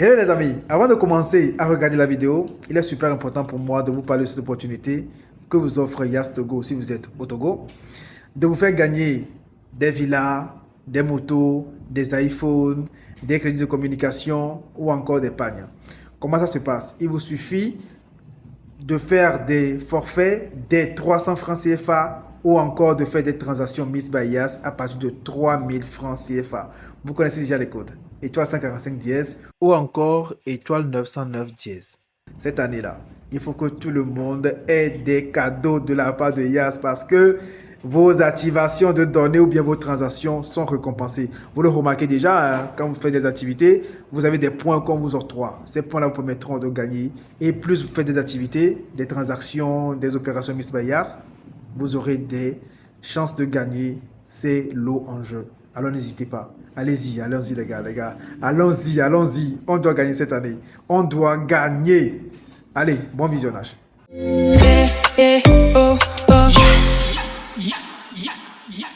Hello les amis, avant de commencer à regarder la vidéo, il est super important pour moi de vous parler de cette opportunité que vous offre Yas Togo si vous êtes au Togo, de vous faire gagner des villas, des motos, des iPhones, des crédits de communication ou encore des pagnes. Comment ça se passe? Il vous suffit de faire des forfaits des 300 francs CFA ou encore de faire des transactions Miss by Yas à partir de 3000 francs CFA. Vous connaissez déjà les codes. Étoile 145 dièse ou encore étoile 909 dièse. Cette année-là, il faut que tout le monde ait des cadeaux de la part de Yas parce que vos activations de données ou bien vos transactions sont récompensées. Vous le remarquez déjà, hein, quand vous faites des activités, vous avez des points qu'on vous octroie. Ces points-là vous permettront de gagner. Et plus vous faites des activités, des transactions, des opérations Miss by Yas, vous aurez des chances de gagner. C'est l'eau en jeu. Alors n'hésitez pas. Allez-y les gars. Allons-y. On doit gagner cette année. On doit gagner. Allez, bon visionnage.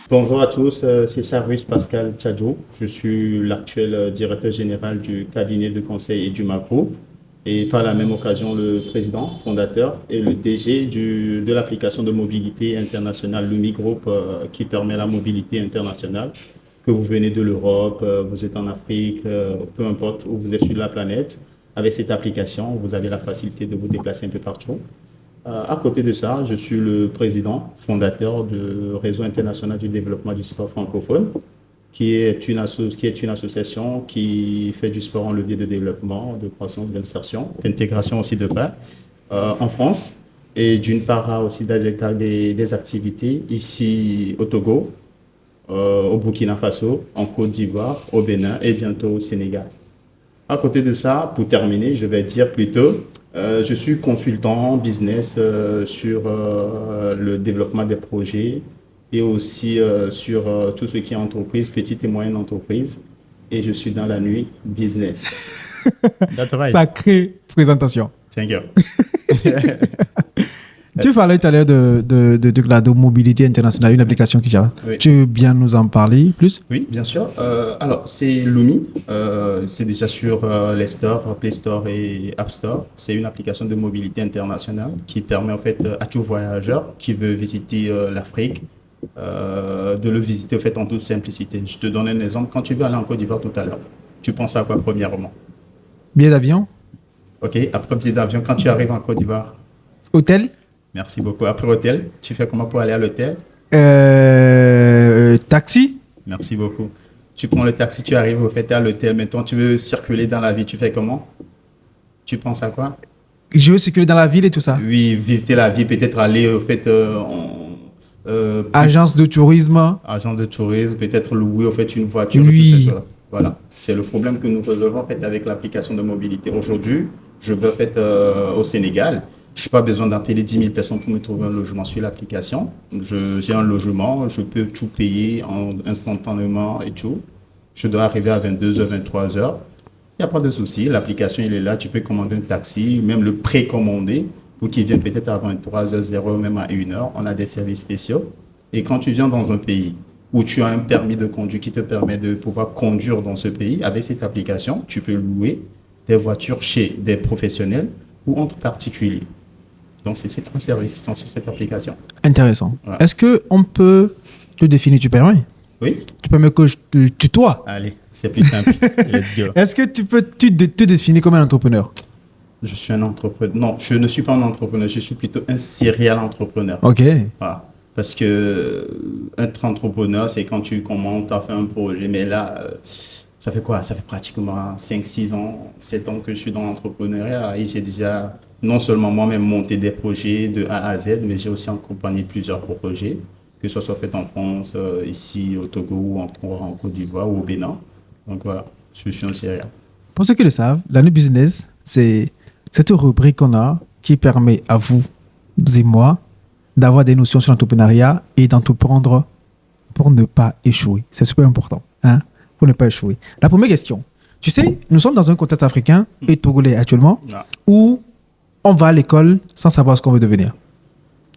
Bonjour à tous, c'est Sarvis Pascal Tchadjo. Je suis l'actuel directeur général du cabinet de conseil et du Group et par la même occasion le président, fondateur et le DG de l'application de mobilité internationale Lumi Group qui permet la mobilité internationale. Que vous venez de l'Europe, vous êtes en Afrique, peu importe où vous êtes sur la planète, avec cette application, vous avez la facilité de vous déplacer un peu partout. À côté de ça, je suis le président fondateur du Réseau international du développement du sport francophone, qui est une association qui fait du sport en levier de développement, de croissance, d'insertion, d'intégration aussi de paix en France. Et d'une part, aussi des activités ici au Togo, au Burkina Faso, en Côte d'Ivoire, au Bénin et bientôt au Sénégal. À côté de ça, pour terminer, je vais dire plutôt, je suis consultant business sur le développement des projets et aussi sur tout ce qui est entreprise, petite et moyenne entreprise. Et je suis dans la nuit business. That's right. Sacrée présentation. Thank you. Tu parlais tout à l'heure de la mobilité internationale, une application qui Java. Oui. Tu veux bien nous en parler plus? Oui, bien sûr. Alors, c'est Lumi. C'est déjà sur les stores, Play Store et App Store. C'est une application de mobilité internationale qui permet en fait à tout voyageur qui veut visiter l'Afrique de le visiter en fait en toute simplicité. Je te donne un exemple. Quand tu veux aller en Côte d'Ivoire tout à l'heure, tu penses à quoi premièrement? Billet d'avion. Ok. Après billet d'avion, quand tu arrives en Côte d'Ivoire? Hôtel. Merci beaucoup. Après l'hôtel, tu fais comment pour aller à l'hôtel? Taxi. Merci beaucoup. Tu prends le taxi, tu arrives au fait à l'hôtel. Maintenant, tu veux circuler dans la ville, tu fais comment? Tu penses à quoi? Je veux circuler dans la ville et tout ça. Oui, visiter la ville, peut-être aller au fait agence de tourisme. Agence de tourisme, peut-être louer au fait une voiture. Oui. Tout ça. Voilà. C'est le problème que nous résolvons en fait avec l'application de mobilité. Aujourd'hui, je veux en fait au Sénégal. Je n'ai pas besoin d'appeler 10 000 personnes pour me trouver un logement sur l'application. J'ai un logement, je peux tout payer instantanément et tout. Je dois arriver à 22h, 23h. Il n'y a pas de souci. L'application, elle est là. Tu peux commander un taxi, même le précommander pour qu'il vienne peut-être à 23h00, même à 1h. On a des services spéciaux. Et quand tu viens dans un pays où tu as un permis de conduire qui te permet de pouvoir conduire dans ce pays, avec cette application, tu peux louer des voitures chez des professionnels ou entre particuliers. Donc, c'est ces trois services qui sont sur cette application. Intéressant. Voilà. Est-ce qu'on peut te définir, tu permets? Oui. Tu permets que je te tutoie? Allez, c'est plus simple. Let's go. Est-ce que tu peux te définir comme un entrepreneur? Je suis un entrepreneur. Non, je ne suis pas un entrepreneur. Je suis plutôt un serial entrepreneur. OK. Voilà. Parce que être entrepreneur, c'est quand tu commences à faire un projet. Mais là, ça fait quoi? Ça fait pratiquement 5, 6 ans, 7 ans que je suis dans l'entrepreneuriat et j'ai déjà non seulement moi-même monté des projets de A à Z, mais j'ai aussi accompagné plusieurs projets, que ce soit fait en France, ici au Togo ou encore en Côte d'Ivoire ou au Bénin. Donc voilà, je suis un serial. Pour ceux qui le savent, la nuit business, c'est cette rubrique qu'on a qui permet à vous et moi d'avoir des notions sur l'entrepreneuriat et d'entreprendre pour ne pas échouer. C'est super important, hein, pour ne pas échouer. La première question, tu sais, nous sommes dans un contexte africain et togolais actuellement où on va à l'école sans savoir ce qu'on veut devenir.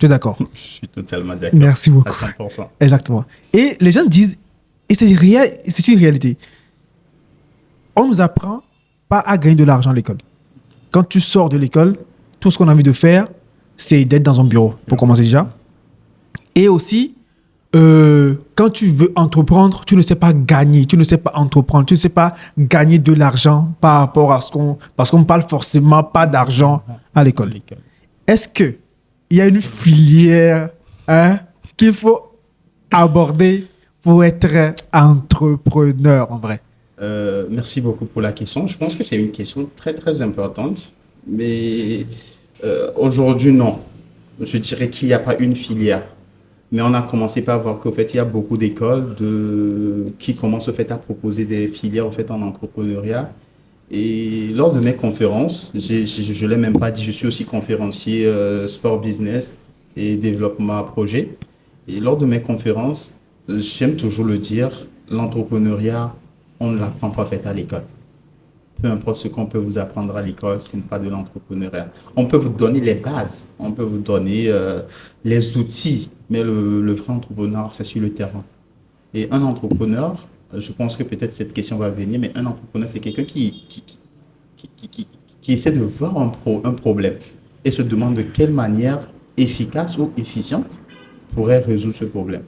Tu es d'accord? Je suis totalement d'accord. Merci beaucoup. À 100%. Exactement. Et les gens disent, et c'est une réalité, on nous apprend pas à gagner de l'argent à l'école. Quand tu sors de l'école, tout ce qu'on a envie de faire, c'est d'être dans un bureau, pour commencer déjà. Et aussi, quand tu veux entreprendre, tu ne sais pas gagner, tu ne sais pas entreprendre, tu ne sais pas gagner de l'argent par rapport à ce qu'on... Parce qu'on ne parle forcément pas d'argent à l'école. Est-ce qu'il y a une filière qu'il faut aborder pour être entrepreneur en vrai? Merci beaucoup pour la question. Je pense que c'est une question très, très importante. Mais aujourd'hui, non. Je dirais qu'il n'y a pas une filière. Mais on a commencé par voir qu'au fait, il y a beaucoup d'écoles qui commencent au fait, à proposer des filières au fait, en entrepreneuriat. Et lors de mes conférences, je ne l'ai même pas dit, je suis aussi conférencier sport business et développement projet. Et lors de mes conférences, j'aime toujours le dire, l'entrepreneuriat, on ne l'apprend pas fait à l'école. Peu importe ce qu'on peut vous apprendre à l'école, ce n'est pas de l'entrepreneuriat. On peut vous donner les bases, on peut vous donner les outils, mais le vrai entrepreneur, c'est sur le terrain. Et un entrepreneur, je pense que peut-être cette question va venir, mais un entrepreneur, c'est quelqu'un qui essaie de voir un problème et se demande de quelle manière efficace ou efficiente pourrait résoudre ce problème.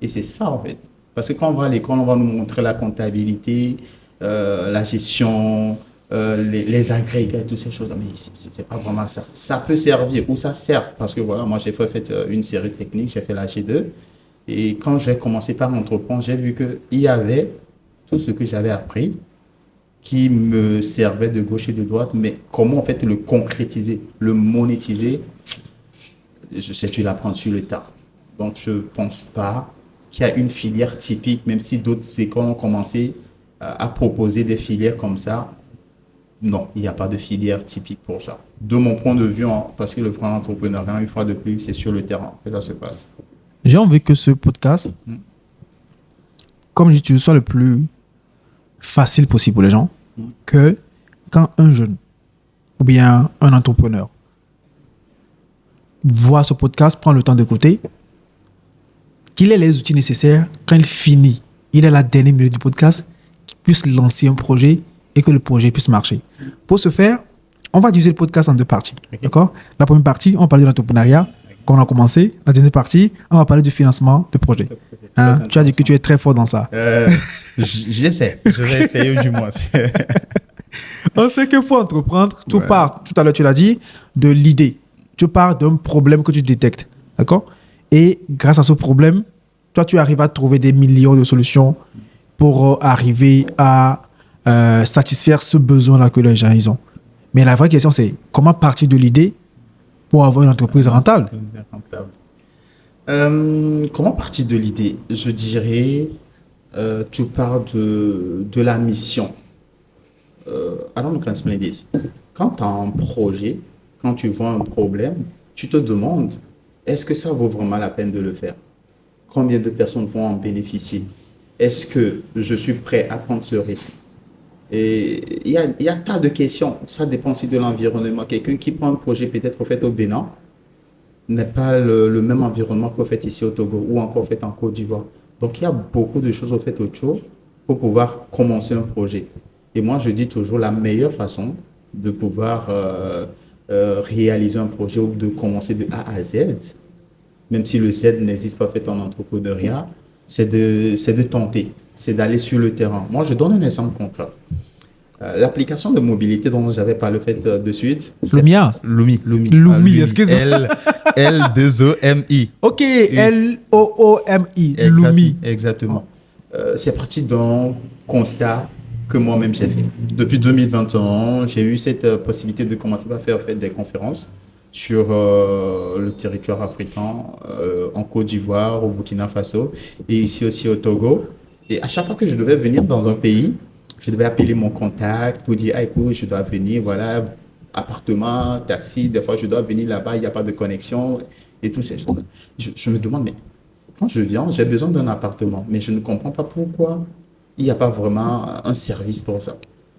Et c'est ça, en fait. Parce que quand on va à l'école, on va nous montrer la comptabilité, la gestion, les agrégats, toutes ces choses. Mais c'est pas vraiment ça. Ça peut servir ou ça sert. Parce que voilà, moi, j'ai fait une série technique, j'ai fait la G2. Et quand j'ai commencé par entreprendre, j'ai vu qu'il y avait tout ce que j'avais appris qui me servait de gauche et de droite. Mais comment, en fait, le concrétiser, le monétiser, j'ai dû l'apprendre sur le tas. Donc, je ne pense pas qu'il y a une filière typique, même si d'autres écoles ont commencé à proposer des filières comme ça. Non, il n'y a pas de filière typique pour ça. De mon point de vue, parce que le vrai entrepreneuriat, une fois de plus, c'est sur le terrain que ça se passe. J'ai envie que ce podcast, comme je dis, soit le plus facile possible pour les gens, que quand un jeune ou bien un entrepreneur voit ce podcast, prend le temps d'écouter, qu'il ait les outils nécessaires quand il finit, il est à la dernière minute du podcast, qu'il puisse lancer un projet et que le projet puisse marcher. Pour ce faire, on va diviser le podcast en deux parties. Okay. D'accord? La première partie, on va parler de l'entrepreneuriat, qu'on a commencé. La deuxième partie, on va parler du financement de projet. Tu as dit que tu es très fort dans ça. J'essaie. Je vais essayer du moins. On sait qu'il faut entreprendre. Tu pars, tout à l'heure, tu l'as dit, de l'idée. Tu pars d'un problème que tu détectes. D'accord? Et grâce à ce problème, toi, tu arrives à trouver des millions de solutions pour arriver à satisfaire ce besoin-là que les gens ils ont. Mais la vraie question, c'est comment partir de l'idée pour avoir une entreprise rentable? Comment partir de l'idée? Je dirais, tu pars de la mission. I don't know how to explain this. Quand tu as un projet, quand tu vois un problème, tu te demandes, est-ce que ça vaut vraiment la peine de le faire? Combien de personnes vont en bénéficier? Est-ce que je suis prêt à prendre ce risque? Et il y a un tas de questions. Ça dépend aussi de l'environnement. Quelqu'un qui prend un projet peut-être au fait au Bénin n'est pas le même environnement qu'au fait ici au Togo ou encore au fait en Côte d'Ivoire. Donc il y a beaucoup de choses au fait autour pour pouvoir commencer un projet. Et moi je dis toujours la meilleure façon de pouvoir réaliser un projet ou de commencer de A à Z, même si le Z n'existe pas fait en entrepreneuriat, c'est de tenter, c'est d'aller sur le terrain. Moi, je donne un exemple concret. L'application de mobilité dont j'avais parlé fait de suite. Lumia. Lumi, excuse-moi. L-2-O-M-I. Ok, L-O-O-M-I. Lumi. Exactement. C'est parti d'un constat que moi-même j'ai fait. Depuis 2021, j'ai eu cette possibilité de commencer à faire des conférences sur le territoire africain, en Côte d'Ivoire, au Burkina Faso et ici aussi au Togo. Et à chaque fois que je devais venir dans un pays, je devais appeler mon contact pour dire, ah, écoute, je dois venir, voilà, appartement, taxi, des fois je dois venir là-bas, il n'y a pas de connexion et tout ça. Je me demande, mais quand je viens, j'ai besoin d'un appartement, mais je ne comprends pas pourquoi il n'y a pas vraiment un service pour ça.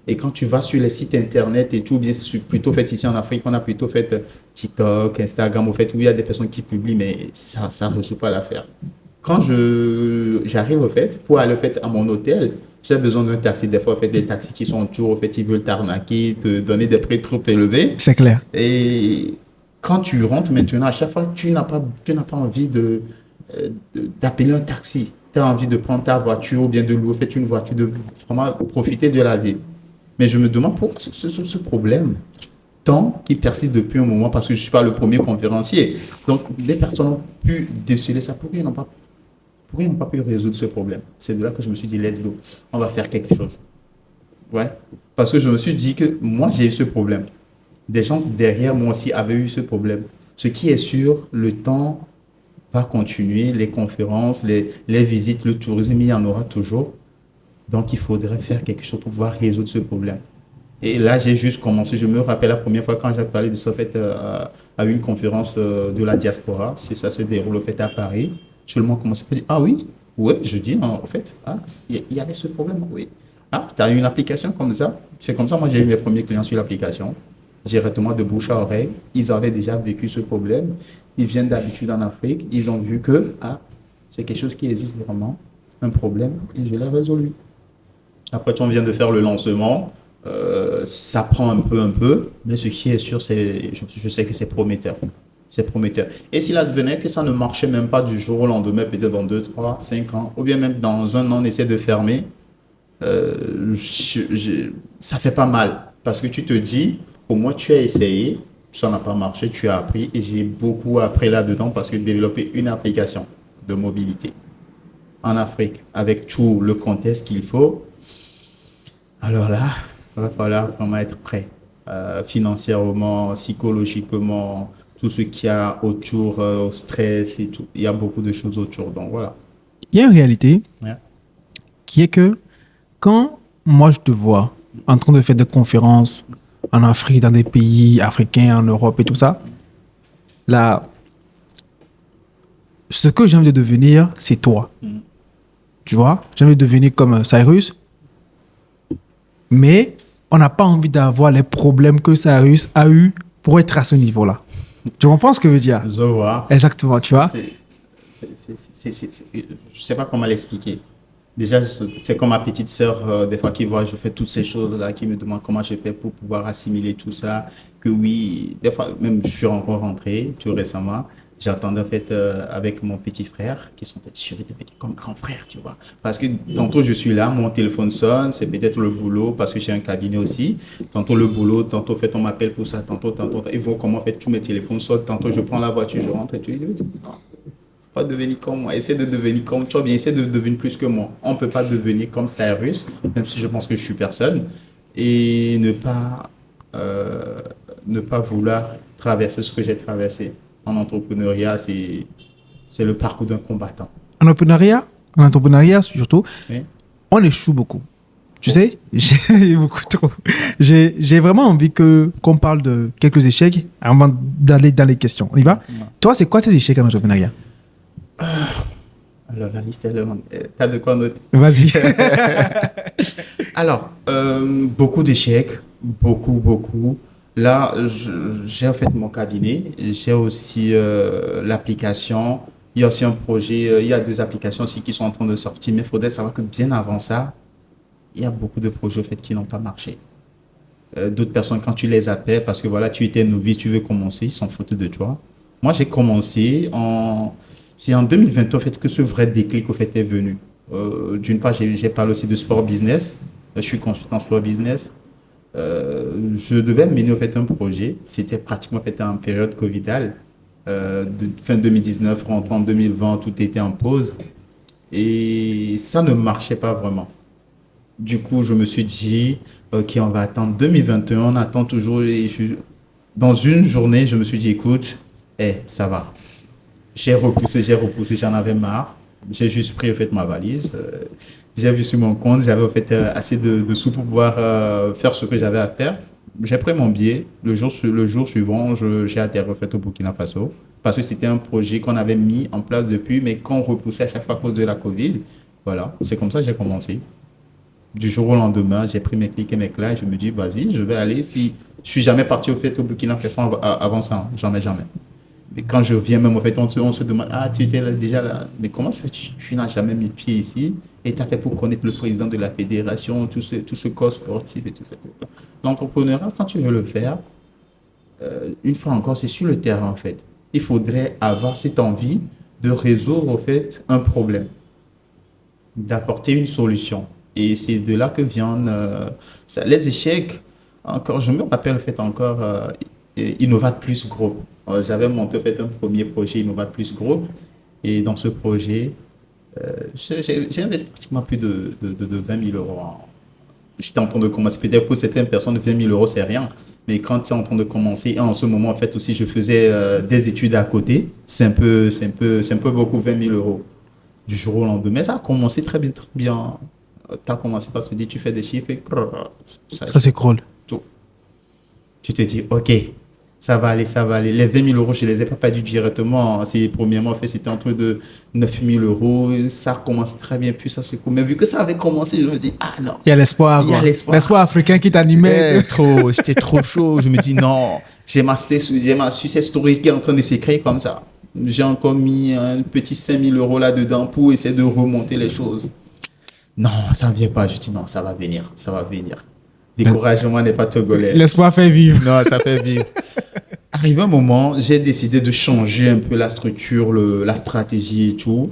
Et quand tu vas sur les sites internet et tout, bien plutôt fait ici en Afrique, on a plutôt fait TikTok, Instagram, au fait, où il y a des personnes qui publient, mais ça ne résout pas l'affaire. Quand j'arrive au fait, pour aller au fait à mon hôtel, J'ai besoin d'un taxi. Des fois, en fait, des taxis qui sont autour, en fait, ils veulent t'arnaquer, te donner des prix trop élevés. C'est clair. Et quand tu rentres maintenant, à chaque fois, tu n'as pas envie d'appeler un taxi. Tu as envie de prendre ta voiture ou bien de louer, en fait, une voiture, de vraiment profiter de la vie. Mais je me demande pourquoi ce problème, tant qui persiste depuis un moment, parce que je ne suis pas le premier conférencier. Donc, des personnes ont pu déceler ça. Pourquoi ils n'ont pas pu résoudre ce problème? C'est de là que je me suis dit, let's go, on va faire quelque chose. Ouais. Parce que je me suis dit que moi, j'ai eu ce problème. Des gens derrière moi aussi avaient eu ce problème. Ce qui est sûr, le temps va continuer, les conférences, les visites, le tourisme, il y en aura toujours. Donc, il faudrait faire quelque chose pour pouvoir résoudre ce problème. Et là, j'ai juste commencé. Je me rappelle la première fois quand j'ai parlé de ça, en fait, à une conférence de la diaspora. Si ça se déroule au fait à Paris. Je le commencé à dire, ah oui, ouais, je dis, en fait, ah, il y avait ce problème, oui. Ah, tu as une application comme ça. C'est comme ça, moi, j'ai eu mes premiers clients sur l'application. Directement de bouche à oreille. Ils avaient déjà vécu ce problème. Ils viennent d'habitude en Afrique. Ils ont vu que, ah, c'est quelque chose qui existe vraiment, un problème, et je l'ai résolu. Après, on vient de faire le lancement. Ça prend un peu, mais ce qui est sûr, je sais que c'est prometteur. C'est prometteur. Et s'il advenait que ça ne marchait même pas du jour au lendemain, peut-être dans 2, 3, 5 ans, ou bien même dans un an, on essaie de fermer, ça fait pas mal. Parce que tu te dis, au moins tu as essayé, ça n'a pas marché, tu as appris. Et j'ai beaucoup appris là-dedans parce que développer une application de mobilité en Afrique, avec tout le contexte qu'il faut, alors là, il va falloir vraiment être prêt, financièrement, psychologiquement, tout ce qu'il y a autour, stress et tout. Il y a beaucoup de choses autour. Donc voilà. Il y a une réalité Ouais. qui est que quand moi je te vois en train de faire des conférences en Afrique, dans des pays africains, en Europe et tout ça, là, ce que j'aime de devenir, c'est toi. Tu vois, j'aime de devenir comme Cyrus, mais on n'a pas envie d'avoir les problèmes que Cyrus a eu pour être à ce niveau-là. Tu comprends ce que je veux dire? Je vois. Exactement, tu vois. Je ne sais pas comment l'expliquer. Déjà, c'est comme ma petite sœur, des fois, qui voit, je fais toutes ces choses-là, qui me demande comment je fais pour pouvoir assimiler tout ça. Que oui, des fois, même je suis encore rentré tout récemment. J'attendais en fait avec mon petit frère qui sont je vais devenir comme grand frère, tu vois. Parce que tantôt je suis là, mon téléphone sonne, c'est peut-être le boulot parce que j'ai un cabinet aussi. Tantôt le boulot, tantôt fait on m'appelle pour ça, tantôt. Ils voient comment en fait tous mes téléphones sonnent. Tantôt je prends la voiture, je rentre et tu dis non, pas devenir comme moi. Essaie de devenir comme toi, bien essaie de devenir plus que moi. On ne peut pas devenir comme Cyrus, même si je pense que je suis personne, et ne pas vouloir traverser ce que j'ai traversé. En entrepreneuriat, c'est le parcours d'un combattant. En entrepreneuriat surtout, Oui. on échoue beaucoup. Tu sais, j'ai beaucoup trop. J'ai vraiment envie qu'on parle de quelques échecs avant d'aller dans les questions. On y va? Toi, c'est quoi tes échecs en entrepreneuriat? Alors, la liste est longue. T'as de quoi noter? Vas-y. Alors, beaucoup d'échecs, beaucoup. Là, j'ai en fait mon cabinet, j'ai aussi l'application, il y a aussi un projet, il y a 2 applications aussi qui sont en train de sortir, mais il faudrait savoir que bien avant ça, il y a beaucoup de projets en fait, qui n'ont pas marché. D'autres personnes, quand tu les appelles, parce que voilà, tu étais novice, tu veux commencer, ils s'en foutent de toi. Moi, j'ai commencé c'est en 2020 en fait, que ce vrai déclic en fait, est venu. D'une part, j'ai parlé aussi de sport business, je suis consultant sport business. Je devais mener en fait un projet. C'était pratiquement en fait en période covidale, fin 2019, rentrant en 2020, tout était en pause et ça ne marchait pas vraiment. Du coup, je me suis dit, ok, on va attendre 2021, on attend toujours. Dans une journée, je me suis dit, écoute, ça va. J'ai repoussé, j'en avais marre. J'ai juste pris en fait ma valise. J'ai vu sur mon compte, j'avais en fait assez de sous pour pouvoir faire ce que j'avais à faire. J'ai pris mon billet. Le jour suivant, j'ai atterri en fait au Burkina Faso parce que c'était un projet qu'on avait mis en place depuis, mais qu'on repoussait à chaque fois à cause de la Covid. Voilà, c'est comme ça que j'ai commencé. Du jour au lendemain, j'ai pris mes clics et mes clats et je me dis, vas-y, je vais aller. Si je suis jamais parti au fait au Burkina Faso avant ça, hein, jamais. Mais quand je reviens, même, en fait, on se demande, ah, tu étais là, déjà là, mais comment ça, tu n'as jamais mis pied ici et tu as fait pour connaître le président de la fédération, tout ce corps sportif et tout ça. L'entrepreneuriat, quand tu veux le faire, une fois encore, c'est sur le terrain, en fait. Il faudrait avoir cette envie de résoudre, en fait, un problème, d'apporter une solution. Et c'est de là que viennent les échecs. Encore, je me rappelle, en fait, encore Innovat Plus Group. J'avais monté, en fait, un premier projet Innovat Plus Group. Et dans ce projet, j'ai investi pratiquement plus de 20 000 euros. J'étais en train de commencer. Peut-être pour certaines personnes, 20 000 euros, c'est rien. Mais quand tu es en train de commencer, et en ce moment, en fait, aussi, je faisais des études à côté. C'est un peu beaucoup, 20 000 euros. Du jour au lendemain, ça a commencé très bien, très bien. Tu as commencé par se dire, tu fais des chiffres et Ça s'écroule. tout. Tu te dis, OK, ça va aller, ça va aller. Les 20 000 euros, je ne les ai pas perdus directement. Premièrement, en fait, c'était entre de 9 000 euros. Ça commence très bien, puis ça s'écroule. Mais vu que ça avait commencé, je me dis, ah non. Il y a l'espoir. Il y a l'espoir. L'espoir africain qui t'animait. J'étais trop chaud. Je me dis, non, j'ai ma success story qui est en train de s'écrire comme ça. J'ai encore mis un petit 5 000 euros là-dedans pour essayer de remonter les choses. Non, ça ne vient pas. Je dis non, ça va venir, ça va venir. Découragement n'est pas togolais. L'espoir fait vivre. Non, ça fait vivre. Arrivé un moment, j'ai décidé de changer un peu la structure, la stratégie et tout.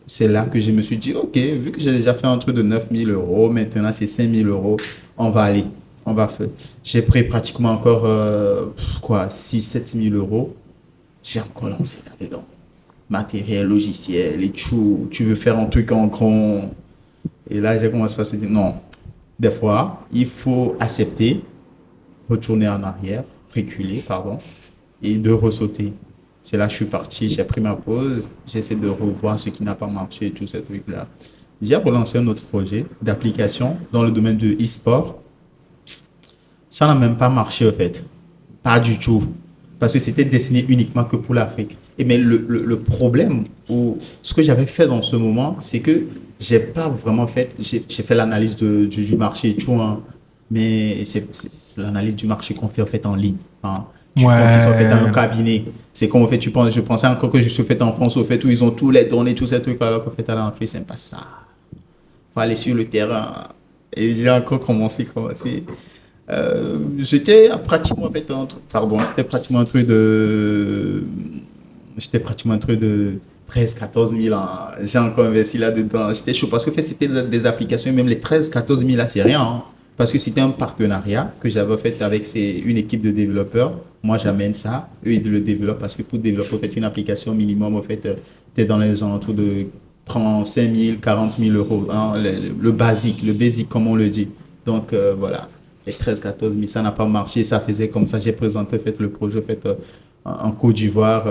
C'est là que je me suis dit, OK, vu que j'ai déjà fait un truc de 9 000 euros, maintenant c'est 5 000 euros, on va aller, on va faire. J'ai pris pratiquement encore 6 000 7 000 euros. J'ai encore lancé là-dedans. Matériel, logiciel et tout. Tu veux faire un truc en grand. Et là, j'ai commencé à se dire, non, des fois, il faut accepter, retourner en arrière, reculer, pardon, et de ressauter. C'est là que je suis parti, j'ai pris ma pause, j'essaie de revoir ce qui n'a pas marché, tout ce truc-là. J'ai relancé un autre projet d'application dans le domaine de e-sport. Ça n'a même pas marché, en fait. Pas du tout. Parce que c'était destiné uniquement que pour l'Afrique. Mais le problème, ou ce que j'avais fait dans ce moment, c'est que j'ai pas vraiment fait, j'ai fait l'analyse du marché et tout, hein, mais c'est l'analyse du marché qu'on fait en fait en ligne. Hein. Tu penses qu'ils sont faits dans un cabinet. C'est comme en fait, je pensais encore que je suis fait en France, au fait, où ils ont tous les données, tous ces trucs, alors qu'en fait, à l'Afrique, c'est pas ça. Faut aller sur le terrain. Et j'ai encore commencé. J'étais pratiquement en fait j'étais pratiquement un truc de 13-14 000 ans. J'ai encore investi là-dedans. J'étais chaud parce que en fait, c'était des applications, même les 13-14 000 là, c'est rien. Hein, parce que c'était un partenariat que j'avais fait avec une équipe de développeurs. Moi, j'amène ça. Eux, ils le développent parce que pour développer en fait, une application minimum, en fait, tu es dans les alentours de 35 000, 40 000 euros. Hein, le basique, comme on le dit. Donc, voilà. Les 13-14 000, ça n'a pas marché. Ça faisait comme ça. J'ai présenté en fait, le projet en, fait, en Côte d'Ivoire.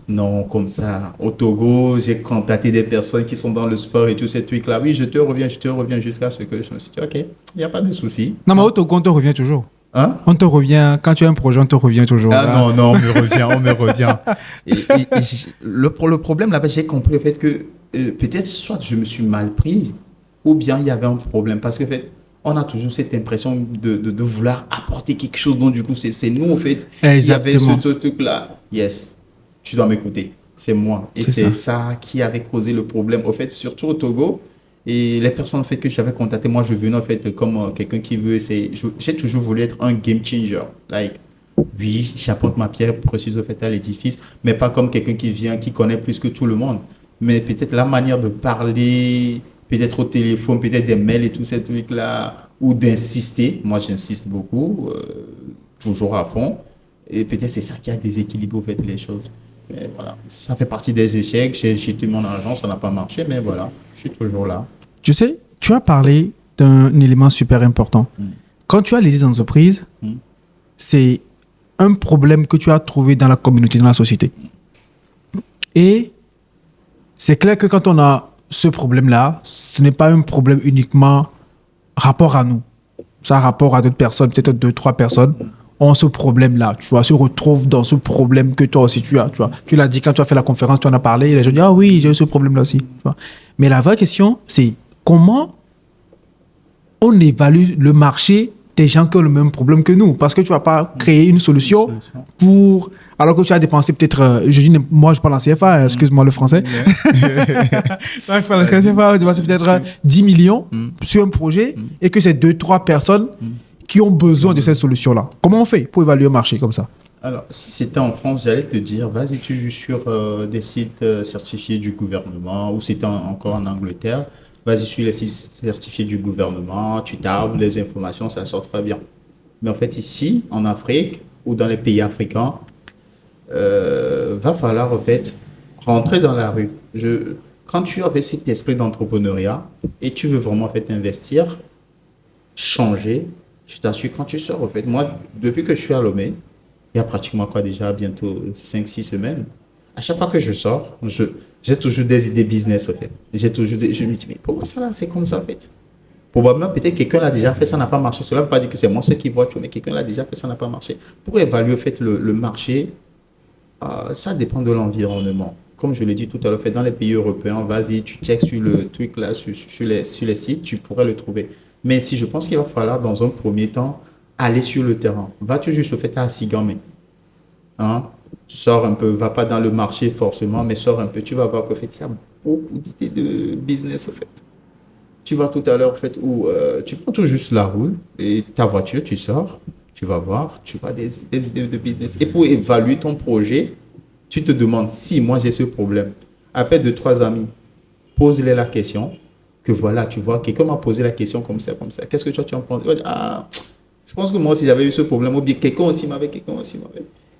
Non, comme ça. Au Togo, j'ai contacté des personnes qui sont dans le sport et tous ces trucs-là. Oui, je te reviens jusqu'à ce que je me suis dit, OK, il n'y a pas de souci. Non, mais au Togo, on te revient toujours. Hein? On te revient, quand tu as un projet, on te revient toujours. Ah là. Non, on me revient. Le problème là-bas, j'ai compris en fait que peut-être soit je me suis mal pris ou bien il y avait un problème. Parce qu'en fait, on a toujours cette impression de vouloir apporter quelque chose. Donc, du coup, c'est nous, en fait. Exactement. Il y avait ce truc-là. Yes, tu dois m'écouter. C'est moi. Et c'est ça qui avait causé le problème. En fait, surtout au Togo. Et les personnes en fait, que j'avais contactées, moi, je venais en fait comme quelqu'un qui veut essayer. J'ai toujours voulu être un game changer. Oui, j'apporte ma pierre précieuse au fait à l'édifice, mais pas comme quelqu'un qui vient, qui connaît plus que tout le monde. Mais peut-être la manière de parler, peut-être au téléphone, peut-être des mails et tous ces trucs-là, ou d'insister. Moi, j'insiste beaucoup, toujours à fond. Et peut-être c'est ça qui a déséquilibré au fait, les choses. Mais voilà, ça fait partie des échecs. J'ai jeté mon argent, ça n'a pas marché, mais voilà, je suis toujours là. Tu sais, tu as parlé d'un élément super important. Quand tu as les entreprises, c'est un problème que tu as trouvé dans la communauté, dans la société. Et c'est clair que quand on a ce problème-là, ce n'est pas un problème uniquement rapport à nous. Ça a rapport à d'autres personnes, peut-être 2-3 personnes ont ce problème-là. Tu vois, se retrouvent dans ce problème que toi aussi tu as. Tu vois, tu l'as dit quand tu as fait la conférence, tu en as parlé, et les gens disent, ah oui, j'ai eu ce problème-là aussi. Tu vois. Mais la vraie question, c'est comment on évalue le marché des gens qui ont le même problème que nous. Parce que tu ne vas pas créer une solution pour... Alors que tu as dépensé peut-être... moi, je parle en CFA, excuse-moi le français. Moi, je parle en CFA, tu as dépensé peut-être 10 millions sur un projet et que c'est 2-3 personnes qui ont besoin de cette solution-là. Comment on fait pour évaluer un marché comme ça? Alors, si c'était en France, j'allais te dire, vas-y, tu joues sur des sites certifiés du gouvernement, ou c'était encore en Angleterre, vas-y sur les sites certifiés du gouvernement, tu tapes les informations, ça sort très bien. Mais en fait, ici, en Afrique, ou dans les pays africains, va falloir, en fait, rentrer dans la rue. Quand tu as cet esprit d'entrepreneuriat et tu veux vraiment, en fait, investir, changer, je t'assure, quand tu sors, en fait, moi, depuis que je suis à Lomé, il y a pratiquement quoi déjà, bientôt 5-6 semaines. À chaque fois que je sors, j'ai toujours des idées business, en fait. Je me dis, mais pourquoi ça là, c'est comme ça, en fait? Probablement, peut-être quelqu'un l'a déjà fait, ça n'a pas marché. Cela ne veut pas dire que c'est moi ceux qui vois tout, mais quelqu'un l'a déjà fait, ça n'a pas marché. Pour évaluer, en fait, le marché, ça dépend de l'environnement. Comme je l'ai dit tout à l'heure, fait dans les pays européens, vas-y, tu checks sur le truc là, sur les sites, tu pourrais le trouver. Mais si je pense qu'il va falloir, dans un premier temps, aller sur le terrain. Va-tu juste au fait à Sigamé? Hein? Sors un peu, va pas dans le marché forcément, mais sors un peu. Tu vas voir qu'en fait, il y a beaucoup d'idées de business, au fait. Tu vas tout à l'heure, en fait, où tu prends tout juste la roue et ta voiture, tu sors, tu vas voir, tu vois des idées de business. Et pour évaluer ton projet, tu te demandes si moi j'ai ce problème. Appelle 2-3 amis, pose-les la question, que voilà, tu vois, quelqu'un m'a posé la question comme ça, comme ça. Qu'est-ce que toi tu en penses? Ah, je pense que moi aussi j'avais eu ce problème, ou bien quelqu'un aussi m'avait.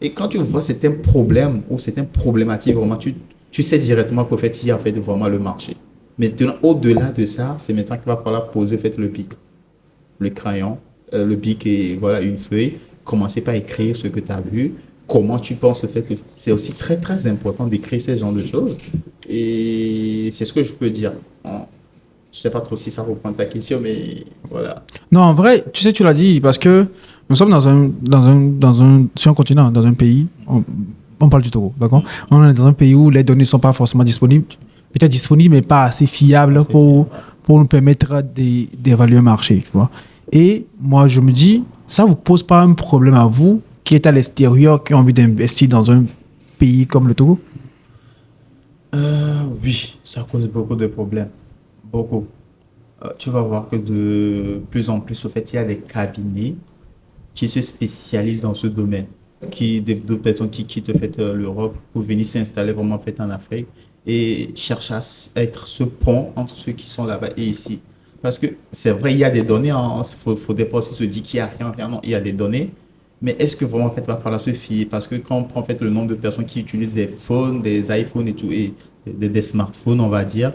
Et quand tu vois c'est un problème ou c'est une problématique, vraiment, tu sais directement qu'en fait, il y a en fait, vraiment le marché. Maintenant, au-delà de ça, c'est maintenant qu'il va falloir poser en fait, le bic, le crayon, le bic et voilà, une feuille. Commencer par écrire ce que tu as vu, comment tu penses au fait que c'est aussi très très important d'écrire ce genre de choses. Et c'est ce que je peux dire. Je sais pas trop si ça reprend ta question, mais voilà. Non, en vrai, tu sais, tu l'as dit, parce que nous sommes sur un continent, dans un pays, on parle du Togo, d'accord? On est dans un pays où les données ne sont pas forcément disponibles, peut-être disponibles, mais pas assez fiables pour nous permettre d'évaluer un marché, tu vois. Et moi, je me dis, ça ne vous pose pas un problème à vous, qui êtes à l'extérieur, qui ont envie d'investir dans un pays comme le Togo? Oui, ça cause beaucoup de problèmes. Beaucoup. Tu vas voir que de plus en plus, au fait, il y a des cabinets qui se spécialisent dans ce domaine, d'autres personnes qui quittent en fait, l'Europe pour venir s'installer vraiment en fait, en Afrique et cherchent à être ce pont entre ceux qui sont là-bas et ici. Parce que c'est vrai, il y a des données, il faut dépasser se dire qu'il n'y a rien, non, il y a des données, mais est-ce que vraiment en fait, il va falloir se fier? Parce que quand on prend en fait, le nombre de personnes qui utilisent des phones, des iPhones et tout, et des smartphones, on va dire,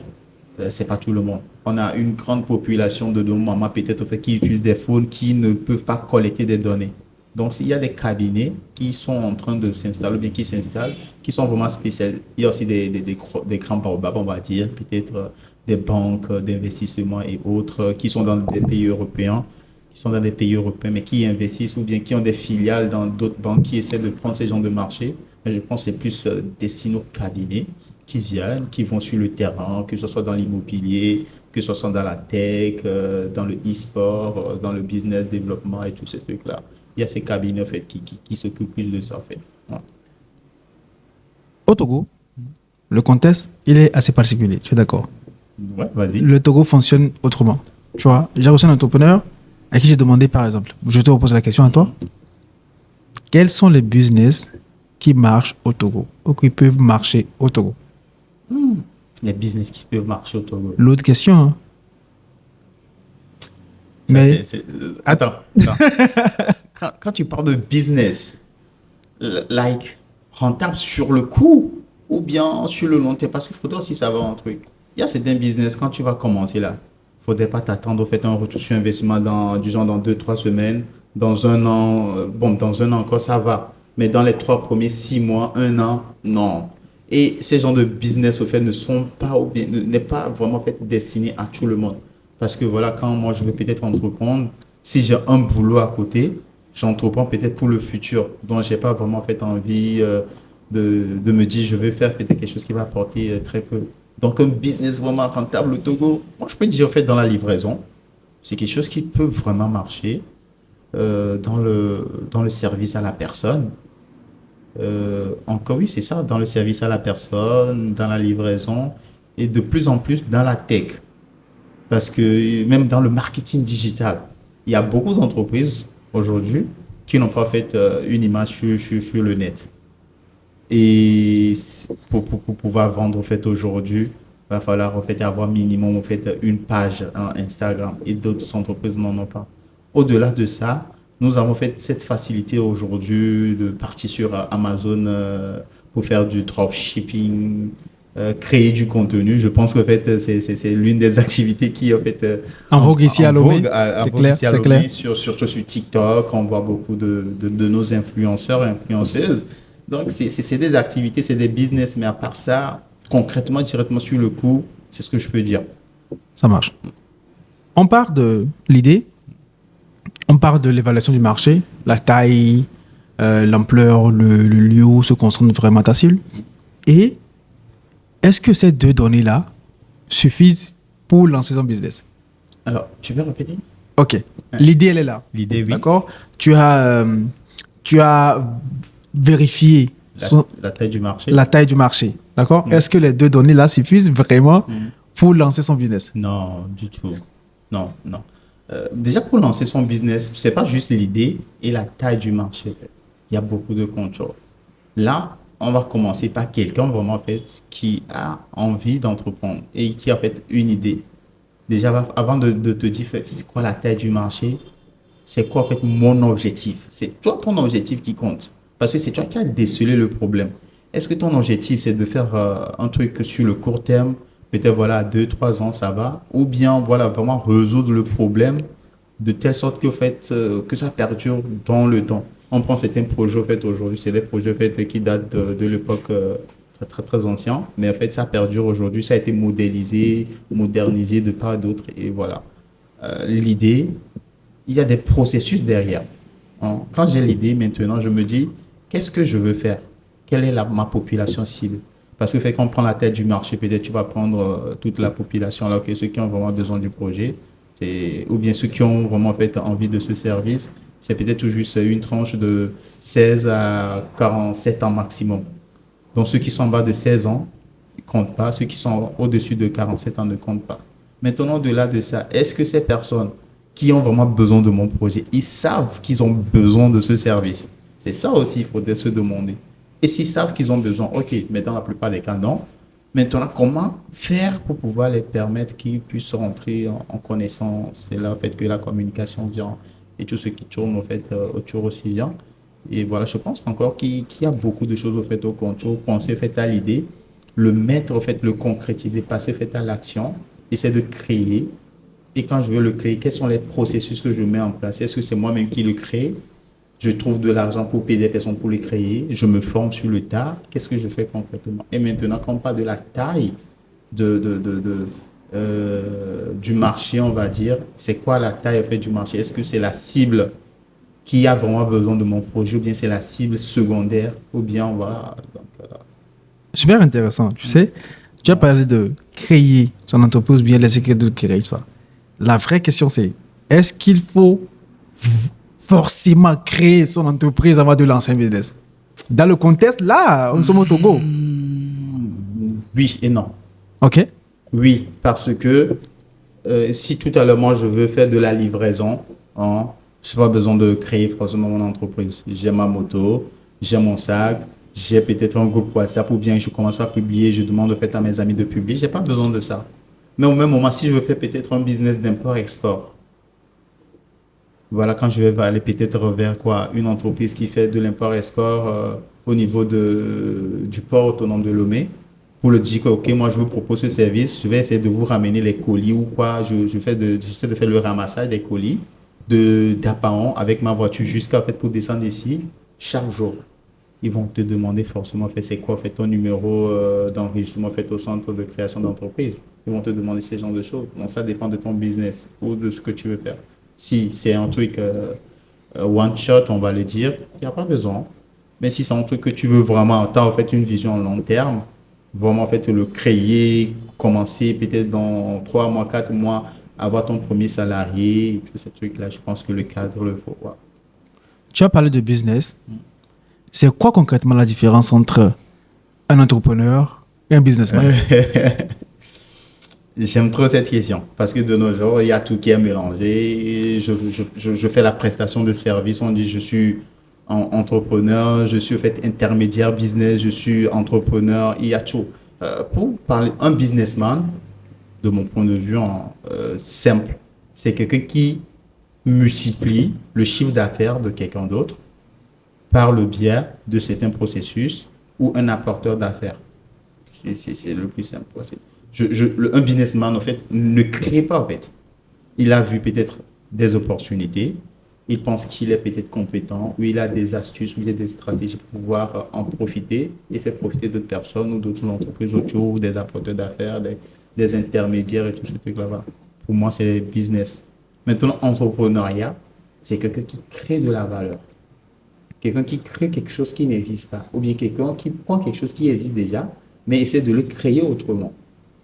c'est pas tout le monde. On a une grande population de nos mamans peut-être au fait, qui utilisent des phones qui ne peuvent pas collecter des données. Donc, s'il y a des cabinets qui sont en train de s'installer, ou bien qui s'installent, qui sont vraiment spécialisés, il y a aussi des grands baobabs, on va dire, peut-être des banques d'investissement et autres qui sont dans des pays européens, mais qui investissent ou bien qui ont des filiales dans d'autres banques qui essaient de prendre ces gens de marché. Mais je pense que c'est plus destiné aux cabinets qui viennent, qui vont sur le terrain, que ce soit dans l'immobilier, que ce soit dans la tech, dans le e-sport, dans le business développement et tous ces trucs-là. Il y a ces cabinets en fait, qui s'occupent plus de ça. En fait. Ouais. Au Togo, le contexte, il est assez particulier, tu es d'accord? Ouais, vas-y. Le Togo fonctionne autrement. Tu vois, j'ai reçu un entrepreneur à qui j'ai demandé, par exemple, je te repose la question à toi, quels sont les business qui marchent au Togo ou qui peuvent marcher au Togo? Les business qui peuvent marcher au Togo. L'autre question, hein. Ça, Mais attends. Quand tu parles de business, like rentable sur le coup ou bien sur le long terme, parce qu'il faudrait aussi savoir un truc. Il y a certains business, quand tu vas commencer là, il ne faudrait pas t'attendre au fait un retour sur investissement dans 2-3 semaines, dans un an. Bon, dans un an encore, ça va. Mais dans les 3 premiers 6 mois, un an, non. Et ces genres de business, au fait, n'est pas vraiment fait, destiné à tout le monde. Parce que voilà, quand moi, je veux peut-être entreprendre, si j'ai un boulot à côté, j'entreprends peut-être pour le futur. Donc, je n'ai pas vraiment fait envie de me dire, je vais faire peut-être quelque chose qui va apporter très peu. Donc, un business vraiment rentable au Togo, moi, je peux dire, en fait, dans la livraison, c'est quelque chose qui peut vraiment marcher. dans le service à la personne. Encore oui, c'est ça, dans le service à la personne, dans la livraison et de plus en plus dans la tech. Parce que même dans le marketing digital, il y a beaucoup d'entreprises aujourd'hui qui n'ont pas fait une image sur le net. Et pour pouvoir vendre en fait aujourd'hui, il va falloir en fait avoir minimum en fait une page Instagram et d'autres entreprises n'en ont pas. Au-delà de ça, nous avons fait cette facilité aujourd'hui de partir sur Amazon pour faire du dropshipping, créer du contenu. Je pense qu'en fait, c'est l'une des activités qui en fait En vogue ici à Lomé. en C'est vogue clair, ici à c'est Lomé, clair. surtout sur TikTok. On voit beaucoup de nos influenceurs et influenceuses. Donc, c'est des activités, c'est des business. Mais à part ça, concrètement, directement sur le coup, c'est ce que je peux dire. Ça marche. On part de l'idée, on part de l'évaluation du marché, la taille, l'ampleur, le lieu où se concentre vraiment ta cible. Et est-ce que ces deux données-là suffisent pour lancer son business? Alors, tu veux répéter? Ok. L'idée, elle est là. L'idée, oui. D'accord? Tu as vérifié La taille du marché. la taille du marché. D'accord? Est-ce que les deux données-là suffisent vraiment pour lancer son business? Non, du tout. Non, non. Déjà, pour lancer son business, c'est pas juste l'idée et la taille du marché. Il y a beaucoup de contrôle. Là, on va commencer par quelqu'un vraiment en fait, qui a envie d'entreprendre et qui a en fait une idée. Déjà, avant de te dire c'est quoi la taille du marché, c'est quoi en fait mon objectif. C'est toi ton objectif qui compte. Parce que c'est toi qui as décelé le problème. Est-ce que ton objectif, c'est de faire un truc sur le court terme, peut-être voilà, 2, 3 ans, ça va, ou bien voilà, vraiment résoudre le problème de telle sorte que, en fait, que ça perdure dans le temps. On prend certains projets en fait, aujourd'hui, c'est des projets en fait, qui datent de l'époque très, très, très ancien, mais en fait, ça perdure aujourd'hui, ça a été modélisé, modernisé de part et d'autre, et voilà. L'idée, il y a des processus derrière. Hein. Quand j'ai l'idée, maintenant, je me dis, qu'est-ce que je veux faire? Quelle est ma population cible? Parce que fait qu'on prend la tête du marché, peut-être tu vas prendre toute la population, alors que ceux qui ont vraiment besoin du projet, ou bien ceux qui ont vraiment fait envie de ce service, c'est peut-être tout juste une tranche de 16 à 47 ans maximum. Donc ceux qui sont en bas de 16 ans ne comptent pas, ceux qui sont au-dessus de 47 ans ne comptent pas. Maintenant, au-delà de ça, est-ce que ces personnes qui ont vraiment besoin de mon projet, ils savent qu'ils ont besoin de ce service? C'est ça aussi, il faudrait se demander. Et s'ils savent qu'ils ont besoin, ok, mais dans la plupart des cas, non. Maintenant, comment faire pour pouvoir les permettre qu'ils puissent rentrer en connaissance? C'est là, en fait, que la communication vient et tout ce qui tourne, en fait, autour aussi vient. Et voilà, je pense encore qu'il y a beaucoup de choses, au fait, au contrôle. Penser, fait, à l'idée, le mettre, en fait, le concrétiser, passer, fait, à l'action, essayer de créer. Et quand je veux le créer, quels sont les processus que je mets en place? Est-ce que c'est moi-même qui le crée? Je trouve de l'argent pour payer des personnes pour les créer. Je me forme sur le tas. Qu'est-ce que je fais concrètement? Et maintenant, quand on parle de la taille du marché, on va dire, c'est quoi la taille en fait, du marché? Est-ce que c'est la cible qui a vraiment besoin de mon projet ou bien c'est la cible secondaire ou bien voilà. Donc, Super intéressant. Tu sais, tu as parlé de créer son entreprise, bien les secrets de créer ça. La vraie question, c'est est-ce qu'il faut forcément créer son entreprise avant de lancer un business? Dans le contexte, là, nous sommes au Togo. oui et non. OK? Oui, parce que si tout à l'heure, moi, je veux faire de la livraison, hein, je n'ai pas besoin de créer forcément mon entreprise. J'ai ma moto, j'ai mon sac, j'ai peut-être un groupe WhatsApp ou bien je commence à publier, je demande en fait à mes amis de publier. Je n'ai pas besoin de ça. Mais au même moment, si je veux faire peut-être un business d'import-export, voilà, quand je vais aller peut-être vers quoi, une entreprise qui fait de l'import-export au niveau du port autonome de Lomé, pour le dire que, OK, moi, je vous propose ce service, je vais essayer de vous ramener les colis ou quoi, j'essaie de faire le ramassage des colis d'Apaon avec ma voiture jusqu'à fait pour descendre ici chaque jour. Ils vont te demander forcément, fait, c'est quoi, fait ton numéro d'enregistrement fait au centre de création d'entreprise. Ils vont te demander ce genre de choses. Donc, ça dépend de ton business ou de ce que tu veux faire. Si c'est un truc one shot, on va le dire, il n'y a pas besoin. Mais si c'est un truc que tu veux vraiment, tu as en fait une vision à long terme, vraiment en fait le créer, commencer peut-être dans 3 mois, 4 mois avoir ton premier salarié, et tous ces trucs-là, je pense que le cadre le faut. Ouais. Tu as parlé de business. C'est quoi concrètement la différence entre un entrepreneur et un businessman? J'aime trop cette question parce que de nos jours, il y a tout qui est mélangé. Je fais la prestation de service. On dit je suis entrepreneur, je suis en fait intermédiaire business, je suis entrepreneur. Il y a tout. Pour parler, un businessman, de mon point de vue simple, c'est quelqu'un qui multiplie le chiffre d'affaires de quelqu'un d'autre par le biais de certains processus ou un apporteur d'affaires. C'est le plus simple possible. Un businessman, en fait, ne crée pas, en fait. Il a vu peut-être des opportunités, il pense qu'il est peut-être compétent, ou il a des astuces, ou il a des stratégies pour pouvoir en profiter et faire profiter d'autres personnes ou d'autres entreprises autour, ou des apporteurs d'affaires, des intermédiaires et tous ces trucs-là. Pour moi, c'est business. Maintenant, entrepreneuriat, c'est quelqu'un qui crée de la valeur. Quelqu'un qui crée quelque chose qui n'existe pas, ou bien quelqu'un qui prend quelque chose qui existe déjà, mais essaie de le créer autrement.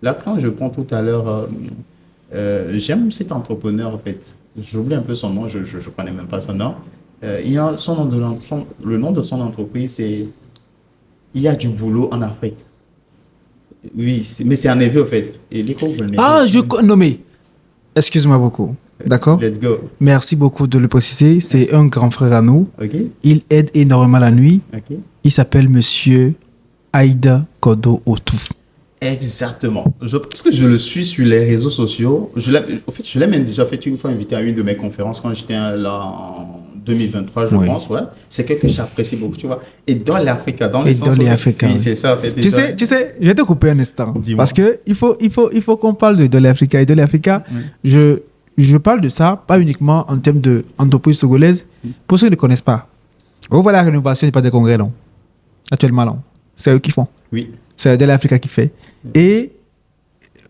Là, quand je prends tout à l'heure, j'aime cet entrepreneur, en fait. J'oublie un peu son nom, je ne connais même pas son nom. Il a le nom de son entreprise, c'est Il y a du boulot en Afrique. Oui, mais c'est en effet, en fait. Et Non, mais excuse-moi beaucoup. D'accord? Let's go. Merci beaucoup de le préciser. C'est un grand frère à nous. OK. Il aide énormément la nuit. OK. Il s'appelle Monsieur Aïda Kodo Otou. Exactement. Je pense que je le suis sur les réseaux sociaux. Je l'ai même déjà fait une fois invité à une de mes conférences quand j'étais là en 2023, je pense. Ouais. C'est quelqu'un que j'apprécie beaucoup, tu vois. Et dans l'Afrique, dans les Africains. Oui, c'est ça, en fait. Tu sais, je vais te couper un instant. Dis-moi. Parce que il faut qu'on parle de l'Africa. Et de l'Africa, je parle de ça, pas uniquement en termes d'entreprise togolaise. Pour ceux qui ne connaissent pas, voilà, la rénovation n'est pas des congrès, non. Actuellement, non. C'est eux qui font. Oui. C'est de l'Africa qui fait. Et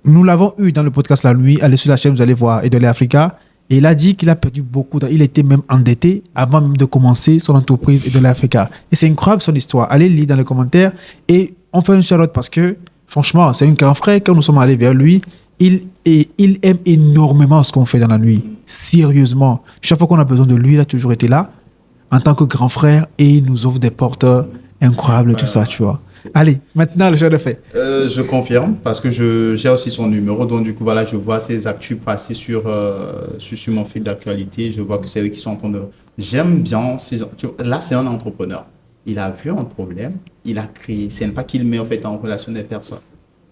nous l'avons eu dans le podcast la nuit. Allez sur la chaîne, vous allez voir. Et de l'Africa. Et il a dit qu'il a perdu beaucoup. Il était même endetté avant même de commencer son entreprise et de l'Africa. Et c'est incroyable son histoire. Allez lire dans les commentaires. Et on fait une shout-out parce que, franchement, c'est un grand frère. Quand nous sommes allés vers lui, il aime énormément ce qu'on fait dans la nuit. Sérieusement. Chaque fois qu'on a besoin de lui, il a toujours été là en tant que grand frère et il nous ouvre des portes incroyables, tout ça, tu vois. Allez, maintenant, le jeu de fait. Je confirme parce que j'ai aussi son numéro. Donc, du coup, voilà, je vois ses actus passer sur mon fil d'actualité. Je vois que c'est eux qui sont en train de... J'aime bien là, c'est un entrepreneur. Il a vu un problème, il a créé. C'est pas qu'il met en fait en relation des personnes.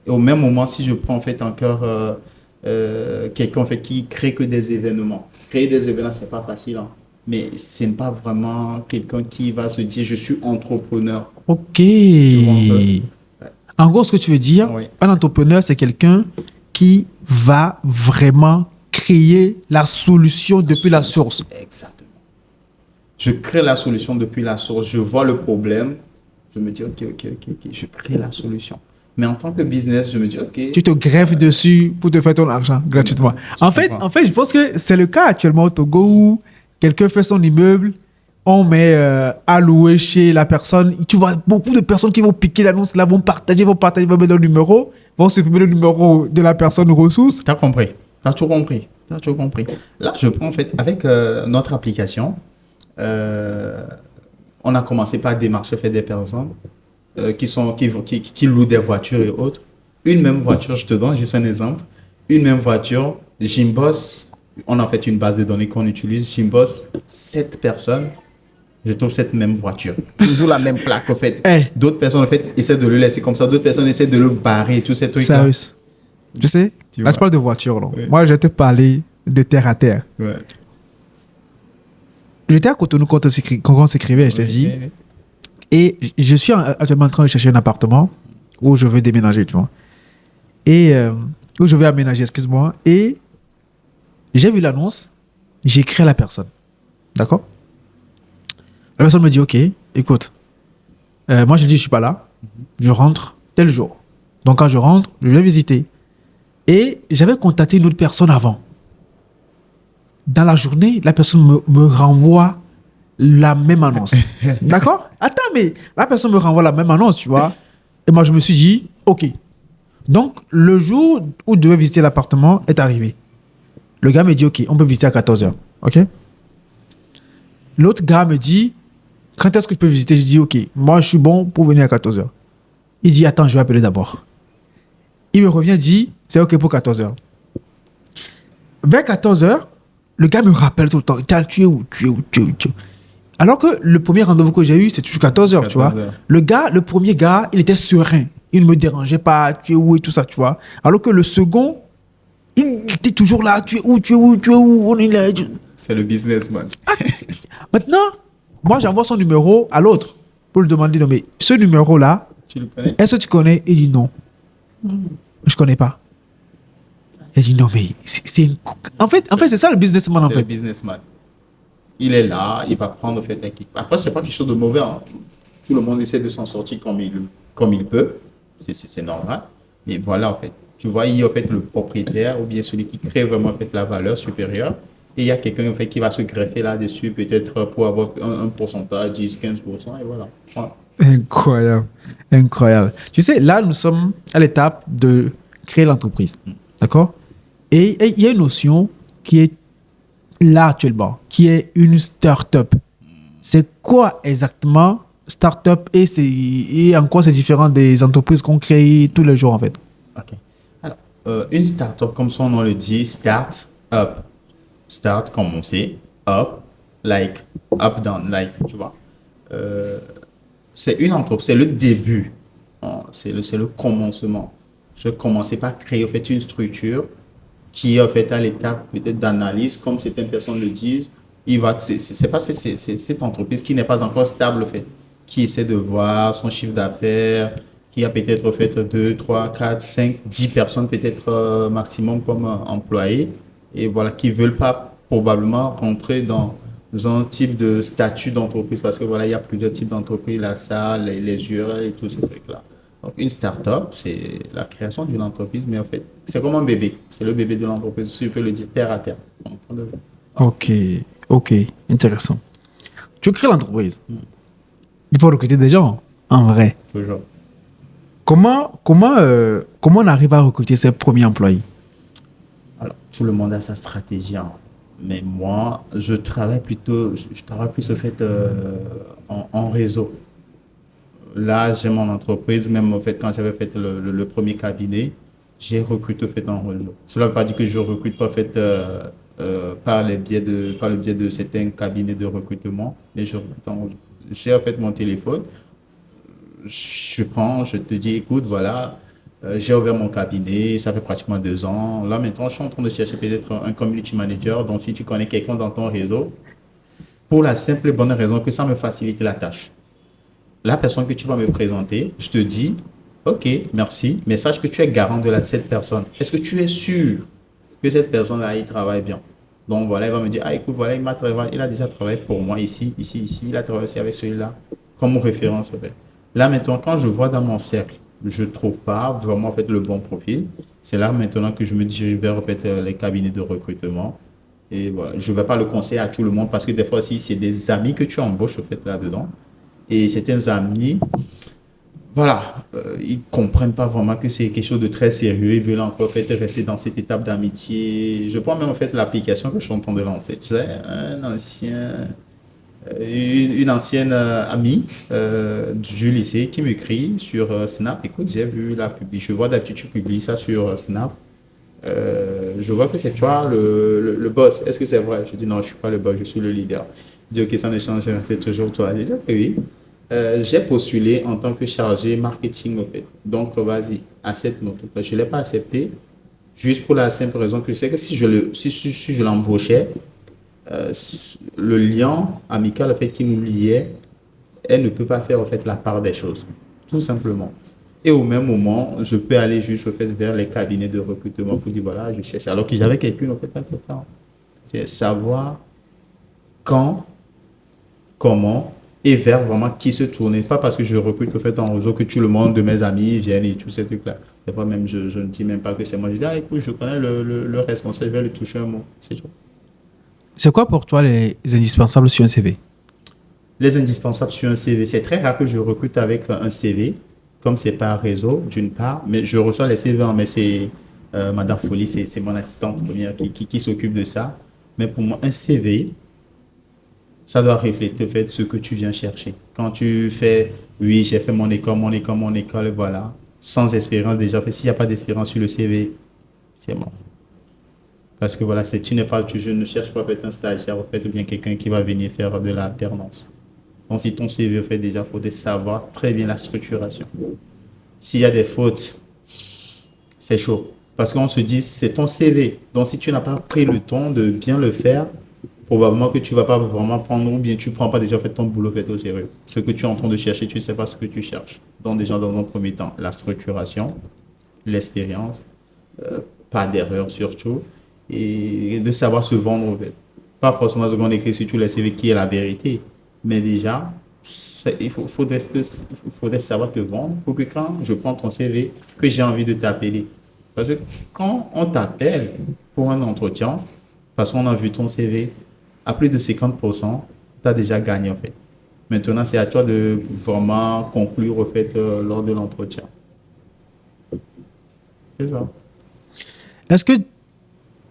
Et au même moment, si je prends en fait encore quelqu'un en fait qui crée que des événements. Créer des événements, c'est pas facile. Hein. Mais ce n'est pas vraiment quelqu'un qui va se dire je suis entrepreneur. Ok. En gros, ce que tu veux dire, oui. Un entrepreneur, c'est quelqu'un qui va vraiment créer la solution depuis la source. Exactement. Je crée la solution depuis la source. Je vois le problème. Je me dis ok, je crée la solution. Mais en tant que business, je me dis ok. Tu te greffes dessus pour te faire ton argent gratuitement. En fait, je pense que c'est le cas actuellement au Togo où quelqu'un fait son immeuble, on met à louer chez la personne. Tu vois beaucoup de personnes qui vont piquer l'annonce là, vont mettre le numéro, vont supprimer le numéro de la personne ressource. T'as compris. T'as tout compris. Là, je prends en fait, avec notre application, on a commencé par démarcher des personnes qui louent des voitures et autres. Une même voiture, je te donne juste un exemple. Une même voiture, Jimboss. On a fait une base de données qu'on utilise. Jimboss, 7 personnes, je trouve cette même voiture. Toujours la même plaque, en fait. Hey. D'autres personnes, en fait, essaient de le laisser comme ça. D'autres personnes essaient de le barrer, tous ces trucs-là. Sérieux. Tu sais, là, je parle de voiture. Là. Oui. Moi, je vais te parler de terre à terre. Ouais. J'étais à Cotonou quand on s'écrivait, je te dis. Et je suis actuellement en train de chercher un appartement où je veux déménager, tu vois. Et où je vais aménager, excuse-moi. Et j'ai vu l'annonce, j'ai écrit à la personne. D'accord? La personne me dit, ok, écoute, moi je dis, je suis pas là, je rentre tel jour. Donc quand je rentre, je vais visiter. Et j'avais contacté une autre personne avant. Dans la journée, la personne me renvoie la même annonce. D'accord? Attends, mais la personne me renvoie la même annonce, tu vois. Et moi je me suis dit, ok. Donc le jour où je devais visiter l'appartement est arrivé. Le gars me dit, OK, on peut visiter à 14h. OK? L'autre gars me dit, quand est-ce que je peux visiter? Je dis, OK, moi, je suis bon pour venir à 14h. Il dit, attends, je vais appeler d'abord. Il me revient, dit, c'est OK pour 14h. Vers 14h, le gars me rappelle tout le temps, tu es où? Alors que le premier rendez-vous que j'ai eu, c'est toujours 14h, tu vois. 14h. Le premier gars, il était serein. Il ne me dérangeait pas, tu es où et tout ça, tu vois. Alors que le second, il était toujours là, tu es où, on est là. C'est le businessman. Maintenant, moi, j'envoie son numéro à l'autre pour lui demander, non, mais ce numéro-là, Tu le connais? est-ce que tu connais? Il dit non. Je ne connais pas. Il dit non, mais en fait, c'est ça le businessman, en C'est le fait. businessman. Il est là, il va prendre en fait un kick. Après, c'est pas quelque chose de mauvais, hein. Tout le monde essaie de s'en sortir comme il peut. C'est normal. Mais voilà, en fait. Tu vois, il y a en fait le propriétaire ou bien celui qui crée vraiment en fait la valeur supérieure. Et il y a quelqu'un en fait qui va se greffer là-dessus, peut-être pour avoir un pourcentage, 10-15%, et voilà. Voilà. Incroyable. Incroyable. Tu sais, là, nous sommes à l'étape de créer l'entreprise. D'accord? Et il y a une notion qui est là actuellement, qui est une start-up. C'est quoi exactement start-up et en quoi c'est différent des entreprises qu'on crée tous les jours, en fait? Ok. Alors, une start-up, comme son nom le dit, start-up. Start, commencer, up, like, up, down, like, tu vois. C'est une entreprise, c'est le début, hein, c'est le commencement. Je commençais par créer en fait une structure qui est en fait à l'étape peut-être d'analyse, comme certaines personnes le disent. C'est cette entreprise qui n'est pas encore stable en fait, qui essaie de voir son chiffre d'affaires, qui a peut-être en fait 2, 3, 4, 5, 10 personnes peut-être maximum comme employés, et voilà, qui veulent pas probablement rentrer dans un type de statut d'entreprise, parce que voilà, il y a plusieurs types d'entreprises, la salle, les URL et tous ces trucs-là. Donc, une start-up, c'est la création d'une entreprise, mais en fait, c'est comme un bébé. C'est le bébé de l'entreprise, si je peux le dire terre à terre. Ok, ok, intéressant. Tu crées l'entreprise. Il faut recruter des gens, en vrai. Toujours. Comment on arrive à recruter ses premiers employés? Alors, tout le monde a sa stratégie, hein. Mais moi, je travaille plus au fait en réseau. Là, j'ai mon entreprise, même en fait, quand j'avais fait le premier cabinet, j'ai recruté au fait en réseau. Cela ne veut pas dire que je recrute pas en fait par le biais de certains cabinets de recrutement, mais je recrute en réseau. J'ai en fait mon téléphone, je te dis, écoute, voilà, j'ai ouvert mon cabinet, ça fait pratiquement 2 ans. Là, maintenant, je suis en train de chercher peut-être un community manager. Donc, si tu connais quelqu'un dans ton réseau, pour la simple et bonne raison que ça me facilite la tâche. La personne que tu vas me présenter, je te dis, OK, merci, mais sache que tu es garant de cette personne. Est-ce que tu es sûr que cette personne-là, il travaille bien? Donc, voilà, il va me dire, ah, écoute, voilà, il a déjà travaillé pour moi ici, il a travaillé aussi avec celui-là, comme référence, en fait. Là, maintenant, quand je vois dans mon cercle, je ne trouve pas vraiment en fait, le bon profil. C'est là maintenant que je me dirige vers en fait, les cabinets de recrutement. Et voilà, je ne vais pas le conseiller à tout le monde parce que des fois aussi, c'est des amis que tu embauches en fait, là-dedans. Et certains amis, voilà, ils ne comprennent pas vraiment que c'est quelque chose de très sérieux. Ils veulent encore en fait, rester dans cette étape d'amitié. Je prends même en fait l'application que je suis en train de lancer. Tu sais, une ancienne amie du lycée qui m'écrit sur Snap. Écoute, j'ai vu la publi. Je vois d'habitude tu publies ça sur Snap. Je vois que c'est toi le boss. Est-ce que c'est vrai? Je dis non, je ne suis pas le boss, je suis le leader. Je dis ok, ça ne change rien, c'est toujours toi. J'ai dit ok, oui. J'ai postulé en tant que chargé marketing en fait. Donc vas-y, accepte-moi. Je ne l'ai pas accepté juste pour la simple raison que je sais que si je l'embauchais, le lien amical en fait, qui nous liait, elle ne peut pas faire en fait, la part des choses, tout simplement. Et au même moment, je peux aller juste en fait, vers les cabinets de recrutement pour dire voilà, je cherche. Alors que j'avais quelqu'un en fait, un peu de temps. C'est savoir quand, comment et vers vraiment qui se tourner. Pas parce que je recrute en fait, en réseau que tout le monde de mes amis viennent et tous ces trucs-là. Des fois même, je ne dis même pas que c'est moi. Je dis ah, écoute, je connais le responsable, je vais lui toucher un mot. C'est tout. C'est quoi pour toi les indispensables sur un CV? Les indispensables sur un CV, c'est très rare que je recrute avec un CV, comme c'est par réseau, d'une part, mais je reçois les CV, mais Madame Folie, c'est mon assistante première qui s'occupe de ça. Mais pour moi, un CV, ça doit refléter en fait, ce que tu viens chercher. Quand tu fais, oui, j'ai fait mon école, et voilà, sans expérience déjà, fait, s'il n'y a pas d'expérience sur le CV, c'est mort. Parce que voilà, tu n'es pas, je ne cherche pas peut-être un stagiaire, en fait, ou bien quelqu'un qui va venir faire de l'alternance. Donc, si ton CV, en fait, déjà, il faut savoir très bien la structuration. S'il y a des fautes, c'est chaud. Parce qu'on se dit, c'est ton CV. Donc, si tu n'as pas pris le temps de bien le faire, probablement que tu ne vas pas vraiment prendre, ou bien tu ne prends pas déjà fait ton boulot fait au sérieux. Ce que tu es en train de chercher, tu ne sais pas ce que tu cherches. Donc, déjà, dans un premier temps, la structuration, l'expérience, pas d'erreur surtout, et de savoir se vendre, en fait. Pas forcément ce qu'on écrit sur tous les CV qui est la vérité, mais déjà, faudrait savoir te vendre pour que quand je prends ton CV, que j'ai envie de t'appeler. Parce que quand on t'appelle pour un entretien, parce qu'on a vu ton CV, à plus de 50%, tu as déjà gagné en fait. Maintenant, c'est à toi de vraiment conclure en fait lors de l'entretien. C'est ça. Est-ce que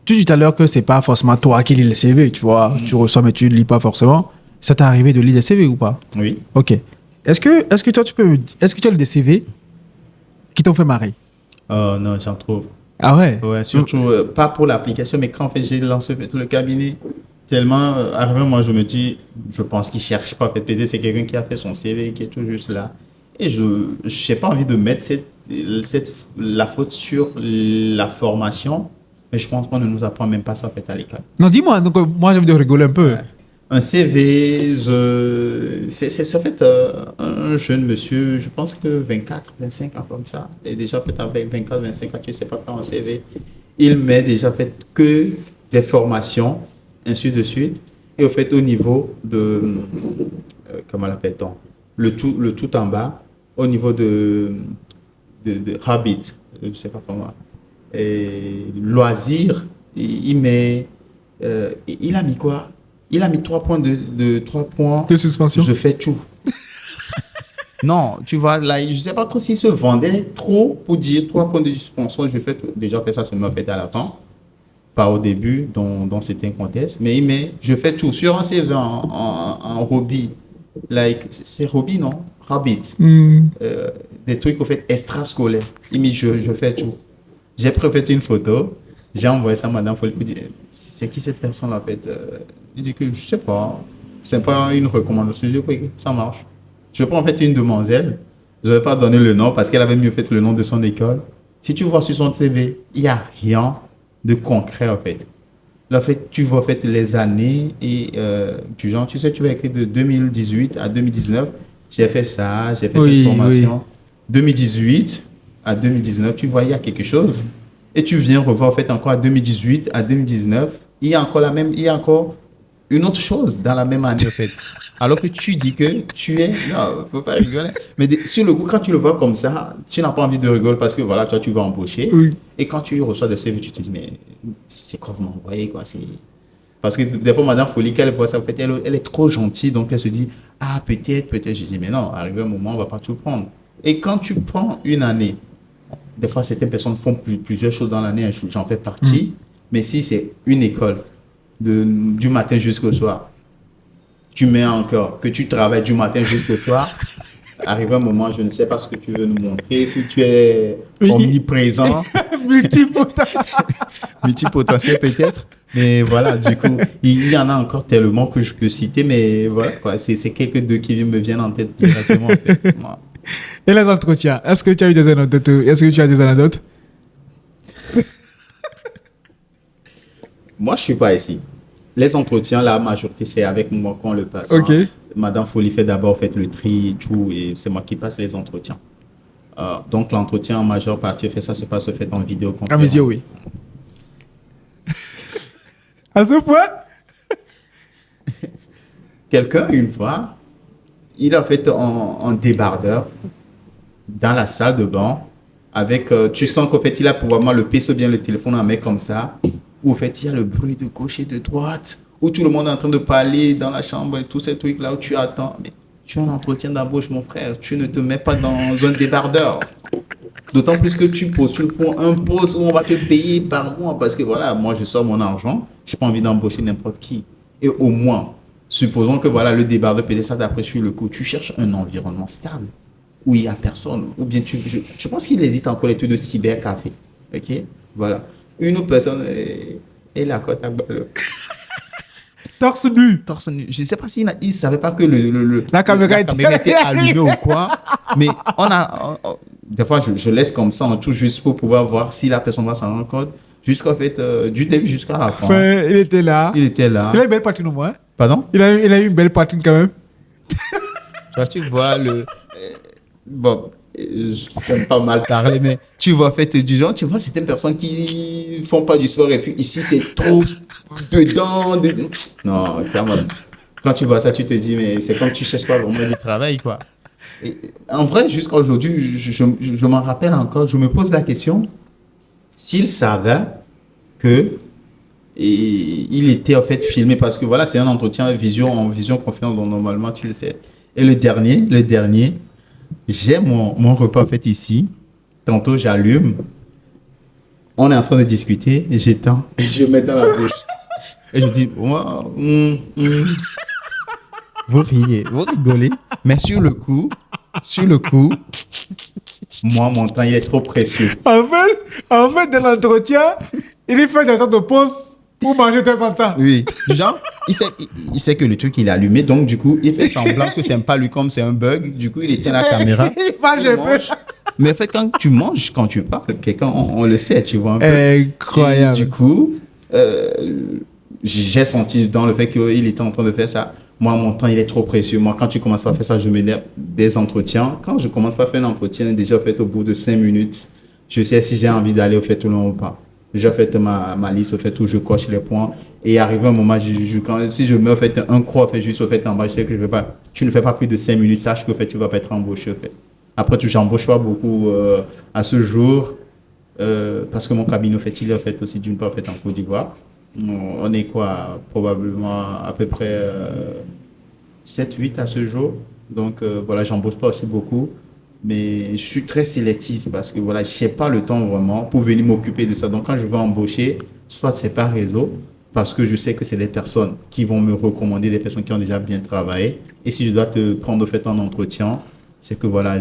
tu dis tout à l'heure que c'est pas forcément toi qui lis le CV, tu vois, tu reçois mais tu ne lis pas forcément. Ça t'est arrivé de lire des CV ou pas? Oui. Ok. Est-ce que toi est-ce que tu as lu des CV qui t'ont fait marrer? Non, j'en trouve. Ah ouais? Ouais, surtout pas pour l'application, mais quand en fait, j'ai lancé en fait, le cabinet, tellement arrivé, moi je me dis, je pense qu'il cherche pas. Peut-être c'est quelqu'un qui a fait son CV, qui est tout juste là. Et je n'ai pas envie de mettre la faute sur la formation, mais je pense qu'on ne nous apprend même pas ça en fait à l'école. Non, dis-moi. Donc, moi, j'ai envie de rigoler un peu. Un CV, c'est en fait un jeune monsieur, je pense que 24, 25 ans comme ça, et déjà fait avec 24, 25 ans, tu ne sais pas faire un CV. Il met déjà fait que des formations, ainsi de suite, et au fait au niveau de, comment l'appelle-t-on, le tout en bas, au niveau de Habit, je ne sais pas comment, et loisirs, il met, il a mis quoi? Il a mis 3 points de 3 points. De suspension. Je fais tout. Non, tu vois, là, je ne sais pas trop s'il se vendait trop pour dire 3 points de suspension. Je fais tout. Déjà, fait ça seulement fait à la fin. Pas au début, dans certains contextes. Mais il met, je fais tout. Sur un CV en hobby, like, c'est hobby, non? Habit. Des trucs, au fait, extrascolaires. Il met, je fais tout. J'ai préféré une photo. J'ai envoyé ça à Madame Folie pour dire, c'est qui cette personne en fait? Il dit que je sais pas, c'est pas une recommandation. Je dis, oui, ça marche. Je prends en fait une demoiselle, je ne vais pas donner le nom parce qu'elle avait mieux fait le nom de son école. Si tu vois sur son CV, il n'y a rien de concret en fait. Là, en fait, tu vois en fait les années et du genre, tu sais, tu vas écrire de 2018 à 2019. J'ai fait ça, j'ai fait cette formation. 2018 à 2019, tu vois, il y a quelque chose. Et tu viens revoir en fait encore à 2018 à 2019, il y a encore une autre chose dans la même année en fait. Alors que tu dis que tu es, non, faut pas rigoler. Mais sur le coup, quand tu le vois comme ça, tu n'as pas envie de rigoler parce que voilà, toi tu vas embaucher. Oui. Et quand tu reçois des CV, tu te dis mais c'est quoi vous m'envoyez quoi, c'est parce que des fois Madame Folie qu'elle voit ça en fait, elle est trop gentille donc elle se dit ah peut-être. Je dis mais non, arrivé un moment on va pas tout prendre. Et quand tu prends une année. Des fois, certaines personnes font plusieurs choses dans l'année, j'en fais partie. Mais si c'est une école, du matin jusqu'au soir, tu mets encore que tu travailles du matin jusqu'au soir, arrive un moment, je ne sais pas ce que tu veux nous montrer. Si tu es omniprésent, multipotentiel peut-être. Mais voilà, du coup, il y en a encore tellement que je peux citer, mais voilà, quoi, c'est quelques deux qui me viennent en tête directement. En fait. Voilà. Et les entretiens, est-ce que tu as eu des anecdotes? Est-ce que tu as des anecdotes? Moi, je ne suis pas ici. Les entretiens, la majorité, c'est avec moi qu'on le passe. Ok. Hein. Madame Folie fait d'abord le tri et tout, et c'est moi qui passe les entretiens. Donc, l'entretien en majeure partie, ça se passe en vidéoconférence. À mes yeux, oui. À ce point? Quelqu'un, une fois, il a fait en débardeur dans la salle de bain avec, tu sens qu'en fait, il a probablement le PC ou bien le téléphone en main comme ça, où en fait, il y a le bruit de gauche et de droite, où tout le monde est en train de parler dans la chambre et tous ces trucs-là où tu attends. Mais tu as un entretien d'embauche, mon frère. Tu ne te mets pas dans un débardeur. D'autant plus que tu postules pour un poste où on va te payer par mois. Parce que voilà, moi, je sors mon argent. Je n'ai pas envie d'embaucher n'importe qui. Et au moins, supposons que voilà, le débardeur peut-être ça t'apprécie sur le coup. Tu cherches un environnement stable où il n'y a personne. Ou bien je pense qu'il existe encore les trucs de cybercafé. OK? Voilà. Une autre personne est là, quoi, Torse nu. torse nu. Je ne sais pas s'il ne savait pas que La caméra était allumée ou quoi. Mais des fois, je laisse comme ça en tout juste pour pouvoir voir si la personne va s'en rendre compte. Jusqu'au fait, du début jusqu'à la fin. Enfin, il était là. Il était là. Il a une belle poitrine au moins. Hein. Pardon? Il a eu une belle poitrine quand même. Tu vois bon, je n'aime pas mal parler, mais tu vois, fait du genre, tu vois, certaines personnes qui font pas du sport et puis ici, c'est trop dedans. Non, quand tu vois ça, tu te dis, mais c'est comme tu cherches pas vraiment du travail, quoi. Et, en vrai, jusqu'à aujourd'hui, je m'en rappelle encore, je me pose la question, s'il savait que il était en fait filmé, parce que voilà, c'est un entretien en vision conférence, donc normalement, tu le sais. Et le dernier, j'ai mon repas en fait ici. Tantôt, j'allume. On est en train de discuter et j'éteins et je mets dans la bouche. Et je dis, wow, vous riez, vous rigolez. Mais sur le coup, moi, mon temps, il est trop précieux. En fait, dans l'entretien, il fait des sortes de pauses pour manger de temps en temps. Oui, genre, il sait que le truc, il est allumé. Donc, du coup, il fait semblant que c'est pas lui comme c'est un bug. Du coup, il éteint la caméra. Il mange un peu. Mais en fait, quand tu manges, quand tu parles, quelqu'un, on le sait, tu vois un peu. Incroyable. Et du coup, j'ai senti dans le fait qu'il était en train de faire ça. Moi, mon temps, il est trop précieux. Moi, quand tu commences pas à faire ça, je m'énerve des entretiens. Quand je commence pas à faire un entretien, déjà fait au bout de 5 minutes, je sais si j'ai envie d'aller au fait tout le long ou pas. J'ai fait ma liste au fait où je coche les points. Et arrivé un moment, si je mets au fait un croix, fait juste au fait en bas, je sais que je vais pas. Tu ne fais pas plus de 5 minutes, sache que au fait, tu vas pas être embauché au fait. Après, tu n'embauches pas beaucoup à ce jour parce que mon cabinet, au fait, il est au fait aussi d'une part fait en Côte d'Ivoire. On est quoi? Probablement à peu près 7-8 à ce jour. Donc voilà, j'embauche pas aussi beaucoup. Mais je suis très sélectif parce que voilà, je n'ai pas le temps vraiment pour venir m'occuper de ça. Donc quand je veux embaucher, soit c'est par réseau, parce que je sais que c'est des personnes qui vont me recommander, des personnes qui ont déjà bien travaillé. Et si je dois te prendre au fait en entretien, c'est que voilà,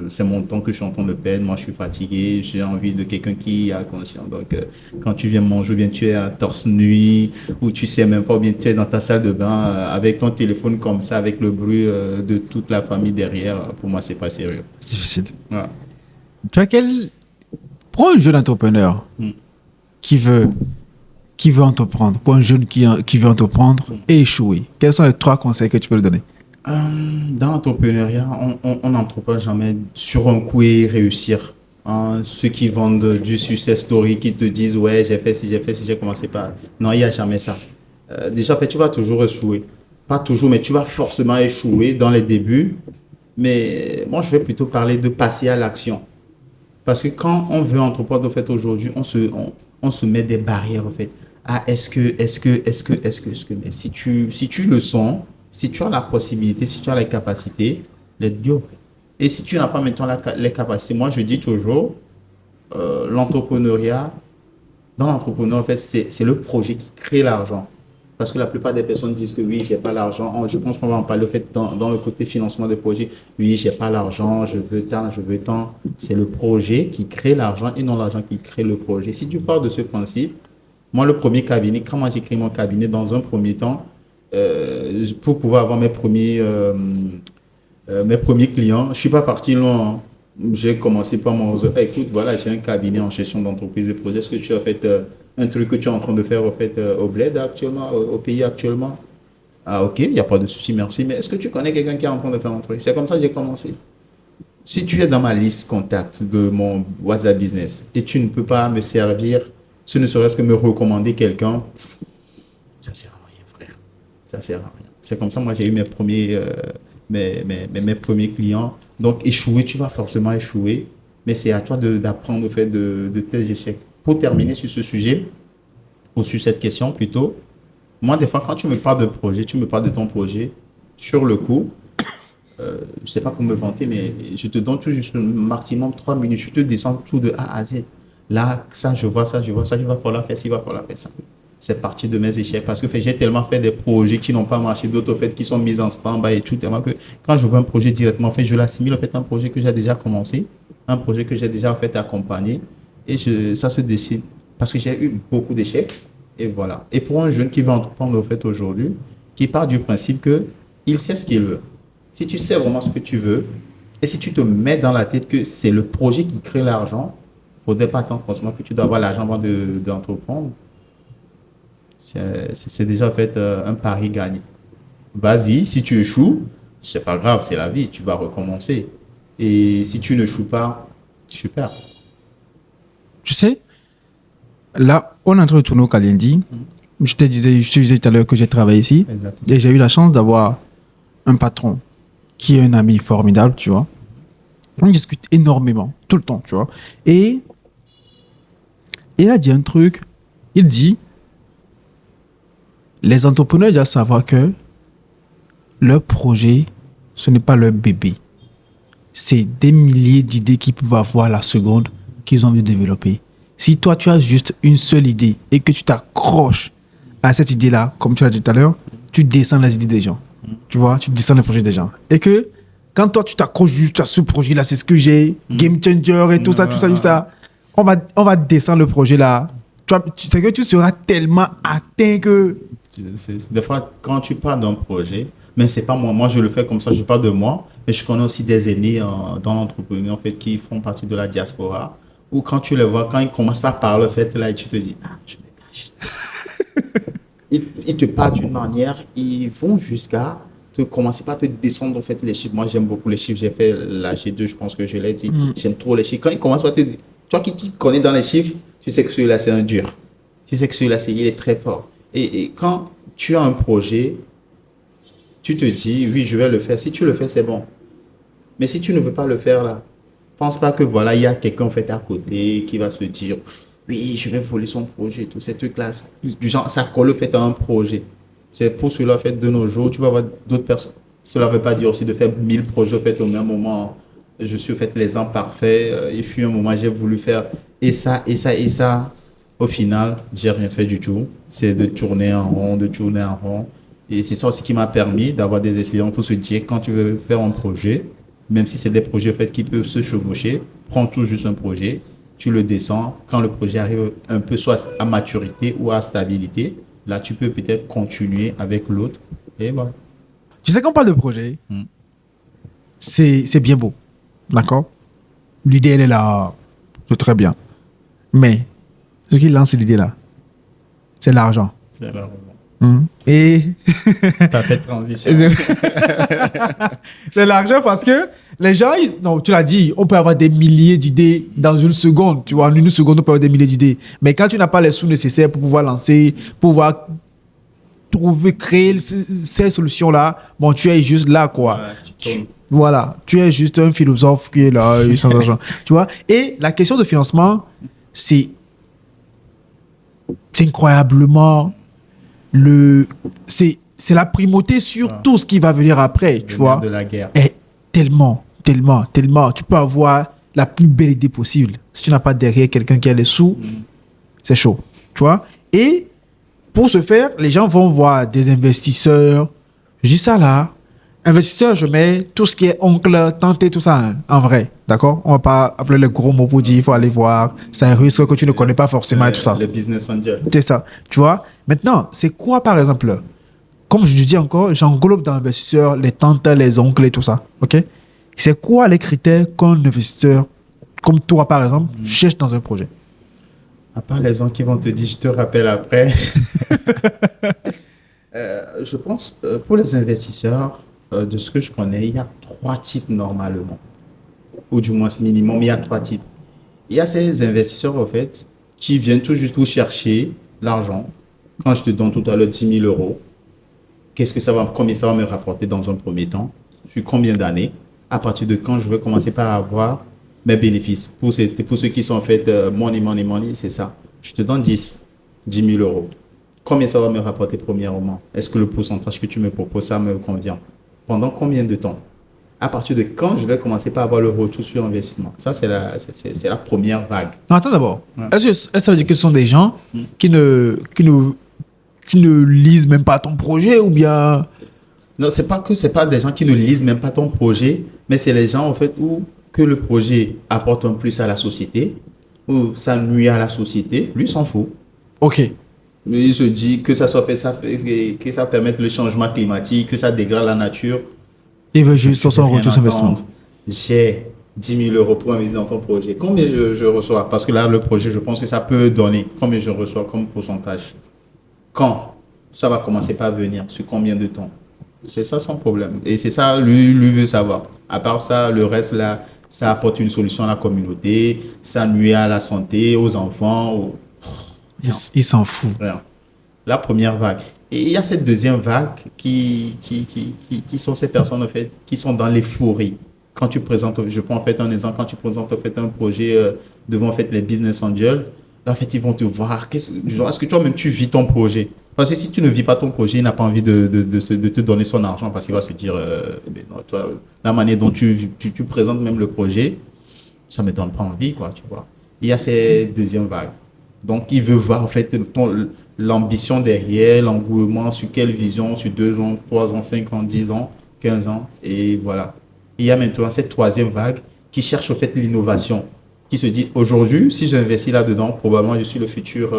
c'est mon temps que je suis en train de perdre. Moi, je suis fatigué. J'ai envie de quelqu'un qui a conscience. Donc, quand tu viens manger, ou bien tu es à torse nuit, ou tu sais même pas, ou bien tu es dans ta salle de bain avec ton téléphone comme ça, avec le bruit de toute la famille derrière, pour moi, c'est pas sérieux. C'est difficile. Voilà. Tu as Pour un jeune entrepreneur qui veut entreprendre, pour un jeune qui veut entreprendre et échouer, quels sont les 3 conseils que tu peux lui donner? Dans l'entrepreneuriat, on n'entreprend jamais sur un coup et réussir. Ceux qui vendent du success story, qui te disent, ouais, j'ai fait ci, j'ai commencé par... Non, il n'y a jamais ça. Déjà, en fait, tu vas toujours échouer. Pas toujours, mais tu vas forcément échouer dans les débuts. Mais moi, je vais plutôt parler de passer à l'action. Parce que quand on veut entreprendre, en fait, aujourd'hui, on se met des barrières, en fait. Ah, est-ce que... Mais si tu le sens, si tu as la possibilité, si tu as les capacités, let's go. Et si tu n'as pas maintenant les capacités, moi je dis toujours, l'entrepreneuriat, dans l'entrepreneuriat, en fait, c'est le projet qui crée l'argent. Parce que la plupart des personnes disent que oui, j'ai pas l'argent. Je pense qu'on va en parler au fait dans le côté financement des projets. Oui, j'ai pas l'argent, je veux tant. C'est le projet qui crée l'argent et non l'argent qui crée le projet. Si tu pars de ce principe, moi, le premier cabinet, quand moi j'ai créé mon cabinet, dans un premier temps, pour pouvoir avoir mes premiers clients, je ne suis pas parti loin. Hein. J'ai commencé par mon réseau. Écoute, voilà, j'ai un cabinet en gestion d'entreprise et de projet. Est-ce que tu as fait un truc que tu es en train de faire au bled actuellement, au pays actuellement? Ah, ok, il n'y a pas de souci, merci. Mais est-ce que tu connais quelqu'un qui est en train de faire un truc? C'est comme ça que j'ai commencé. Si tu es dans ma liste contact de mon WhatsApp Business et tu ne peux pas me servir, ce ne serait-ce que me recommander quelqu'un, ça sert à rien, frère. Ça sert à rien. C'est comme ça, moi, j'ai eu mes premiers clients. Donc, échouer, tu vas forcément échouer. Mais c'est à toi d'apprendre au fait de tes échecs. Pour terminer sur ce sujet, ou sur cette question plutôt, moi, des fois, quand tu me parles de projet, tu me parles de ton projet, sur le coup, je ne sais pas pour me vanter, mais je te donne tout juste le maximum 3 minutes. Je te descends tout de A à Z. Là, ça, je vois ça, je vois ça, il va falloir faire ci, il va falloir faire ça. C'est parti de mes échecs parce que j'ai tellement fait des projets qui n'ont pas marché, d'autres fait qui sont mis en stand-by et tout, tellement que quand je vois un projet directement, en fait, je l'assimile en fait un projet que j'ai déjà commencé, un projet que j'ai déjà en fait accompagné et ça se dessine parce que j'ai eu beaucoup d'échecs et voilà. Et pour un jeune qui veut entreprendre au fait aujourd'hui, qui part du principe que il sait ce qu'il veut. Si tu sais vraiment ce que tu veux et si tu te mets dans la tête que c'est le projet qui crée l'argent, il ne faudrait pas attendre forcément que tu dois avoir l'argent avant d'entreprendre. C'est déjà en fait un pari gagné. Vas-y, si tu échoues, c'est pas grave, c'est la vie, tu vas recommencer. Et si tu ne échoues pas, super. Tu sais, là, on est en train de tourner au Kalindi. Je te disais tout à l'heure que j'ai travaillé ici. Exactement. Et j'ai eu la chance d'avoir un patron qui est un ami formidable, tu vois. On discute énormément, tout le temps, tu vois. Et il a dit un truc. Il dit, les entrepreneurs doivent savoir que leur projet, ce n'est pas leur bébé. C'est des milliers d'idées qu'ils peuvent avoir la seconde qu'ils ont envie de développer. Si toi, tu as juste une seule idée et que tu t'accroches à cette idée-là, comme tu l'as dit tout à l'heure, tu descends les idées des gens. Tu vois, tu descends les projets des gens. Et que quand toi, tu t'accroches juste à ce projet-là, c'est ce que j'ai, game changer et tout ça, tout ça, on va descendre le projet-là. Tu sais que tu seras tellement atteint que... Des fois, quand tu parles d'un projet, mais c'est pas moi, moi je le fais comme ça, je parle de moi, mais je connais aussi des aînés dans l'entreprise en fait qui font partie de la diaspora, où quand tu les vois, quand ils commencent par parler, en fait, là, et tu te dis, ah, je me cache. Ils te parlent d'une manière, ils vont jusqu'à te commencer par te descendre en fait les chiffres. Moi, j'aime beaucoup les chiffres, j'ai fait la G2, je pense que je l'ai dit, j'aime trop les chiffres. Quand ils commencent par te dire, toi qui te connais dans les chiffres, tu sais que celui-là c'est un dur. Tu sais que celui-là, il est très fort. Et quand tu as un projet, tu te dis, oui, je vais le faire. Si tu le fais, c'est bon. Mais si tu ne veux pas le faire, là, pense pas que voilà, il y a quelqu'un en fait à côté qui va se dire, oui, je vais voler son projet, tous ces trucs-là. Du genre, ça colle au fait à un projet. C'est pour cela, en fait, de nos jours, tu vas voir d'autres personnes. Cela ne veut pas dire aussi de faire 1000 projets, en fait, au même moment. Je suis, en fait, l'exemple parfait. Il fut un moment, j'ai voulu faire et ça, et ça, et ça. Au final, j'ai rien fait du tout. C'est de tourner en rond, de tourner en rond. Et c'est ça aussi qui m'a permis d'avoir des expériences pour se dire, quand tu veux faire un projet, même si c'est des projets en fait, qui peuvent se chevaucher, prends tout juste un projet, tu le descends. Quand le projet arrive un peu soit à maturité ou à stabilité, là, tu peux peut-être continuer avec l'autre. Et voilà. Tu sais, quand on parle de projet, c'est bien beau. D'accord? L'idée, elle est là. C'est très bien. Mais ce qui lance l'idée là, c'est l'argent. C'est là. Et T'as fait transition. c'est l'argent parce que les gens, non, tu l'as dit, on peut avoir des milliers d'idées dans une seconde. Tu vois, en une seconde, on peut avoir des milliers d'idées. Mais quand tu n'as pas les sous nécessaires pour pouvoir lancer, pour pouvoir trouver, créer ces solutions-là, bon, tu es juste là, quoi. Ouais, Voilà, tu es juste un philosophe qui est là, sans argent. Tu vois? Et la question de financement, c'est incroyablement c'est la primauté sur tout ce qui va venir après, tu vois. de la guerre. Et tellement, tu peux avoir la plus belle idée possible. Si tu n'as pas derrière quelqu'un qui a les sous, c'est chaud, tu vois. Et pour ce faire, les gens vont voir des investisseurs. Je dis ça là. Investisseur, je mets tout ce qui est oncle, tante et tout ça, hein, en vrai. D'accord? On va pas appeler le gros mot pour dire il faut aller voir. C'est un risque que tu ne connais pas forcément et tout ça. Le business angel. C'est ça. Tu vois? Maintenant, c'est quoi par exemple? Comme je dis encore, j'englobe dans l'investisseur les tantes, les oncles et tout ça. OK? C'est quoi les critères qu'un investisseur, comme toi par exemple, cherche dans un projet? À part les gens qui vont te dire, je te rappelle après. Je pense, pour les investisseurs, de ce que je connais, il y a 3 types normalement. Ou du moins, minimum, il y a 3 types. Il y a ces investisseurs, en fait, qui viennent tout juste vous chercher l'argent. Quand je te donne tout à l'heure 10 000 euros, combien ça va me rapporter dans un premier temps? Sur combien d'années? À partir de quand je vais commencer par avoir mes bénéfices? Pour ceux qui sont en fait money, c'est ça. Je te donne 10 000 euros. Combien ça va me rapporter premièrement? Est-ce que le pourcentage que tu me proposes, ça me convient? Pendant combien de temps? À partir de quand je vais commencer par avoir le retour sur investissement? Ça, c'est la première vague. Non, attends d'abord. Ouais. Est-ce que ça veut dire que ce sont des gens qui ne lisent même pas ton projet ou bien... Non, c'est pas des gens qui ne lisent même pas ton projet, mais c'est les gens, en fait, où que le projet apporte un plus à la société, ou ça nuit à la société, lui s'en fout. Ok. Mais il se dit que ça soit que ça permette le changement climatique, que ça dégrade la nature. Il veut juste son Rien retour sur investissement. attendre. J'ai 10 000 euros pour investir dans ton projet. Combien je reçois? Parce que là, le projet, je pense que ça peut donner. Combien je reçois comme pourcentage? Quand ça va commencer par venir? Sur combien de temps? C'est ça son problème. Et c'est ça, lui veut savoir. À part ça, le reste, là, ça apporte une solution à la communauté, ça nuit à la santé, aux enfants, Il s'en fout. rien. La première vague. Et il y a cette deuxième vague qui sont ces personnes, en fait, qui sont dans l'euphorie. Quand tu présentes, je prends en fait un exemple, quand tu présentes en fait un projet devant en fait les business angels, là, en fait, ils vont te voir. Est-ce que toi-même tu vis ton projet? Parce que si tu ne vis pas ton projet, il n'a pas envie de te donner son argent parce qu'il va se dire, ben non, toi, la manière dont tu présentes même le projet, ça ne me donne pas envie, quoi, tu vois. Il y a ces deuxièmes vagues. Donc, il veut voir en fait l'ambition derrière, l'engouement, sur quelle vision, sur 2 ans, 3 ans, 5 ans, 10 ans, 15 ans. Et voilà. Il y a maintenant cette troisième vague qui cherche en fait l'innovation, qui se dit aujourd'hui, si j'investis là-dedans, probablement je suis le futur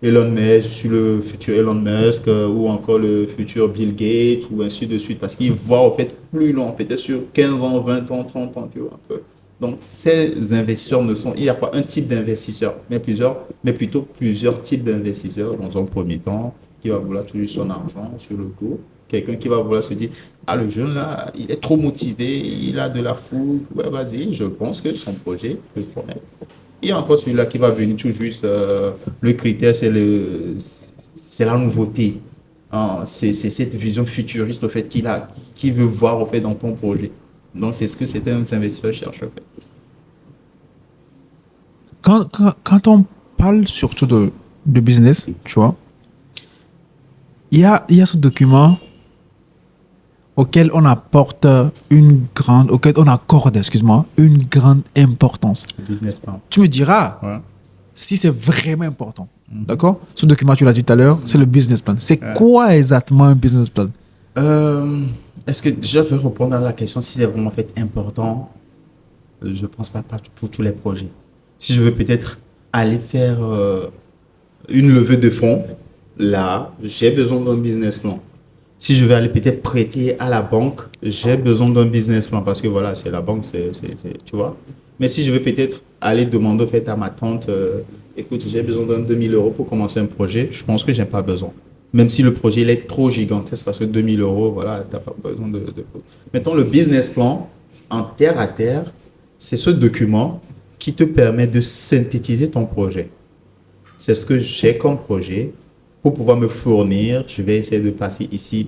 Elon Musk, je suis le futur Elon Musk ou encore le futur Bill Gates ou ainsi de suite. Parce qu'il voit en fait plus long, peut-être sur 15 ans, 20 ans, 30 ans, tu vois un peu. Donc, ces investisseurs il n'y a pas un type d'investisseur, mais plutôt plusieurs types d'investisseurs dans un premier temps, qui va vouloir toujours son argent sur le coup. Quelqu'un qui va vouloir se dire, ah, le jeune là, il est trop motivé, il a de la fougue, ouais, vas-y, je pense que son projet peut promettre. Il y a encore celui-là qui va venir tout juste, le critère, c'est la nouveauté. Hein, c'est cette vision futuriste, au fait, qu'il veut voir, au fait, dans ton projet. Donc, c'est ce que certains investisseurs cherchent, en fait. Quand on parle surtout de business, tu vois, il y a ce document auquel on accorde une grande importance. Business plan. Tu me diras Ouais. si c'est vraiment important. D'accord? Ce document, tu l'as dit tout à l'heure, c'est le business plan. C'est Ouais. quoi exactement un business plan? Est-ce que déjà je vais répondre à la question si c'est vraiment fait important? Je ne pense pas pour tous les projets. Si je veux peut-être aller faire une levée de fonds, là, j'ai besoin d'un business plan. Si je vais aller peut-être prêter à la banque, j'ai besoin d'un business plan parce que voilà, c'est la banque, tu vois. Mais si je veux peut-être aller demander au fait à ma tante, écoute, j'ai besoin d'un 2000 euros pour commencer un projet, je pense que je n'ai pas besoin. Même si le projet il est trop gigantesque parce que 2000 euros, voilà, tu n'as pas besoin de... Mettons le business plan en terre à terre, c'est ce document qui te permet de synthétiser ton projet. C'est ce que j'ai comme projet. Pour pouvoir me fournir, je vais essayer de passer ici,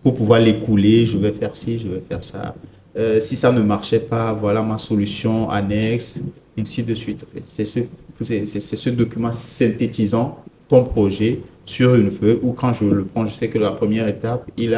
pour pouvoir l'écouler, je vais faire ci, je vais faire ça. Si ça ne marchait pas, voilà ma solution annexe, ainsi de suite. C'est ce document synthétisant ton projet sur une feuille où quand je le prends, je sais que la première étape, il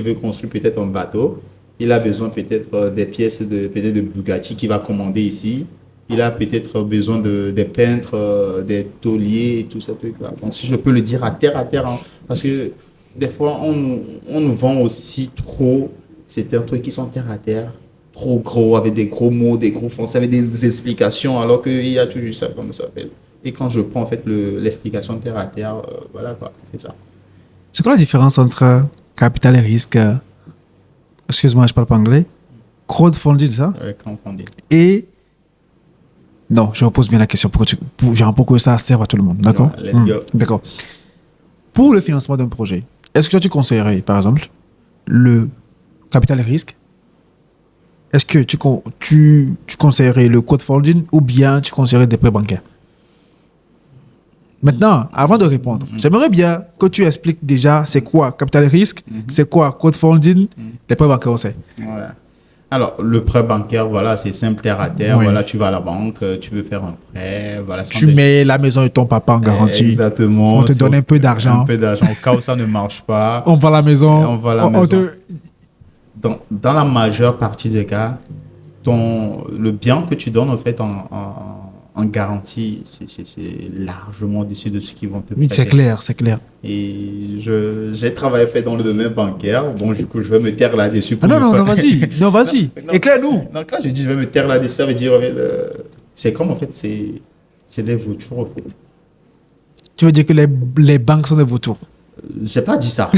veut construire peut-être un bateau. Il a besoin peut-être des pièces peut-être de Bugatti qu'il va commander ici. Il a peut-être besoin des peintres, des tauliers et tout ce truc-là. Donc, si je peux le dire à terre, hein, parce que des fois, on nous vend aussi trop. C'est un truc qui sont terre à terre, trop gros, avec des gros mots, des gros fonds, avec des explications, alors qu'il y a toujours ça, comme ça s'appelle. Et quand je prends en fait l'explication terre à terre, voilà quoi, c'est ça. C'est quoi la différence entre capital et risque? Excuse-moi, je parle pas anglais. Crowdfunding, c'est ça? Crowdfunding. Et non, je repose bien la question pour que ça serve à tout le monde. D'accord? Yeah, let's go. D'accord. Pour le financement d'un projet, est-ce que toi, tu conseillerais, par exemple, le capital et risque? Est-ce que tu conseillerais le crowdfunding ou bien tu conseillerais des prêts bancaires? Maintenant, avant de répondre, j'aimerais bien que tu expliques déjà c'est quoi capital et risque, c'est quoi crowdfunding, les prêts bancaires, on sait. Ouais. Alors, le prêt bancaire, voilà, c'est simple, terre à terre. Oui. Voilà, tu vas à la banque, tu veux faire un prêt. Voilà, Tu mets la maison de ton papa en garantie. Exactement. On te donne un peu d'argent. Un peu d'argent. Au cas où ça ne marche pas. On vend la maison. On vend la maison. dans la majeure partie des cas, le bien que tu donnes en fait en garantie, c'est largement au-dessus de ce qu'ils vont te Oui, c'est prêter. clair, c'est clair. Et j'ai travaillé fait dans le domaine bancaire. Bon, du coup, je vais me taire là-dessus. Ah non, non, non, vas-y. Non, vas-y. Non. Éclaire-nous. Donc là, je dis, je vais me taire là-dessus. Ça veut dire, c'est comme en fait, c'est des vautours en fait. Tu veux dire que les banques sont des vautours? J'ai pas dit ça.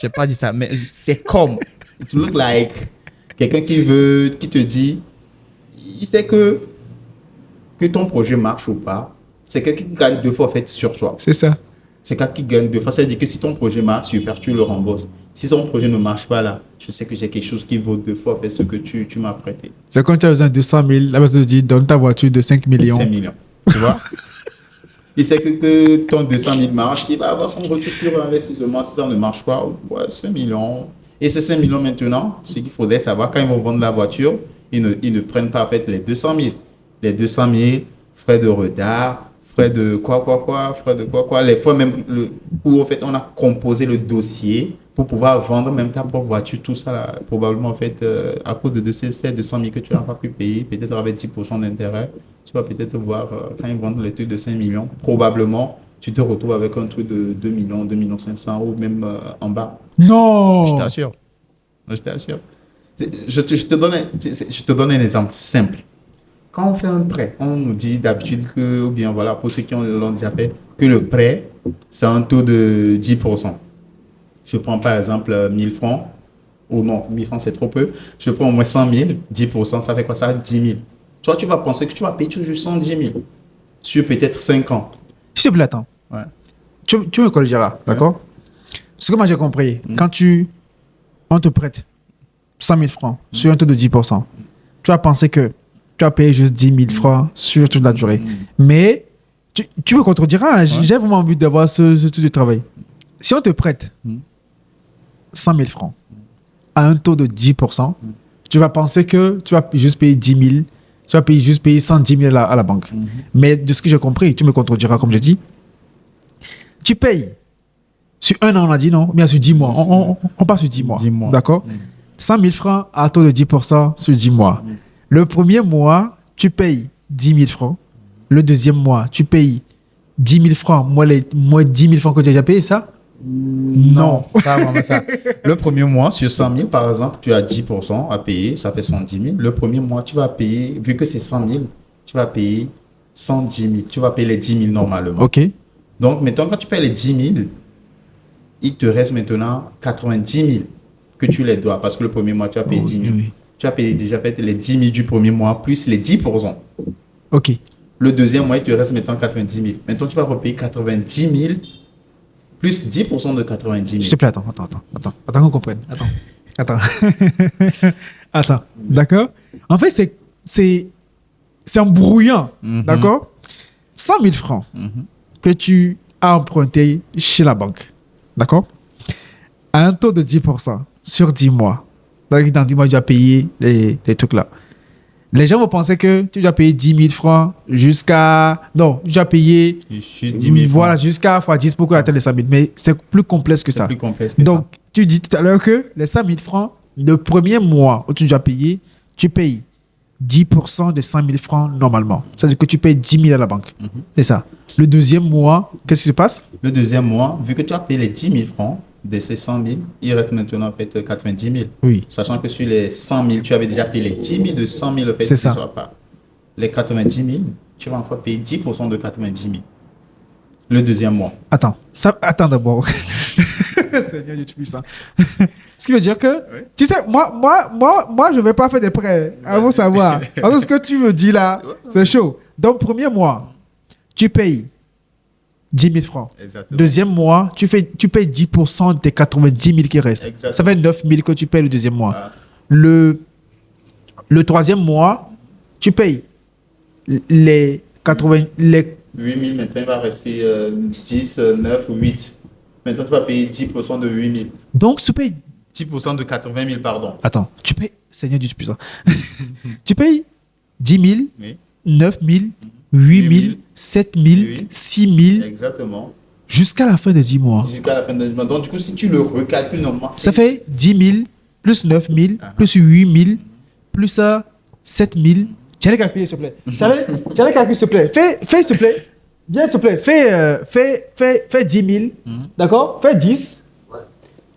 J'ai pas dit ça, mais c'est comme. It look like quelqu'un qui te dit, il sait que ton projet marche ou pas. C'est quelqu'un qui gagne 2 fois en fait sur toi. C'est ça. C'est quelqu'un qui gagne 2 fois. Ça veut dire que si ton projet marche, super, tu le rembourses. Si ton projet ne marche pas là, je sais que j'ai quelque chose qui vaut 2 fois en fait ce que tu m'as prêté. C'est quand tu as besoin de 200 000, la personne te dit donne ta voiture de 5 millions. 5 millions. Tu vois? Il sait que ton 200 000 marche, il va avoir son retour sur investissement. Si ça ne marche pas, ouais, 5 millions. Et ces 5 millions maintenant, ce qu'il faudrait savoir, quand ils vont vendre la voiture, ils ne prennent pas en fait les 200 000. Les 200 000, frais de retard, frais de frais de quoi. Les fois même où en fait on a composé le dossier pour pouvoir vendre même ta propre voiture, tout ça là, probablement en fait à cause de ces 200 000 que tu n'as pas pu payer, peut-être avec 10% d'intérêt, tu vas peut-être voir quand ils vendent les trucs de 5 millions, probablement tu te retrouves avec un truc de 2 millions, 2 millions 500 ou même en bas. Non! Je t'assure. Je t'assure. Je te donne un exemple simple. Quand on fait un prêt, on nous dit d'habitude que, ou bien voilà, pour ceux qui l'ont déjà fait, que le prêt, c'est un taux de 10%. Je prends par exemple 1000 francs, ou non, 1000 francs c'est trop peu. Je prends au moins 100 000, 10%, ça fait quoi ça? 10 000. Toi, tu vas penser que tu vas payer toujours 110 000 sur peut-être 5 ans. S'il te plaît, attends. Ouais. Tu me corrigeras, d'accord? Ce que moi j'ai compris, quand on te prête 100 000 francs sur un taux de 10%, tu vas penser que tu vas payer juste 10 000 francs sur toute la durée. Mais tu me contrediras, hein, j'ai vraiment envie d'avoir ce type de travail. Si on te prête 100 000 francs à un taux de 10%, tu vas penser que tu vas juste payer 10 000, tu vas juste payer 110 000 à la banque. Mais de ce que j'ai compris, tu me contrediras comme je dis, tu payes sur un an, on a dit non, bien sur 10 mois. On passe sur 10 mois. 10 mois. D'accord? 100 000 francs à taux de 10% sur 10 mois. Le premier mois, tu payes 10 000 francs. Le deuxième mois, tu payes 10 000 francs. Moi 10 000 francs que tu as déjà payé, ça? Non, pas vraiment ça. Le premier mois, sur 100 000, par exemple, tu as 10% à payer, ça fait 110 000. Le premier mois, tu vas payer, vu que c'est 100 000, tu vas payer 110 000. Tu vas payer les 10 000 normalement. OK. Donc, maintenant, quand tu payes les 10 000, il te reste maintenant 90 000 que tu les dois parce que le premier mois, tu as payé 10 000. Oui. Tu as payé déjà fait les 10 000 du premier mois plus les 10%. OK. Le deuxième mois, il te reste maintenant 90 000. Maintenant, tu vas repayer 90 000 plus 10% de 90 000. S'il te plaît, attends qu'on comprenne. Attends. Attends. D'accord? En fait, c'est embrouillant. D'accord? 100 000 francs que tu as emprunté chez la banque. D'accord? À un taux de 10% sur 10 mois. Donc, dans 10 mois, tu as payé les trucs là. Les gens vont penser que tu dois payer 10 000 francs jusqu'à... Non, tu dois payer... Voilà, jusqu'à x10 pour atteindre les 100 000. Mais c'est plus complexe que ça. Plus complexe que Donc, tu dis tout à l'heure que les 100 000 francs, le premier mois où tu dois payer, tu payes 10% des 100 000 francs normalement. C'est-à-dire que tu payes 10 000 à la banque. C'est ça. Le deuxième mois, qu'est-ce qui se passe? Le deuxième mois, vu que tu as payé les 10 000 francs de ces 100 000, il reste maintenant en fait 90 000. Oui. Sachant que sur les 100 000, tu avais déjà payé les 10 000 de 100 000. En fait, C'est ça. Pas. Les 90 000, tu vas encore payer 10% de 90 000. Le deuxième mois. Attends d'abord. Seigneur Dieu puissant. Ce qui veut dire que, tu sais, moi, je ne vais pas faire des prêts. Il faut savoir. Alors, ce que tu me dis là, c'est chaud. Donc, premier mois, tu payes 10 000 francs. Exactement. Deuxième mois, tu payes 10% des 90 000 qui restent. Exactement. Ça fait 9 000 que tu payes le deuxième mois. Ah. Le troisième mois, tu payes les 80... Les 8 000, maintenant il va rester 10, 9 ou 8. Maintenant tu vas payer 10% de 8 000. Donc, tu payes... 10% de 80 000, pardon. Attends, tu payes... Seigneur Dieu puissant. Tu payes 10 000, Oui, 9 000, 8 000, 000, 7 000, oui. 6 000, exactement. jusqu'à la fin des 10 mois. Jusqu'à la fin de mois. Donc du coup, si tu le recalcules normalement, Ça fait 10 000, plus 9 000, plus 8 000, plus 7 000. Tu allais calculer, s'il te plaît. Tu allais calculer, s'il te plaît. Fais, s'il te plaît. Viens, s'il te plaît. Fais 10 000. D'accord? Fais 10.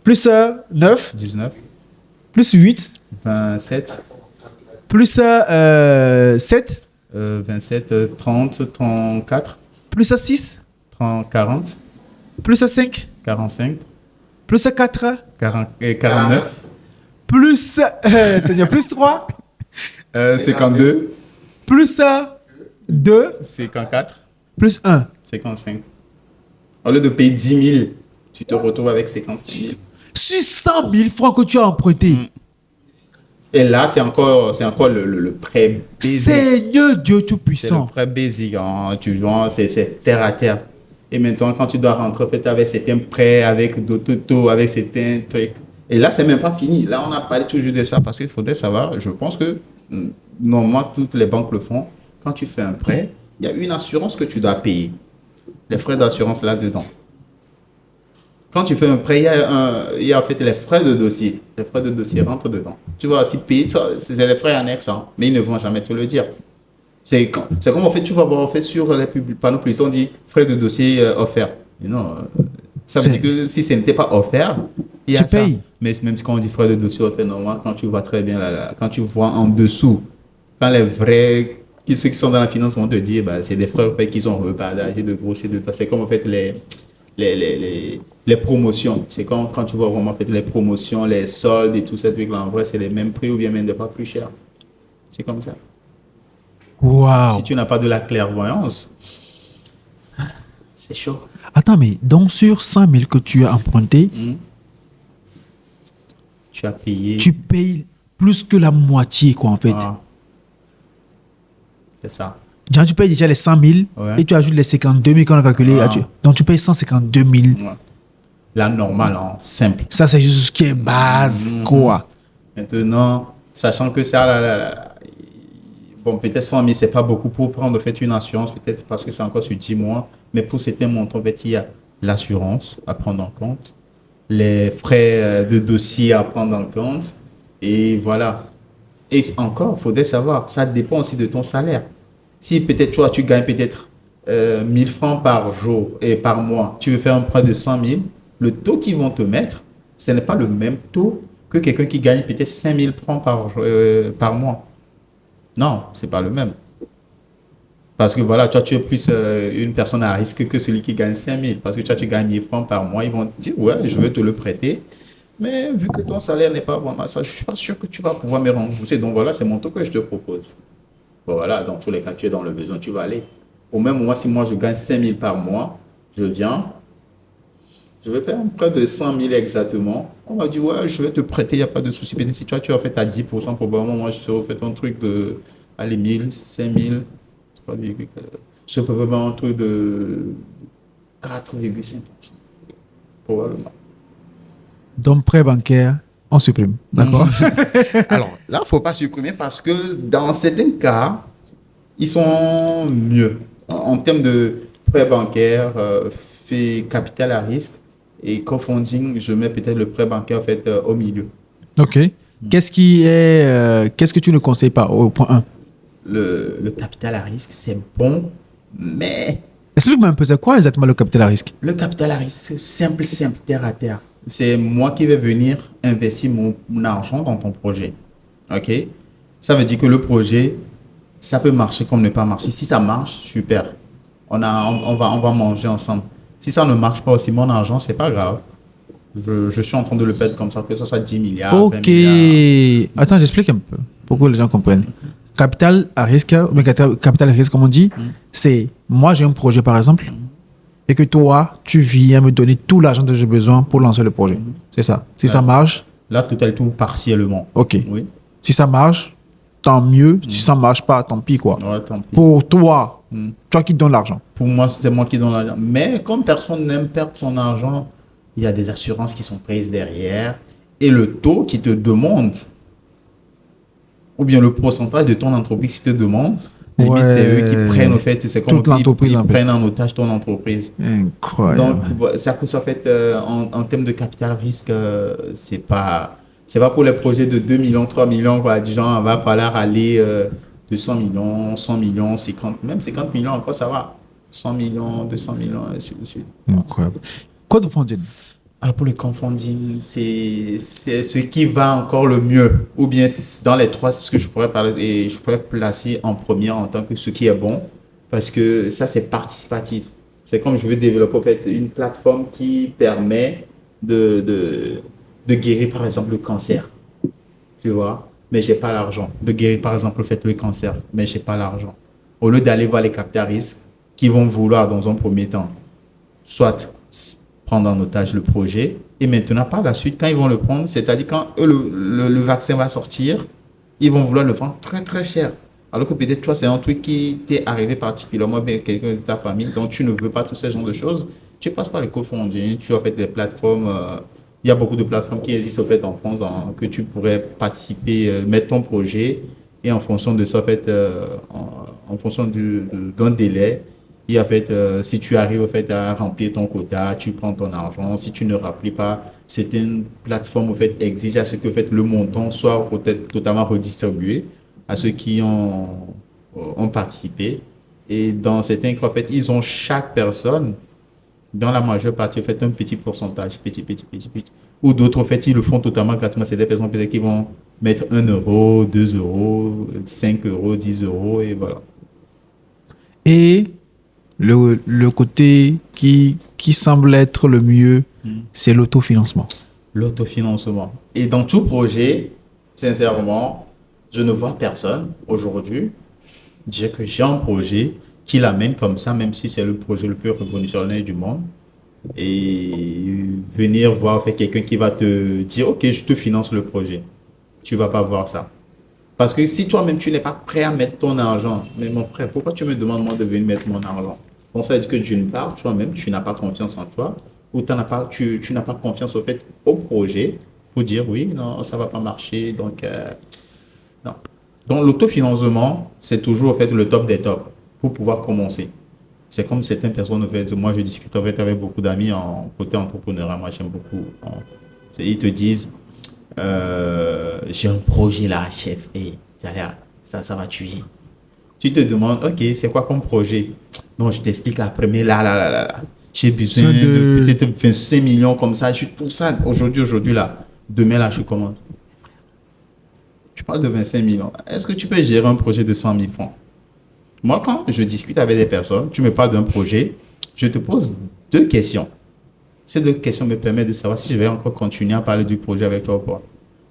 Plus 9. 19, Plus 8. 27, Plus 7. 27, 30, 34, Plus 6. 30, 40, Plus 5. 45, Plus 4. 40, 49, Plus, Seigneur, plus 3. 52, Plus 2. 54, Plus 1. 55. Au lieu de payer 10 000, tu te retrouves avec 55 000. Sur 100 000 francs que tu as emprunté. Et là, c'est encore le prêt basique. Seigneur Dieu C'est le Tout-Puissant. prêt basique. Hein. Tu vois, c'est terre à terre. Et maintenant, quand tu dois rentrer, en fait, avec certains prêts, avec d'autres taux, avec certains trucs. Et là, c'est même pas fini. Là, on a parlé toujours de ça parce qu'il faudrait savoir. Je pense que normalement, toutes les banques le font. Quand tu fais un prêt, il y a une assurance que tu dois payer. Les frais d'assurance là-dedans. Quand tu fais un prêt, il y a en fait les frais de dossier. Les frais de dossier rentrent dedans. Tu vas aussi payer ça, c'est les frais annexes, hein, mais ils ne vont jamais te le dire. C'est comme en fait, tu vas voir en fait sur les panneaux publicitaires, on dit frais de dossier offerts. Et non, ça veut dire que si ce n'était pas offert, il y a Tu ça. payes. Mais même quand on dit frais de dossier offerts, normalement, quand tu vois très bien quand tu vois en dessous, quand les vrais, ceux qui sont dans la finance vont te dire, bah, c'est des frais en fait, qui sont repartagés de grossier de toi. C'est comme en fait les promotions. C'est quand tu vois vraiment en fait, les promotions, les soldes et tout ça, là en vrai, c'est les mêmes prix ou bien même des fois plus cher. C'est comme ça. Waouh. Si tu n'as pas de la clairvoyance, c'est chaud. Attends, mais donc sur 100 000 que tu as emprunté, Tu as payé. tu payes plus que la moitié, quoi, en fait. Ah. C'est ça. Genre, tu payes déjà les 100 000 Ouais. et tu ajoutes les 52 000 qu'on a calculé. Ah. Donc, tu payes 152 000. Ouais. La normale, hein, simple. Ça, c'est juste ce qui est base, quoi. Maintenant, sachant que ça, bon, peut-être 100 000, c'est pas beaucoup pour prendre en fait, une assurance, peut-être parce que c'est encore sur 10 mois, mais pour certains montants, en fait, il y a l'assurance à prendre en compte, les frais de dossier à prendre en compte, et voilà. Et encore, il faudrait savoir, ça dépend aussi de ton salaire. Si peut-être toi, tu gagnes peut-être 1000 francs par jour et par mois, tu veux faire un prêt de 100 000, le taux qu'ils vont te mettre, ce n'est pas le même taux que quelqu'un qui gagne peut-être 5 000 francs par mois. Non, ce n'est pas le même. Parce que voilà, toi, tu es plus une personne à risque que celui qui gagne 5 000. Parce que toi, tu gagnes 1000 francs par mois, ils vont te dire, ouais, je veux te le prêter. Mais vu que ton salaire n'est pas vraiment ça, je ne suis pas sûr que tu vas pouvoir me rembourser. Donc voilà, c'est mon taux que je te propose. Bon, voilà, dans tous les cas, tu es dans le besoin, tu vas aller. Au même moment, si moi, je gagne 5 000 par mois, je viens, je vais faire un prêt de 100 000 exactement. On va dire, ouais, je vais te prêter, il n'y a pas de souci. Mais si toi, tu as fait à 10%, probablement, moi, je te refais un truc de, allez, 1000, 5000, 3,4. Je peux faire un truc de 4,5%. Probablement. Donc, prêt bancaire, on supprime. D'accord? Alors là, il ne faut pas supprimer parce que dans certains cas, ils sont mieux. En termes de prêt bancaire, fait capital à risque et co-funding, je mets peut-être le prêt bancaire en fait, au milieu. OK. Qu'est-ce que tu ne conseilles pas au point 1? Le capital à risque, c'est bon, mais Explique-moi un peu, c'est quoi exactement le capital à risque? le capital à risque, c'est simple, terre à terre. C'est moi qui vais venir investir mon argent dans ton projet. OK? Ça veut dire que le projet, ça peut marcher comme ne pas marcher. Si ça marche, super. On va manger ensemble. Si ça ne marche pas aussi, mon argent, c'est pas grave. Je suis en train de le perdre comme ça, que ça soit 10 milliards, 20 OK. milliards. Attends, j'explique un peu pour que les gens comprennent. Capital à risque, ou bien capital à risque, comme on dit, c'est moi, j'ai un projet, par exemple, et que toi, tu viens me donner tout l'argent dont j'ai besoin pour lancer le projet. C'est ça. Si ça marche, Là, tout est tout partiellement. OK. Oui. Si ça marche, tant mieux. Si ça marche pas, tant pis, quoi. Ouais, tant pis. Pour toi, toi qui te donnes l'argent. Pour moi, c'est moi qui donne l'argent. Mais comme personne n'aime perdre son argent, il y a des assurances qui sont prises derrière. Et le taux qui te demande, ou bien le pourcentage de ton entreprise qui te demande, limite, c'est eux qui prennent, au fait, c'est comme Toute l'entreprise, ils en fait. prennent en otage ton entreprise. Incroyable. Donc, voilà, ça que ça fait en termes de capital risque, c'est pas C'est pas pour les projets de 2 millions, 3 millions, quoi. Du genre, il va falloir aller de 100 millions, 100 millions, 50, même 50 millions, encore ça va. 100 millions, 200 millions, et ainsi de suite. Incroyable. Crowdfunding. Alors pour le crowdfunding, c'est ce qui va encore le mieux. Ou bien dans les trois, c'est ce que je pourrais parler et je pourrais placer en premier en tant que ce qui est bon. Parce que ça, c'est participatif. C'est comme je veux développer en fait, une plateforme qui permet de guérir par exemple le cancer. Tu vois, mais j'ai pas l'argent. De guérir par exemple le cancer, mais j'ai pas l'argent. Au lieu d'aller voir les capitaux risques qui vont vouloir dans un premier temps, soit prendre en otage le projet, et maintenant par la suite, quand ils vont le prendre, c'est-à-dire quand eux, le vaccin va sortir, ils vont vouloir le vendre très très cher. Alors que peut-être toi, c'est un truc qui t'est arrivé particulièrement bien quelqu'un de ta famille, donc tu ne veux pas tous ces genres de choses. Tu passes par les crowdfunding, tu as fait des plateformes. Il y a beaucoup de plateformes qui existent au fait en France que tu pourrais participer, mettre ton projet et en fonction de ça, en fait, en fonction d'un délai, et en fait, si tu arrives au fait, à remplir ton quota, tu prends ton argent. Si tu ne remplis pas, certaines plateformes au fait, exigent à ce que en fait, le montant soit totalement redistribué à ceux qui ont participé. Et dans certains cas, en fait, ils ont chaque personne, dans la majeure partie, en fait, un petit pourcentage, petit. Ou d'autres, en fait, ils le font totalement gratuitement. C'est des personnes peut-être qui vont mettre 1 euro, 2 euros, 5 euros, 10 euros, et voilà. Et le côté qui semble être le mieux, c'est l'autofinancement. L'autofinancement. Et dans tout projet, sincèrement, je ne vois personne aujourd'hui dire que j'ai un projet qui l'amène comme ça, même si c'est le projet le plus révolutionnaire du monde, et venir voir en fait, quelqu'un qui va te dire, OK, je te finance le projet. Tu vas pas voir ça. Parce que si toi-même, tu n'es pas prêt à mettre ton argent, mais mon frère, pourquoi tu me demandes moi de venir mettre mon argent? Donc, ça veut dire que d'une part, toi-même, tu n'as pas confiance en toi, ou tu n'as pas confiance au fait au projet pour dire oui, non, ça va pas marcher. Donc, non. Donc, l'autofinancement, c'est toujours en fait le top des tops pour pouvoir commencer. C'est comme certaines personnes, en fait, moi je discute en fait, avec beaucoup d'amis en côté entrepreneuriat, moi j'aime beaucoup. Ils te disent, j'ai un projet là, chef, et ça va tuer. Tu te demandes, ok, c'est quoi comme projet? Non, je t'explique après, mais là. J'ai besoin de peut-être 25 millions comme ça. Je suis tout ça aujourd'hui là. Demain là, je commence. Tu parles de 25 millions. Est-ce que tu peux gérer un projet de 100 000 francs? Moi, quand je discute avec des personnes, tu me parles d'un projet, je te pose 2 questions. Ces 2 questions me permettent de savoir si je vais encore continuer à parler du projet avec toi ou pas.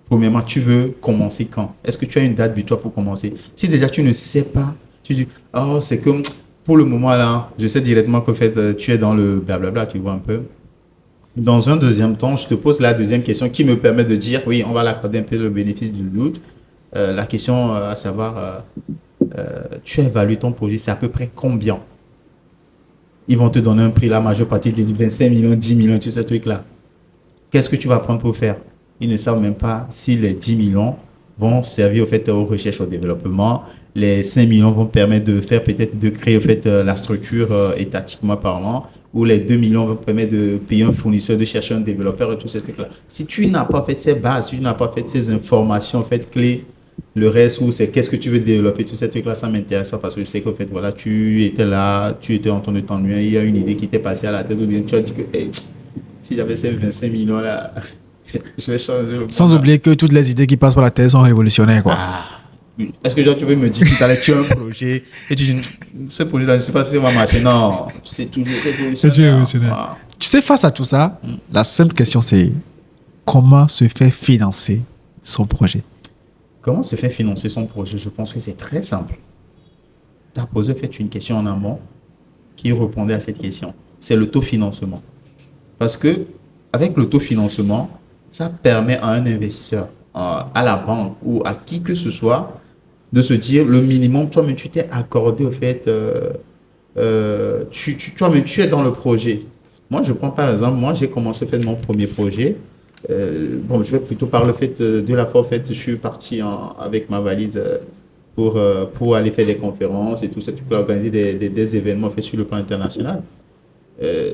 Premièrement, tu veux commencer quand? Est-ce que tu as une date butoir pour commencer? Si déjà tu ne sais pas, tu dis, oh, c'est comme pour le moment là, je sais directement que en fait, tu es dans le blablabla, tu vois un peu. Dans un deuxième temps, je te pose la deuxième question qui me permet de dire, oui, on va l'accorder un peu le bénéfice du doute. La question à savoir, tu évalues ton projet, c'est à peu près combien? Ils vont te donner un prix, la majeure partie des 25 millions, 10 millions, tout ce truc-là. Qu'est-ce que tu vas prendre pour faire? Ils ne savent même pas si les 10 millions vont servir au fait aux recherches au développement. Les 5 millions vont permettre de faire peut-être de créer au fait la structure étatiquement parlant, ou les 2 millions vont permettre de payer un fournisseur, de chercher un développeur et tout ces trucs-là. Si tu n'as pas fait ces bases, si tu n'as pas fait ces informations en fait clés, le reste où c'est qu'est-ce que tu veux développer, tous ces trucs-là, ça m'intéresse pas parce que je sais qu'en fait, voilà, tu étais là, tu étais en train de t'ennuyer, il y a une idée qui t'est passée à la tête ou bien tu as dit que hey, si j'avais ces 25 millions là, je vais changer le monde. Sans oublier que toutes les idées qui passent par la tête sont révolutionnaires, quoi. Ah. Est-ce que genre, tu veux me dire que tu allais tuer un projet et tu dis ce projet-là, je ne sais pas si ça va marcher. Non, c'est toujours révolutionnaire. Ah. Tu sais, face à tout ça, la simple question c'est comment se fait financer son projet? Comment se fait financer son projet? Je pense que c'est très simple. Tu as posé fait une question en amont qui répondait à cette question. C'est l'autofinancement. Parce que avec l'autofinancement, ça permet à un investisseur, à la banque ou à qui que ce soit, de se dire le minimum, toi-même tu t'es accordé au fait, toi-même tu es dans le projet. Moi, je prends par exemple, moi j'ai commencé à faire mon premier projet. Bon, je vais plutôt par le fait de la fois, en fait, je suis parti avec ma valise pour aller faire des conférences et tout ça, pour organiser des événements faits sur le plan international.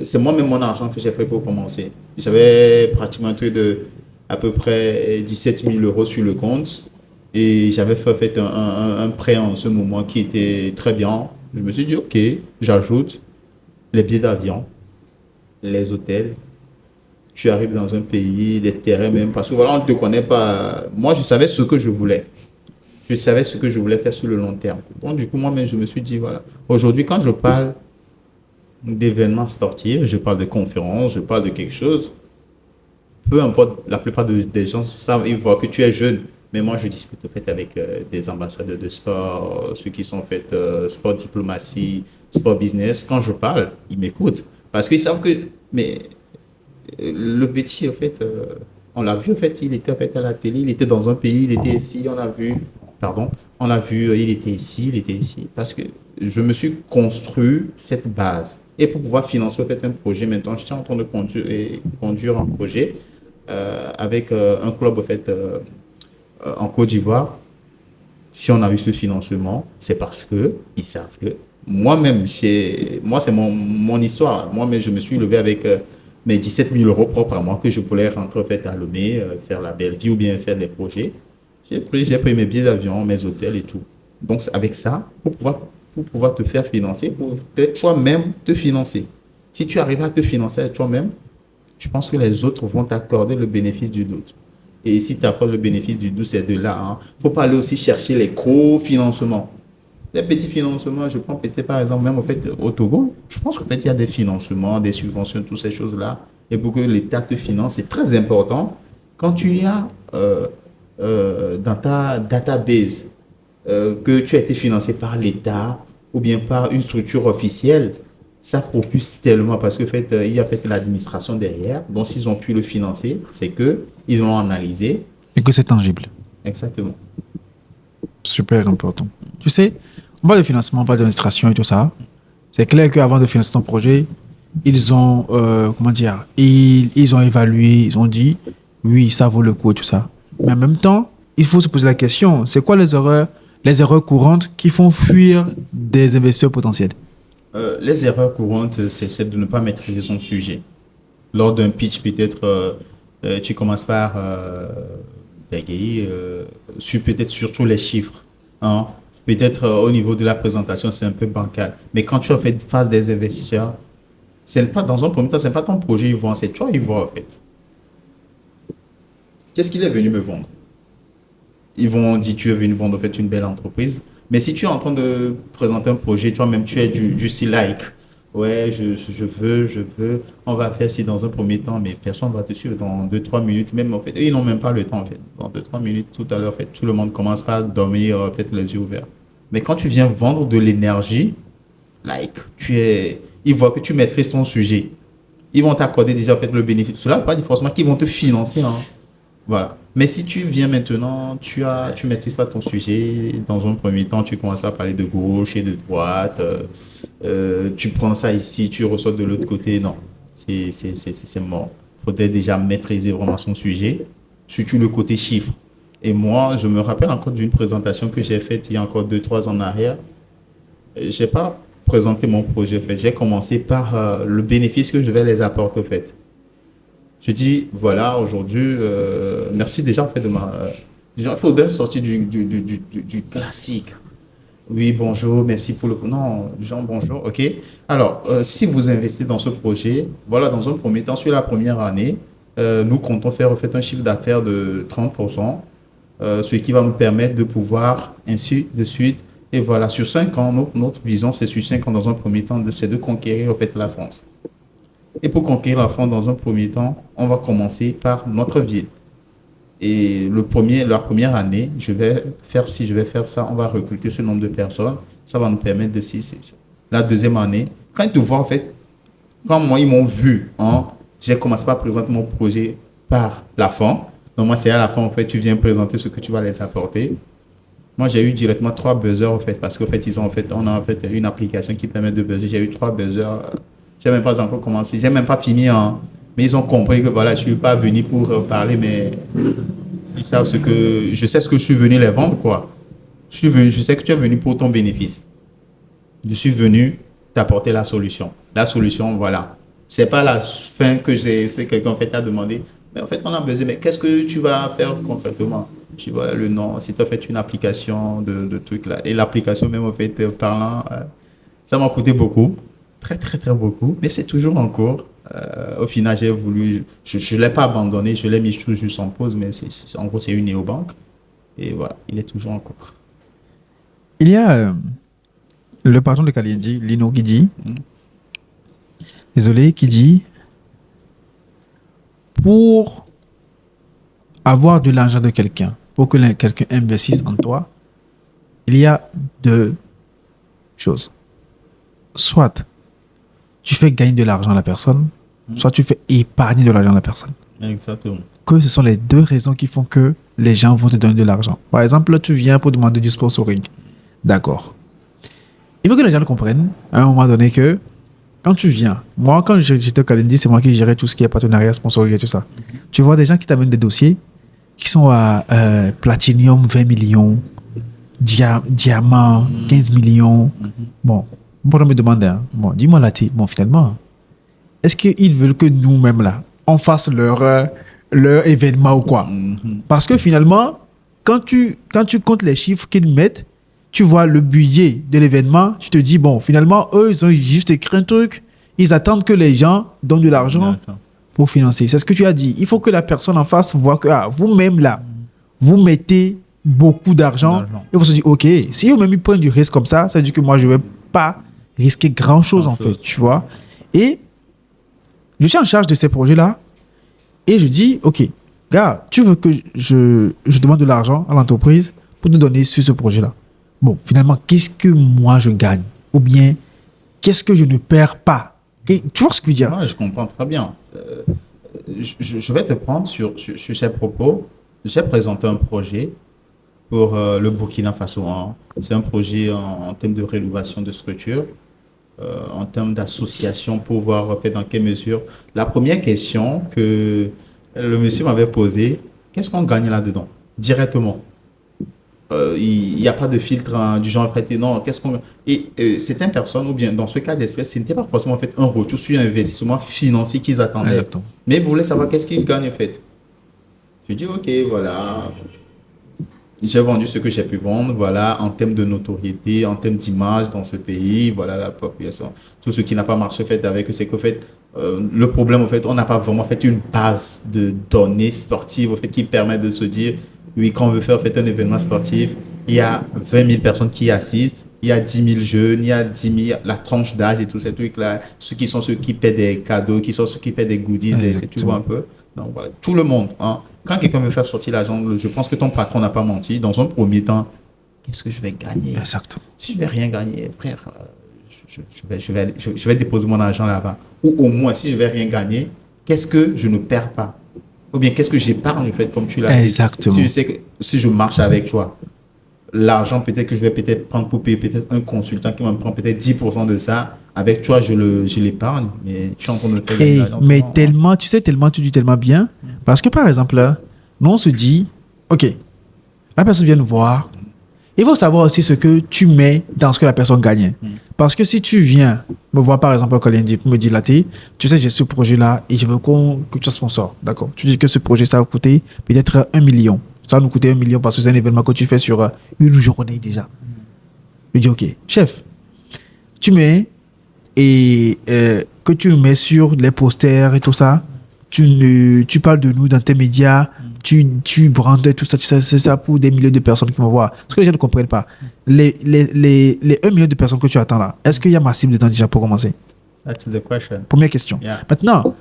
C'est moi-même mon argent que j'ai fait pour commencer. J'avais pratiquement un truc de à peu près 17 000 euros sur le compte. Et j'avais fait un prêt en ce moment qui était très bien. Je me suis dit, OK, j'ajoute les billets d'avion, les hôtels. Tu arrives dans un pays, les terrains même, parce que voilà, on ne te connaît pas. Moi, je savais ce que je voulais. Je savais ce que je voulais faire sur le long terme. Bon, du coup, moi-même, je me suis dit, voilà. Aujourd'hui, quand je parle d'événements sportifs, je parle de conférences, je parle de quelque chose, peu importe, la plupart des gens savent, ils voient que tu es jeune. Mais moi, je discute en fait avec des ambassadeurs de sport, ceux qui sont en fait sport diplomatie, sport business. Quand je parle, ils m'écoutent. Parce qu'ils savent que, mais le petit, en fait, on l'a vu, en fait, il était en fait à la télé, il était dans un pays, il était ici, on a vu, pardon, on a vu, il était ici, il était ici. Parce que je me suis construit cette base. Et pour pouvoir financer en fait un projet, maintenant, je suis en train de conduire un projet avec un club en fait en Côte d'Ivoire. Si on a eu ce financement, c'est parce que ils savent que moi-même, moi, c'est mon histoire. Moi-même, je me suis levé avec mes 17 000 euros propres à moi que je voulais rentrer en fait, à Lomé, faire la belle vie ou bien faire des projets. J'ai pris mes billets d'avion, mes hôtels et tout. Donc, avec ça, pour pouvoir te faire financer, pour peut-être toi-même te financer. Si tu arrives à te financer toi-même, je pense que les autres vont t'accorder le bénéfice du doute. Et si tu accordes le bénéfice du doute, c'est de là. Il ne faut pas aller aussi chercher les gros financements. Les petits financements, je prends peut-être par exemple, même au fait, au Togo, je pense qu'en fait, il y a des financements, des subventions, toutes ces choses-là. Et pour que l'État te finance, c'est très important. Quand tu as dans ta database que tu as été financé par l'État ou bien par une structure officielle, ça propulse tellement parce que fait, il y a fait l'administration derrière. Donc, s'ils ont pu le financer, c'est que ils l'ont analysé. Et que c'est tangible. Exactement. Super important. Tu sais, on parle de financement, on parle d'administration et tout ça. C'est clair qu'avant de financer ton projet, ils ont, comment dire, ils ont évalué, ils ont dit, oui, ça vaut le coup et tout ça. Mais en même temps, il faut se poser la question, c'est quoi les erreurs courantes qui font fuir des investisseurs potentiels? Les erreurs courantes, c'est de ne pas maîtriser son sujet. Lors d'un pitch, peut-être, tu commences par bégayer sur peut-être surtout les chiffres. Hein. Peut-être au niveau de la présentation, c'est un peu bancal. Mais quand tu as fait face des investisseurs, c'est pas dans un premier temps, c'est pas ton projet, ils vont, c'est toi, ils vont en fait. Qu'est-ce qu'il est venu me vendre? Ils vont dire tu es venu vendre en fait une belle entreprise. Mais si tu es en train de présenter un projet, toi-même tu es du style like. Ouais, je veux, on va faire ci dans un premier temps, mais personne ne va te suivre dans 2 3 minutes. Même en fait, eux, ils n'ont même pas le temps en fait. Dans 2 3 minutes, tout à l'heure, en fait, tout le monde commence à dormir, en fait, les yeux ouverts. Mais quand tu viens vendre de l'énergie, like, ils voient que tu maîtrises ton sujet. Ils vont t'accorder déjà en fait le bénéfice. Cela ne veut pas dire forcément qu'ils vont te financer. Hein. Voilà. Mais si tu viens maintenant, tu maîtrises pas ton sujet. Dans un premier temps, tu commences à parler de gauche et de droite. Tu prends ça ici, tu ressors de l'autre côté. Non, c'est mort. Il faudrait déjà maîtriser vraiment son sujet, surtout le côté chiffre. Et moi, je me rappelle encore d'une présentation que j'ai faite il y a encore 2 3 ans en arrière. J'ai pas présenté mon projet. En fait. J'ai commencé par le bénéfice que je vais les apporter. En fait. Je dis, voilà, aujourd'hui, merci déjà en fait de ma. Il faudrait sortir du classique. Oui, bonjour, merci pour le. Non, Jean, bonjour, ok. Alors, si vous investissez dans ce projet, voilà, dans un premier temps, sur la première année, nous comptons faire en fait un chiffre d'affaires de 30%, ce qui va nous permettre de pouvoir, ainsi de suite. Et voilà, sur 5 ans, notre vision, c'est sur 5 ans, dans un premier temps, c'est de conquérir en fait la France. Et pour conquérir la France dans un premier temps, on va commencer par notre ville. Et la première année, je vais faire ça, on va recruter ce nombre de personnes. Ça va nous permettre de ceci. La deuxième année, quand ils te voient, en fait, quand moi, ils m'ont vu, hein, j'ai commencé par présenter mon projet par la fin. Donc, moi, c'est à la fin, en fait, tu viens présenter ce que tu vas les apporter. Moi, j'ai eu directement 3 buzzers, en fait, parce qu'en fait, on a en fait une application qui permet de buzzer. J'ai eu 3 buzzers. J'ai même pas encore commencé. J'ai même pas fini. Hein. Mais ils ont compris que voilà, je suis pas venu pour parler, mais ils savent je sais ce que je suis venu les vendre, quoi. Je sais que tu es venu pour ton bénéfice. Je suis venu t'apporter la solution. La solution, voilà. C'est pas la fin que c'est quelqu'un en fait t'a demandé. Mais en fait, on a besoin, mais qu'est-ce que tu vas faire concrètement? Je dis, voilà le nom, si tu as fait une application de trucs là. Et l'application, même en fait, parlant, ça m'a coûté beaucoup, très, très, très beaucoup, mais c'est toujours en cours. Au final, j'ai voulu, je ne l'ai pas abandonné, je l'ai mis juste en pause, mais en gros, c'est une néobanque. Et voilà, il est toujours en cours. Il y a le patron de Kalindi, Lino, qui dit, désolé, qui dit, pour avoir de l'argent de quelqu'un, pour que quelqu'un investisse en toi, il y a deux choses. Soit tu fais gagner de l'argent à la personne, soit tu fais épargner de l'argent à la personne. Exactement. Que ce sont les deux raisons qui font que les gens vont te donner de l'argent. Par exemple, là, tu viens pour demander du sponsoring. D'accord. Il faut que les gens comprennent à un moment donné que quand tu viens, moi, quand j'étais au Kalindi, c'est moi qui gérais tout ce qui est partenariat, sponsoring et tout ça. Tu vois des gens qui t'amènent des dossiers qui sont à Platinum 20 millions, Diamant 15 millions. Bon, on me demander, hein, bon, dis-moi là, bon, finalement, est-ce qu'ils veulent que nous-mêmes là, on fasse leur événement ou quoi? Parce que finalement, quand tu comptes les chiffres qu'ils mettent, tu vois le budget de l'événement, tu te dis, bon, finalement, eux, ils ont juste écrit un truc, ils attendent que les gens donnent de l'argent pour financer. C'est ce que tu as dit. Il faut que la personne en face voit que vous-même là, vous mettez beaucoup d'argent et vous se dites, ok, si vous-même ils prennent du risque comme ça veut dire que moi, je ne vais pas risquer grand-chose en fait, tu vois. Et je suis en charge de ces projets-là et je dis, ok, gars, tu veux que je demande de l'argent à l'entreprise pour te donner sur ce projet-là. Bon, finalement, qu'est-ce que moi je gagne? Ou bien, qu'est-ce que je ne perds pas? Tu vois ce que je veux dire? Ouais, je comprends très bien. Je vais te prendre sur ces propos. J'ai présenté un projet pour le Burkina Faso, hein. C'est un projet en termes de rénovation de structure, en termes d'association, pour voir en fait, dans quelle mesure. La première question que le monsieur m'avait posée, qu'est-ce qu'on gagne là-dedans? Directement. Il n'y a pas de filtre hein, du genre, en fait, non, qu'est-ce qu'on... Et certaines personnes, ou bien dans ce cas d'espèce, ce n'était pas forcément en fait, un retour sur un investissement financier qu'ils attendaient. Exactement. Mais ils voulaient savoir qu'est-ce qu'ils gagnent en fait. Je dis, ok, voilà, j'ai vendu ce que j'ai pu vendre, voilà, en termes de notoriété, en termes d'image dans ce pays, voilà la population. Tout ce qui n'a pas marché fait avec eux, c'est qu'en fait, le problème, en fait, on n'a pas vraiment fait une base de données sportives, en fait, qui permet de se dire, oui, quand on veut faire en fait, un événement sportif, il y a 20 000 personnes qui y assistent, il y a 10 000 jeunes, il y a 10 000, la tranche d'âge et tous ces trucs-là, ceux qui paient des cadeaux, qui sont ceux qui paient des goodies, tu vois un peu. Donc voilà, tout le monde, hein. Quand quelqu'un veut faire sortir l'argent, je pense que ton patron n'a pas menti. Dans un premier temps, qu'est-ce que je vais gagner? Exactement. Si je vais rien gagner, frère, je vais déposer mon argent là-bas. Ou au moins, si je vais rien gagner, qu'est-ce que je ne perds pas? Ou bien qu'est-ce que j'épargne, en fait, comme tu l'as dit. Exactement. Si je sais que si je marche avec toi, l'argent peut-être que je vais peut-être prendre pour payer peut-être un consultant qui me prend peut-être 10% de ça. Avec toi, je l'épargne, mais tu es en train de le faire. Mais tellement, tu sais, tellement, tu dis tellement bien. Parce que par exemple, là, nous, on se dit, ok, la personne vient nous voir. Il faut savoir aussi ce que tu mets dans ce que la personne gagne. Parce que si tu viens me voir, par exemple, au Kalindi, pour me dire, là, tu sais, j'ai ce projet-là et je veux que tu sois sponsor. D'accord. Tu dis que ce projet, ça va coûter peut-être 1 million. Ça va nous coûter 1 million parce que c'est un événement que tu fais sur une journée déjà. Je dis, ok, chef, tu mets et que tu mets sur les posters et tout ça, tu parles de nous dans tes médias, tu brandes tout ça, c'est ça pour des milliers de personnes qui vont voir. Ce que les gens ne comprennent pas, les 1 million de personnes que tu attends là, est-ce qu'il y a ma cible dedans déjà pour commencer? That's the question. Première question. Yeah. Maintenant,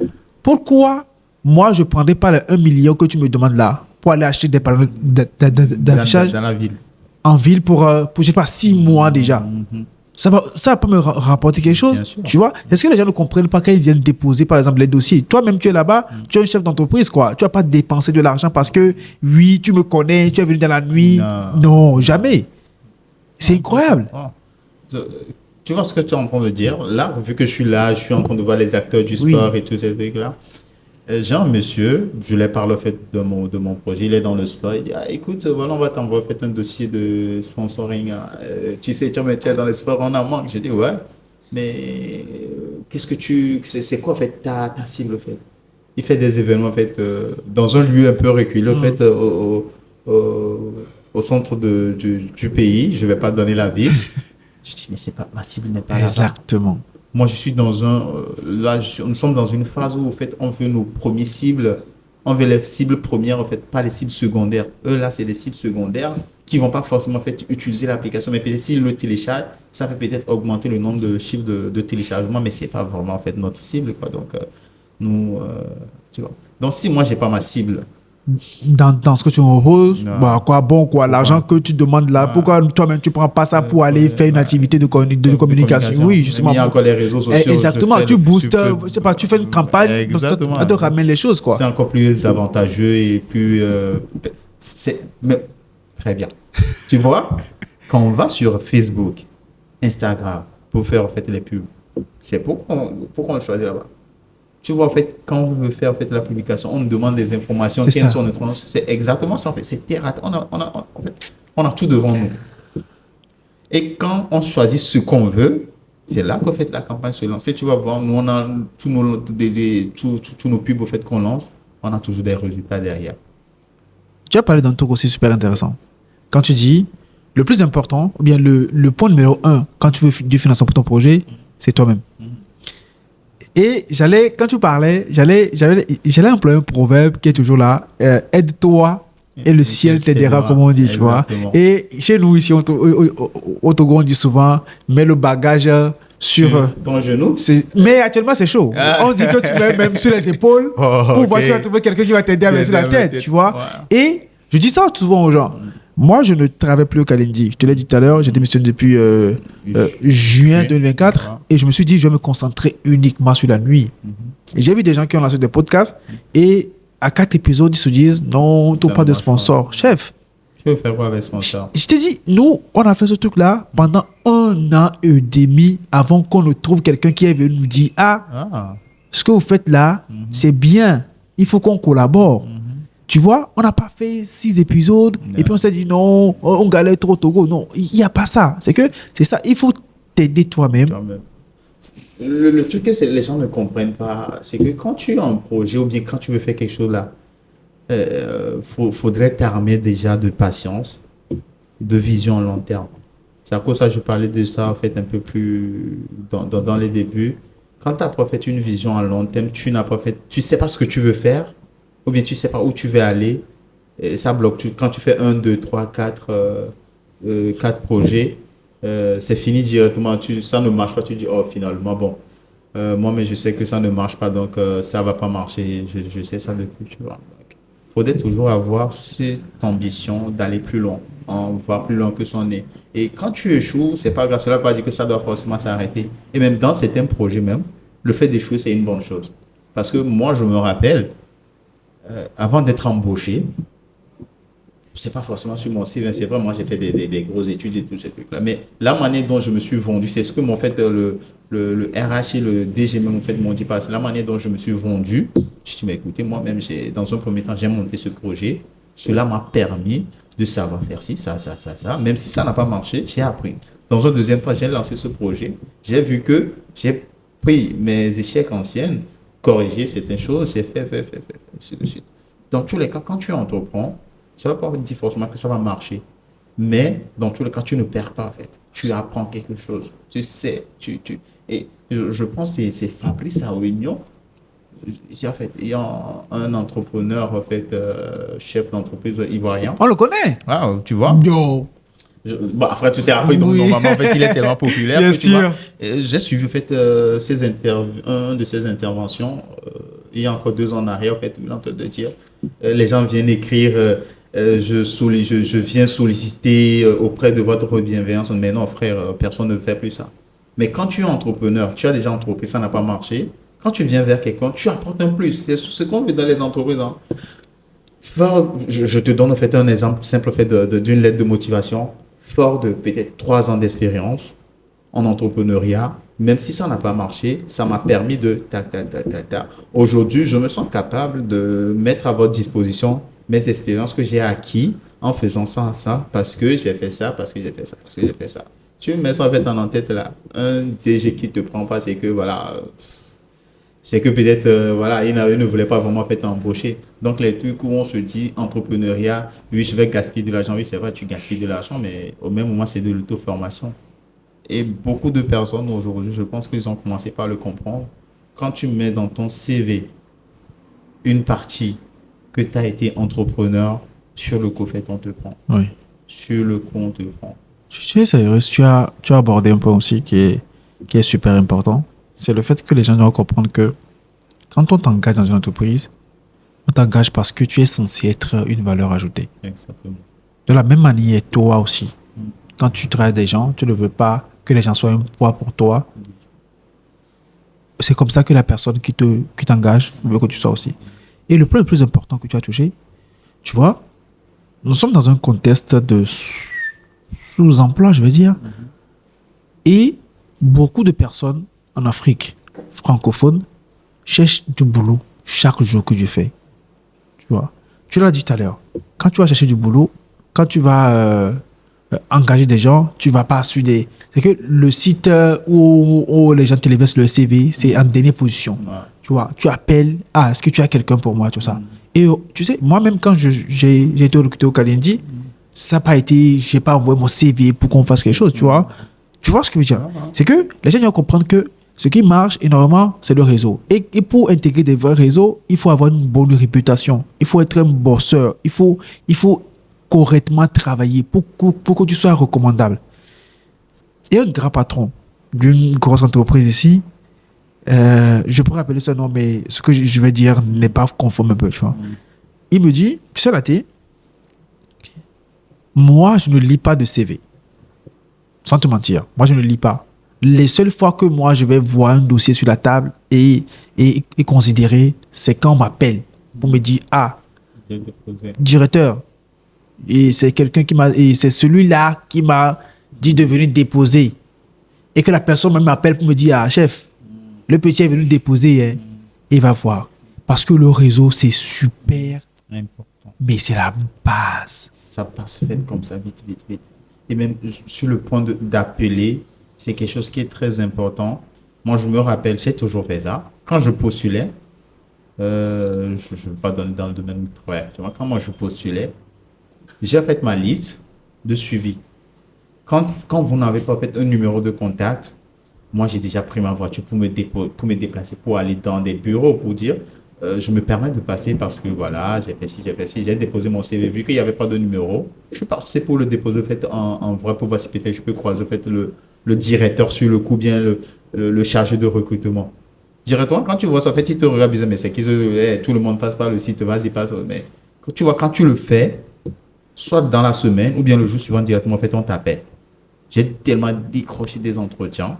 pourquoi moi je ne prendrais pas les 1 million que tu me demandes là pour aller acheter des panneaux d'affichage dans la ville. En ville pour je sais pas, 6 mois déjà? Ça va pas me rapporter quelque chose, tu vois? Est-ce que les gens ne comprennent pas quand ils viennent déposer, par exemple, les dossiers? Toi-même, tu es là-bas, tu es un chef d'entreprise, quoi. Tu vas pas dépenser de l'argent parce que, oui, tu me connais, tu es venu dans la nuit. Non, jamais. C'est incroyable. Tu vois ce que tu es en train de dire? Là, vu que je suis là, je suis en train de voir les acteurs du sport et tous ces trucs-là. J'ai un monsieur, je lui parle en fait de mon projet, il est dans le sport, il dit écoute, voilà, on va t'envoyer un dossier de sponsoring, tu sais, tu me tiens dans le sport, on en manque. J'ai dit ouais, mais qu'est-ce que c'est quoi en fait ta cible en fait? Il fait des événements en fait, dans un lieu un peu reculé en fait, au centre du pays. Je ne vais pas donner la ville. Je dis, mais c'est pas, ma cible n'est pas là-bas. Exactement. Moi, je suis dans un. Là, nous sommes dans une phase où, en fait, on veut nos premières cibles. On veut les cibles premières, en fait, pas les cibles secondaires. Eux, là, c'est des cibles secondaires qui ne vont pas forcément, en fait, utiliser l'application. Mais peut-être s'ils le téléchargent, ça peut peut-être augmenter le nombre de chiffres de téléchargement, mais ce n'est pas vraiment, en fait, notre cible, quoi. Donc, nous, tu vois. Donc, si moi, je n'ai pas ma cible, Dans ce que tu proposes, Non. bah, quoi, bon, quoi, l'argent que tu demandes là, Ouais. pourquoi toi-même tu prends pas ça pour aller faire une activité de communication? Oui, justement. il y a encore les réseaux sociaux. Exactement, je fais tu le- boostes, je peux- je sais pas, tu fais une campagne, parce que Exactement. ça te ramène les choses, quoi. C'est encore plus avantageux et plus. Mais, très bien. Tu vois, quand on va sur Facebook, Instagram, pour faire en fait les pubs, c'est pourquoi on le choisit là-bas. Tu vois, en fait, quand on veut faire en fait, la publication, on nous demande des informations. C'est Quelles ça. sont nos trans- C'est exactement ça, en fait. C'est terre à terre. En fait, on a tout devant nous. Et quand on choisit ce qu'on veut, c'est là qu'en fait la campagne se lance. Et tu vas voir, nous, on a tous nos pubs au fait, qu'on lance, on a toujours des résultats derrière. Tu as parlé d'un truc aussi super intéressant. Quand tu dis, le plus important, ou bien le point numéro un, quand tu veux du financement pour ton projet, c'est toi-même. Et quand tu parlais, j'allais employer un proverbe qui est toujours là, aide-toi et le ciel t'aidera, comme on dit, tu vois. Exactement. Et chez nous, ici, au Togo, on dit souvent, mets le bagage sur... ton genou. Mais actuellement, c'est chaud. On dit que tu mets même sur les épaules pour voir si tu vas trouver quelqu'un qui va t'aider avec sur la tête, tu vois. Ouais. Et je dis ça souvent aux gens. Moi, je ne travaille plus au Kalindi. Je te l'ai dit tout à l'heure, j'ai démissionné depuis juin 2024 et je me suis dit, je vais me concentrer uniquement sur la nuit. Et j'ai vu des gens qui ont lancé des podcasts et à 4 épisodes, ils se disent, non, tu n'as pas de sponsor. Chef, Tu veux faire quoi avec sponsor? je t'ai dit, nous, on a fait ce truc-là pendant 1 an et demi avant qu'on ne trouve quelqu'un qui est venu nous dire, Ah, ce que vous faites là, c'est bien. Il faut qu'on collabore. Tu vois, on n'a pas fait 6 épisodes et puis on s'est dit non, on galère trop au Togo. Non, il n'y a pas ça. C'est ça, il faut t'aider toi-même. quand même. Le truc que les gens ne comprennent pas, c'est que quand tu as un projet ou bien quand tu veux faire quelque chose là, faudrait t'armer déjà de patience, de vision à long terme. C'est à cause de ça que je parlais de ça en fait un peu plus dans les débuts. Quand tu n'as pas fait une vision à long terme, tu sais pas ce que tu veux faire, ou bien tu sais pas où tu veux aller, et ça bloque. Quand tu fais 1, 2, 3, 4 projets, c'est fini directement. Ça ne marche pas, tu dis, oh finalement, bon, moi, mais je sais que ça ne marche pas, donc ça va pas marcher. Je sais ça depuis, tu vois. Il faudrait toujours avoir cette ambition d'aller plus loin, voir plus loin que son nez. Et quand tu échoues, c'est pas grave, cela ne veut pas dire que ça doit forcément s'arrêter. Et même dans certains projets même, le fait d'échouer, c'est une bonne chose. Parce que moi, je me rappelle, avant d'être embauché, c'est pas forcément sur mon CV, c'est vrai, moi j'ai fait des grosses études et tous ces trucs-là. Mais la manière dont je me suis vendu, c'est ce que m'ont fait le RH et le DG m'ont fait m'ont dit pas. C'est la manière dont je me suis vendu. Je dis, mais écoutez, moi-même, dans un premier temps, j'ai monté ce projet. Cela m'a permis de savoir faire ci, ça. Même si ça n'a pas marché, j'ai appris. Dans un deuxième temps, j'ai lancé ce projet. J'ai vu que j'ai pris mes échecs anciennes, corrigé certaines choses, j'ai fait, ainsi de suite. Dans tous les cas, quand tu entreprends, ça ne va pas dire forcément que ça va marcher. Mais dans tous les cas, tu ne perds pas en fait. Tu apprends quelque chose. Tu sais. Et je pense que c'est Fabrice à Réunion. Ici, en fait, il y a un entrepreneur, en fait, chef d'entreprise ivoirien. On le connaît. Ah, tu vois. Yo. Après, tu sais, après, donc, Oui. normalement, en fait, il est tellement populaire. Bien que, tu vois, sûr. j'ai suivi, en fait, un de ses interventions. Il y a encore 2 ans en arrière, en fait, il est en train de dire, les gens viennent écrire, je viens solliciter auprès de votre bienveillance. Mais non, frère, personne ne fait plus ça. Mais quand tu es entrepreneur, tu as déjà entrepris, ça n'a pas marché. Quand tu viens vers quelqu'un, tu apportes un plus. C'est ce qu'on veut dans les entreprises. Hein. Je te donne en fait un exemple simple en fait, d'une lettre de motivation. Fort de peut-être 3 ans d'expérience en entrepreneuriat, même si ça n'a pas marché, ça m'a permis de Aujourd'hui, je me sens capable de mettre à votre disposition mes expériences que j'ai acquises en faisant ça, parce que j'ai fait ça, parce que j'ai fait ça, parce que j'ai fait ça. Tu mets ça en fait dans la tête là. Un DG qui te prend pas, c'est que voilà, C'est que peut-être, voilà, il ne voulait pas vraiment être embauché. Donc, les trucs où on se dit entrepreneuriat, oui, je vais gaspiller de l'argent. Oui, c'est vrai, tu gaspilles de l'argent, mais au même moment, c'est de l'auto-formation. Et beaucoup de personnes aujourd'hui, je pense qu'ils ont commencé par le comprendre. Quand tu mets dans ton CV une partie que tu as été entrepreneur, sur le coup, fait, on te prend. Oui. Sur le coup, on te prend. Tu es sérieux, tu as abordé un point aussi qui est super important. C'est le fait que les gens doivent comprendre que quand on t'engage dans une entreprise, on t'engage parce que tu es censé être une valeur ajoutée. Exactement. De la même manière, toi aussi, quand tu travailles des gens, tu ne veux pas que les gens soient un poids pour toi. C'est comme ça que la personne qui t'engage veut que tu sois aussi. Et le point le plus important que tu as touché, tu vois, nous sommes dans un contexte de sous-emploi, je veux dire. Et beaucoup de personnes en Afrique francophone cherchent du boulot chaque jour que je fais. Tu vois, tu l'as dit tout à l'heure. Quand tu vas chercher du boulot, quand tu vas engager des gens, tu vas pas sur des... C'est que le site où les gens te laissent le CV, c'est en dernière position. Ouais. Tu vois, tu appelles, ah, est-ce que tu as quelqu'un pour moi, tout ça. Et tu sais, moi-même, quand j'ai été recruté au Kalindi, ça n'a pas été, j'ai pas envoyé mon CV pour qu'on fasse quelque chose, tu vois. Tu vois ce que je veux dire? C'est que les gens doivent comprendre que ce qui marche énormément, c'est le réseau. Et pour intégrer des vrais réseaux, il faut avoir une bonne réputation. Il faut être un bosseur. Il faut correctement travailler pour que tu sois recommandable. Et un grand patron d'une grosse entreprise ici, je pourrais appeler ça nom, mais ce que je vais dire n'est pas conforme un peu, tu vois. Il me dit, tu sais, Laté, moi, je ne lis pas de CV. Sans te mentir, moi, je ne lis pas. Les seules fois que moi, je vais voir un dossier sur la table et considérer, c'est quand on m'appelle pour me dire, ah, J'ai déposé. directeur, et c'est quelqu'un et c'est celui-là qui m'a dit de venir déposer. Et que la personne même m'appelle pour me dire, ah, chef, le petit est venu déposer, hein, et va voir. Parce que le réseau, c'est super, Important. mais c'est la base. Ça passe fait comme ça, vite, vite, vite. Et même sur le point d'appeler, c'est quelque chose qui est très important. Moi, je me rappelle, j'ai toujours fait ça. Quand je postulais, je ne vais pas donner dans le domaine du travail. Tu vois, quand moi je postulais, j'ai fait ma liste de suivi. Quand vous n'avez pas fait un numéro de contact, moi j'ai déjà pris ma voiture pour me déplacer, pour aller dans des bureaux, pour dire, je me permets de passer parce que voilà, j'ai fait ci, j'ai déposé mon CV, vu qu'il n'y avait pas de numéro. Je suis passé pour le déposer fait, en vrai, pour voir si peut-être je peux croiser fait, le directeur sur le coup, bien le chargé de recrutement. Directement, quand tu vois ça, en fait, il te regarde bizarre, mais c'est qu'ils tout le monde passe par le site, vas-y, passe. Mais tu vois, quand tu le fais, soit dans la semaine ou bien le jour suivant directement, en fait, on t'appelle. J'ai tellement décroché des entretiens.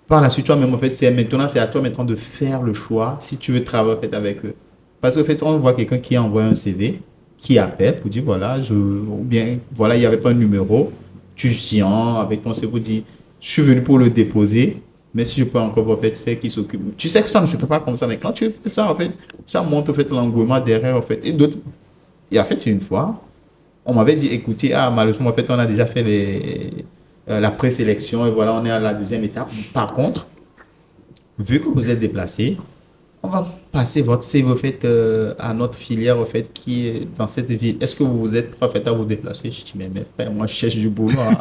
Par la suite, toi-même, en fait, c'est à toi maintenant de faire le choix si tu veux travailler en fait, avec eux. Parce qu'en fait, on voit quelqu'un qui envoie un CV, qui appelle pour dire, voilà, ou bien, voilà, il n'y avait pas un numéro. Tu signes avec ton CV, dis, je suis venu pour le déposer, mais si je peux encore, en fait, c'est qui s'occupe. Tu sais que ça ne se fait pas comme ça, mais quand tu fais ça, en fait, ça montre, en fait, l'engouement derrière, en fait. Et d'autres, et en fait, une fois, on m'avait dit, écoutez, ah, malheureusement, en fait, on a déjà fait la présélection et voilà, on est à la deuxième étape. Par contre, vu que vous êtes déplacé, on va passer votre CV au fait, à notre filière au fait, qui est dans cette ville. Est-ce que vous êtes prêt en fait, à vous déplacer? Je dis, mais mes frères, moi, je cherche du boulot. Hein.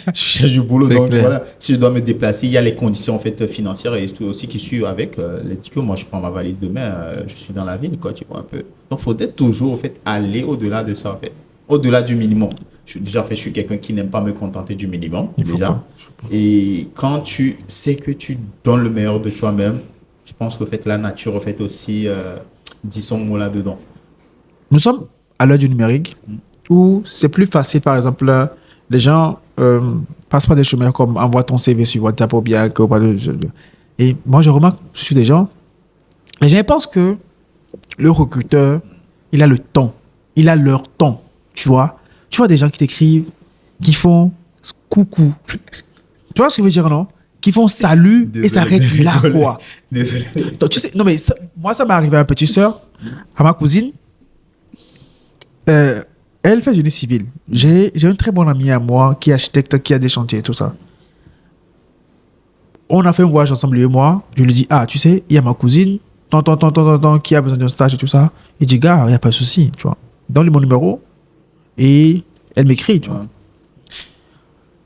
Je cherche du boulot. C'est Donc, clair. voilà, si je dois me déplacer, il y a les conditions en fait, financières et tout aussi qui suivent avec les tickets. Moi, je prends ma valise demain, je suis dans la ville, quoi, tu vois un peu. Donc, il faut être toujours en fait, aller au-delà de ça, en fait. Au-delà du minimum. Je suis quelqu'un qui n'aime pas me contenter du minimum, Il faut déjà. pas. Et quand tu sais que tu donnes le meilleur de toi-même, je pense que fait, la nature en fait aussi dit son mot là-dedans. Nous sommes à l'heure du numérique où c'est plus facile, par exemple, les gens passent par des chemins comme envoie ton CV sur WhatsApp ou bien que... Et moi, je remarque sur des gens, les gens ils pensent que le recruteur, il a le temps, il a leur temps, tu vois. Tu vois des gens qui t'écrivent, qui font coucou. Tu vois ce que je veux dire, non? Qui font salut et Désolé, s'arrêtent là, désolé. quoi. Désolé. Donc, tu sais, non, mais moi, ça m'est arrivé à ma petite sœur, à ma cousine. Elle fait génie civil. J'ai un très bon ami à moi qui est architecte, qui a des chantiers et tout ça. On a fait un voyage ensemble, lui et moi. Je lui dis, ah, tu sais, il y a ma cousine, qui a besoin d'un stage et tout ça. Il dit, gars, il n'y a pas de souci, tu vois. Donne-lui mon numéro et elle m'écrit, tu vois.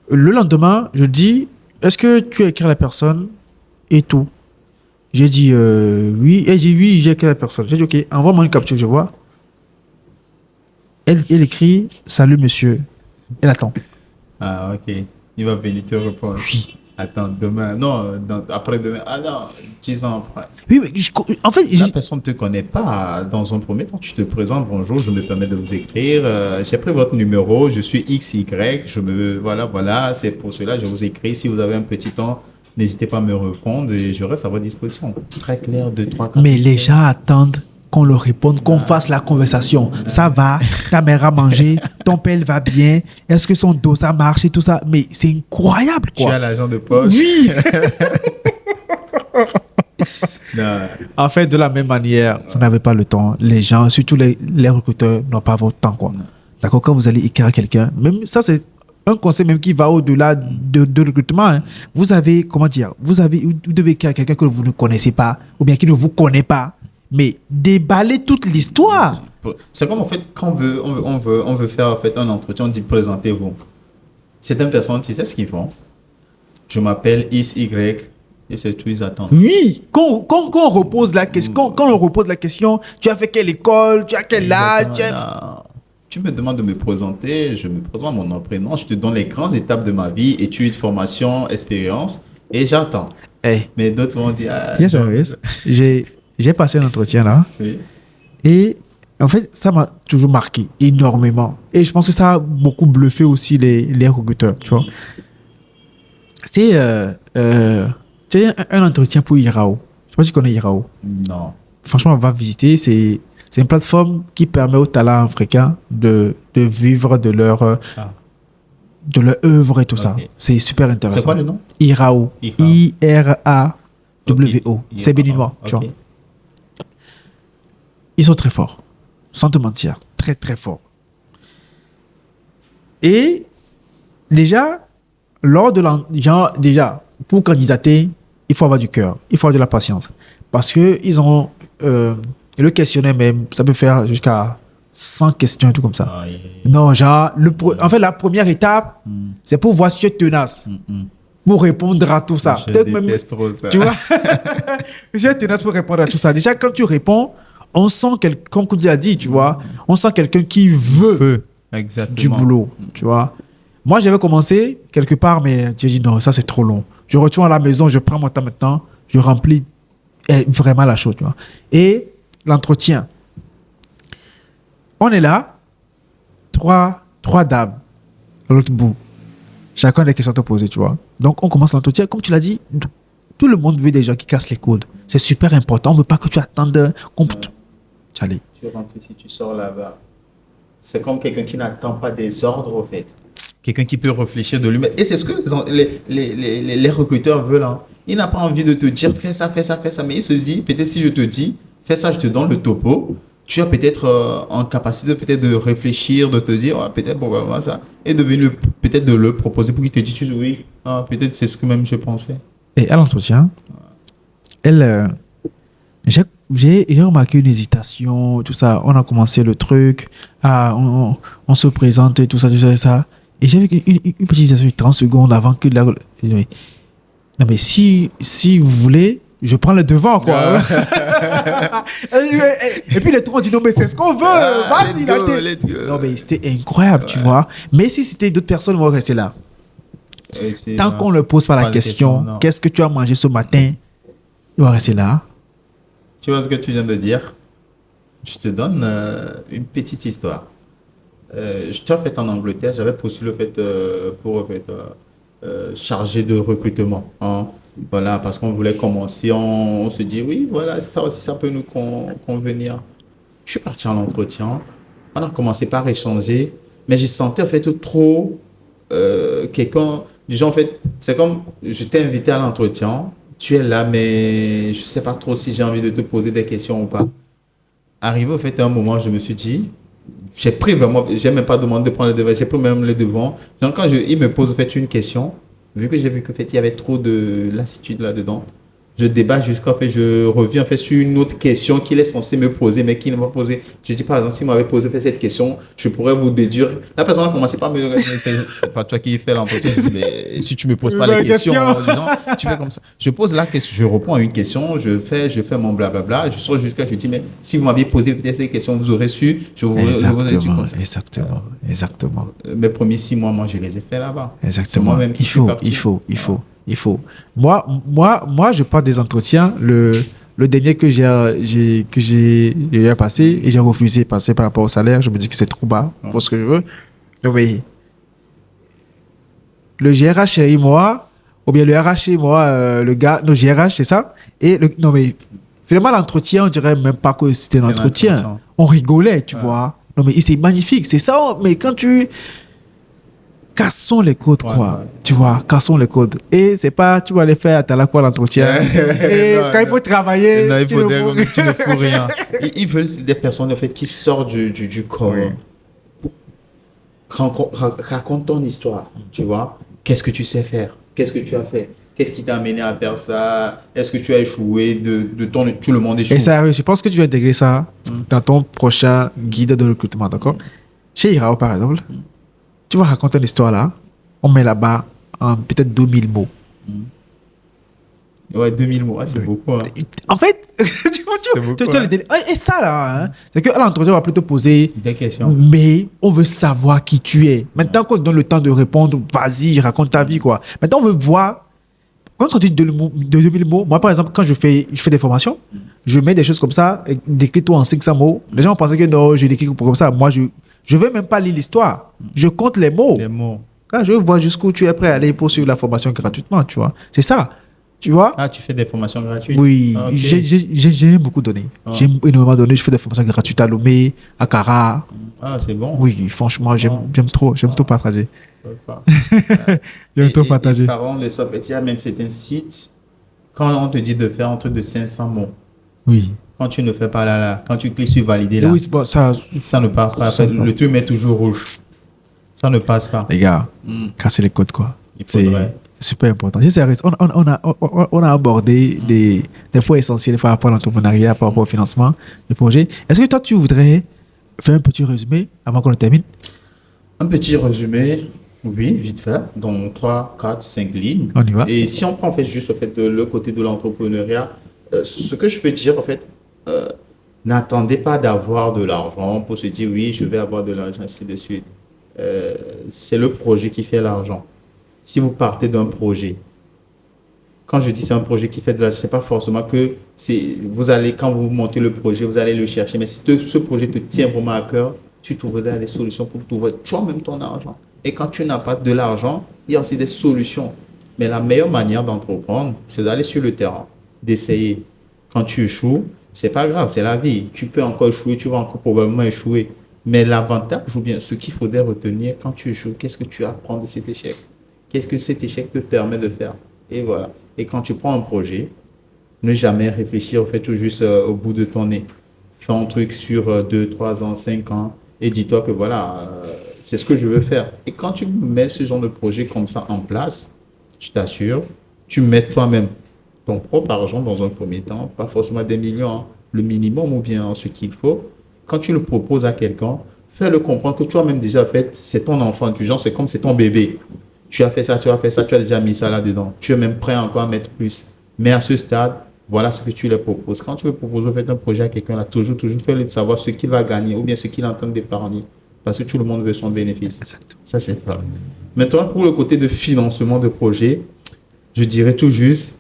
Le lendemain, je dis, est-ce que tu as écrit à la personne et tout? J'ai dit, oui. Elle dit, oui, j'ai écrit à la personne. J'ai dit, ok, envoie-moi une capture, je vois. Elle écrit, salut monsieur. Elle attend. Ah, ok. Il va venir te répondre. Oui. Attends, demain. Non, après-demain. Ah non, 10 ans après. Oui, mais en fait, La personne ne te connaît pas. Dans un premier temps, tu te présentes. Bonjour, je me permets de vous écrire. J'ai pris votre numéro. Je suis XY. Voilà. C'est pour cela que je vous écris. Si vous avez un petit temps, n'hésitez pas à me répondre et je reste à votre disposition. Très clair, 2, 3, 4. mais les gens attendent qu'on leur réponde, qu'on fasse la conversation. Ça va, ta mère a mangé, ton père va bien, est-ce que son dos ça marche et tout ça. Mais c'est incroyable, Tu as quoi. l'argent de poche. Oui. Non. En fait, de la même manière, vous n'avez pas le temps. Les gens, surtout les recruteurs, n'ont pas votre temps, quoi. D'accord, quand vous allez écrire à quelqu'un, même ça, c'est un conseil même qui va au-delà de recrutement. Hein. Vous avez, comment dire, vous devez écrire à quelqu'un que vous ne connaissez pas, ou bien qui ne vous connaît pas, mais déballer toute l'histoire. C'est comme en fait, quand on veut faire en fait, un entretien, on dit présentez-vous. Certaines personnes, tu sais ce qu'ils font. Je m'appelle XY et c'est tout, ils attendent. Oui, quand on repose la question, quand on repose la question, tu as fait quelle école, tu as quel âge, Exactement. Tu me demandes de me présenter, je me présente mon nom, prénom, je te donne les grandes étapes de ma vie, études, formation, expérience, et j'attends. Hey, Mais d'autres vont dire... yes, yes. J'ai passé un entretien là, Oui. et en fait, ça m'a toujours marqué énormément. Et je pense que ça a beaucoup bluffé aussi les recruteurs, tu vois. C'est un entretien pour Irao. Je sais pas si tu connais Irao. Non. Franchement, on va visiter. C'est une plateforme qui permet aux talents africains de vivre de leur œuvre et tout ça. Ok. C'est super intéressant. C'est quoi le nom? Irao. Irao. IRAWO. C'est béninois, tu vois. Ils sont très forts. Sans te mentir. Très, très forts. Et déjà, pour candidater, il faut avoir du cœur. Il faut avoir de la patience. Parce que ils ont... le questionnaire même, ça peut faire jusqu'à 100 questions et tout comme ça. Ah, Non, genre, en fait, la première étape, c'est pour voir si tu es tenace. Pour répondre à tout ça. Je déteste trop ça. Tu vois, je suis tenace pour répondre à tout ça. Déjà, quand tu réponds, on sent, comme tu l'as dit, tu vois, on sent quelqu'un qui veut Exactement. du boulot, tu vois. Moi, j'avais commencé quelque part, mais j'ai dit non, ça c'est trop long. Je retourne à la maison, je prends mon temps maintenant, je remplis vraiment la chose, tu vois. Et l'entretien. On est là, trois dames à l'autre bout. Chacun a des questions à te poser, tu vois. Donc, on commence l'entretien. Comme tu l'as dit, tout le monde veut des gens qui cassent les codes. C'est super important. On ne veut pas que tu attendes. Allez. Tu rentres ici, tu sors là-bas. C'est comme quelqu'un qui n'attend pas des ordres, au fait. Quelqu'un qui peut réfléchir de lui-même. Et c'est ce que les recruteurs veulent. Hein. Il n'a pas envie de te dire fais ça. Mais il se dit, peut-être si je te dis, fais ça, je te donne le topo. Tu as peut-être en capacité peut-être de réfléchir, de te dire, peut-être probablement ça. Et peut-être de le proposer pour qu'il te dise, oui, peut-être c'est ce que même je pensais. Et à l'entretien, j'ai remarqué une hésitation, tout ça. On a commencé le truc, on se présente et tout ça. Et j'avais une petite hésitation de 30 secondes avant que non, mais si vous voulez, je prends le devant, quoi. Et puis les trois ont dit, non, mais c'est ce qu'on veut. Vas-y, let's go. Non, mais c'était incroyable, tu vois. Mais si c'était d'autres personnes, on va rester là. Tant qu'on ne leur pose pas la question, qu'est-ce que tu as mangé ce matin, il va rester là. Tu vois ce que tu viens de dire? Je te donne une petite histoire. J'étais en fait en Angleterre, j'avais postulé pour chargé de recrutement. Hein. Voilà, parce qu'on voulait commencer, on se dit oui, voilà, ça aussi, ça peut nous convenir. Je suis parti en entretien, on a commencé par échanger, mais je sentais en fait trop quelqu'un, du genre en fait, c'est comme je t'ai invité à l'entretien, tu es là, mais je sais pas trop si j'ai envie de te poser des questions ou pas. Arrivé au fait à un moment, je me suis dit, j'ai même pas demandé de prendre le devant, j'ai pris même le devant. Donc quand il me pose en fait une question, Vu que j'ai vu qu'en fait, il y avait trop de lassitude là-dedans, je débat jusqu'à fait, je reviens en fait sur une autre question qu'il est censé me poser, mais qu'il ne m'a pas posé. Je dis par exemple, s'il m'avait posé fait cette question, je pourrais vous déduire. La personne a commencé par me dire, mais c'est pas toi qui fais l'entretien. Je dis, mais si tu me poses pas les questions, disons, tu fais comme ça. Je pose la question, je réponds à une question, je fais mon blablabla, je sors jusqu'à, je dis, mais si vous m'aviez posé peut-être ces questions, vous aurez su, je vous aurais dit comme ça. Exactement. Mes premiers 6 mois, moi, je les ai fait là-bas. C'est Exactement. moi-même qui suis parti. Il faut. Moi, je parle des entretiens. Le dernier que j'ai passé et j'ai refusé de passer par rapport au salaire. Je me dis que c'est trop bas pour ce que je veux. Donc, mais le GRH et moi, ou bien le RH et moi, le gars, non, GRH, c'est ça. Non, mais finalement, l'entretien, on dirait même pas que c'était un entretien. On rigolait, tu vois. Non, mais c'est magnifique, c'est ça. Mais quand tu. Cassons les codes, quoi. Tu vois, cassons les codes. Et c'est pas, tu vas aller faire à la quoi l'entretien. Et quand il faut travailler, non, tu ne fous rien. Ils veulent des personnes, en fait, qui sortent du corps. Raconte ton histoire, tu vois. Qu'est-ce que tu sais faire? Qu'est-ce que tu as fait? Qu'est-ce qui t'a amené à faire ça? Est-ce que tu as échoué tout le monde échoue? Et ça, je pense que tu vas intégrer ça dans ton prochain guide de recrutement, d'accord? Chez Irao, par exemple, tu vas raconter une histoire là, on met là-bas peut-être 2000 mots. Ouais, 2000 mots, c'est beaucoup. Hein. En fait, et ça là, c'est qu'à l'entretien, on va plutôt poser des questions. Mais on veut savoir qui tu es. Maintenant qu'on te donne le temps de répondre, vas-y, raconte ta vie, quoi. Maintenant, on veut voir. Quand tu dis 2000 mots, moi, par exemple, quand je fais des formations, je mets des choses comme ça, décris-toi en 500 mots. Les gens pensaient que non, je décris comme ça. Moi, je ne veux même pas lire l'histoire. Je compte les mots. Les mots. Quand je veux voir jusqu'où tu es prêt à aller poursuivre la formation gratuitement, tu vois. C'est ça. Tu vois? Ah, tu fais des formations gratuites? Oui, okay. J'ai beaucoup donné. J'ai énormément donné. Je fais des formations gratuites à Lomé, à Cara. Ah, c'est bon. Oui, franchement, j'aime trop partager. J'aime trop partager. Par contre, il y a même certains sites, quand on te dit de faire un truc de 500 mots, oui. Quand tu ne fais pas là, quand tu cliques sur valider là, oui, bon, ça ne passe pas. Le truc met toujours rouge. Ça ne passe pas. Les gars, casser les codes, quoi. C'est super important. On a abordé des points essentiels par rapport à l'entrepreneuriat, par rapport au financement des projets. Est-ce que toi, tu voudrais faire un petit résumé avant qu'on le termine? Un petit résumé, oui, vite fait, donc 3, 4, 5 lignes. On y va. Et si on prend en fait, juste de le côté de l'entrepreneuriat, ce que je peux dire, en fait, n'attendez pas d'avoir de l'argent pour se dire oui, je vais avoir de l'argent, ainsi de suite. C'est le projet qui fait l'argent. Si vous partez d'un projet, quand je dis c'est un projet qui fait de l'argent, c'est pas forcément que vous allez, quand vous montez le projet, vous allez le chercher. Mais si ce projet te tient vraiment à cœur, tu trouveras des solutions pour trouver toi-même ton argent. Et quand tu n'as pas de l'argent, il y a aussi des solutions. Mais la meilleure manière d'entreprendre, c'est d'aller sur le terrain, d'essayer. Quand tu échoues, c'est pas grave, c'est la vie. Tu peux encore échouer, tu vas encore probablement échouer. Mais l'avantage, ou bien ce qu'il faudrait retenir quand tu échoues, qu'est-ce que tu apprends de cet échec? Qu'est-ce que cet échec te permet de faire? Et voilà. Et quand tu prends un projet, ne jamais réfléchir, fais tout juste au bout de ton nez. Fais un truc sur 2, 3 ans, 5 ans et dis-toi que voilà, c'est ce que je veux faire. Et quand tu mets ce genre de projet comme ça en place, je t'assure, tu mets toi-même ton propre argent dans un premier temps, pas forcément des millions, hein, le minimum ou bien ce qu'il faut. Quand tu le proposes à quelqu'un, fais-le comprendre que toi-même déjà fait, c'est ton enfant, du genre c'est comme c'est ton bébé. Tu as fait ça, tu as déjà mis ça là-dedans. Tu es même prêt encore à mettre plus. Mais à ce stade, voilà ce que tu leur proposes. Quand tu veux proposer en fait, un projet à quelqu'un, là, toujours fais-le savoir ce qu'il va gagner ou bien ce qu'il est en train d'épargner. Parce que tout le monde veut son bénéfice. Exactement. Ça, c'est vrai. Maintenant, pour le côté de financement de projet, je dirais tout juste,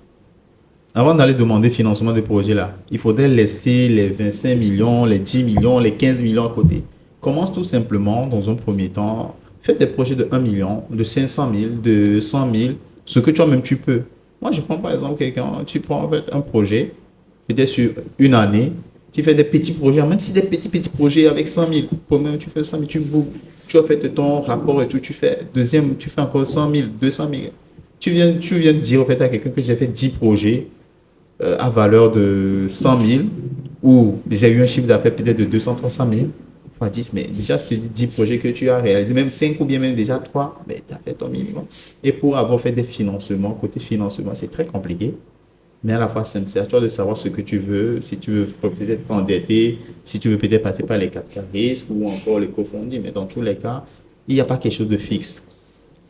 avant d'aller demander financement de projet là, il faudrait laisser les 25 millions, les 10 millions, les 15 millions à côté. Commence tout simplement, dans un premier temps, fais des projets de 1 million, de 500 000, de 100 000, ce que toi-même tu peux. Moi, je prends par exemple quelqu'un, tu prends en fait un projet, peut-être sur une année, tu fais des petits projets, même si des petits projets avec 100 000, premier tu fais 100 000, tu as fait ton rapport et tout, tu fais deuxième, tu fais encore 100 000, 200 000. Tu viens de dire en fait à quelqu'un que j'ai fait 10 projets à valeur de 100 000 ou j'ai eu un chiffre d'affaires peut-être de 200, 300 000. fois 10, mais déjà, tu dis 10 projets que tu as réalisés, même 5 ou bien même déjà 3, mais tu as fait ton minimum. Et pour avoir fait des financements, côté financement, c'est très compliqué. Mais à la fois, c'est à toi de savoir ce que tu veux, si tu veux peut-être t'endetter, si tu veux peut-être passer par les 4 risques ou encore les cofonding. Mais dans tous les cas, il n'y a pas quelque chose de fixe.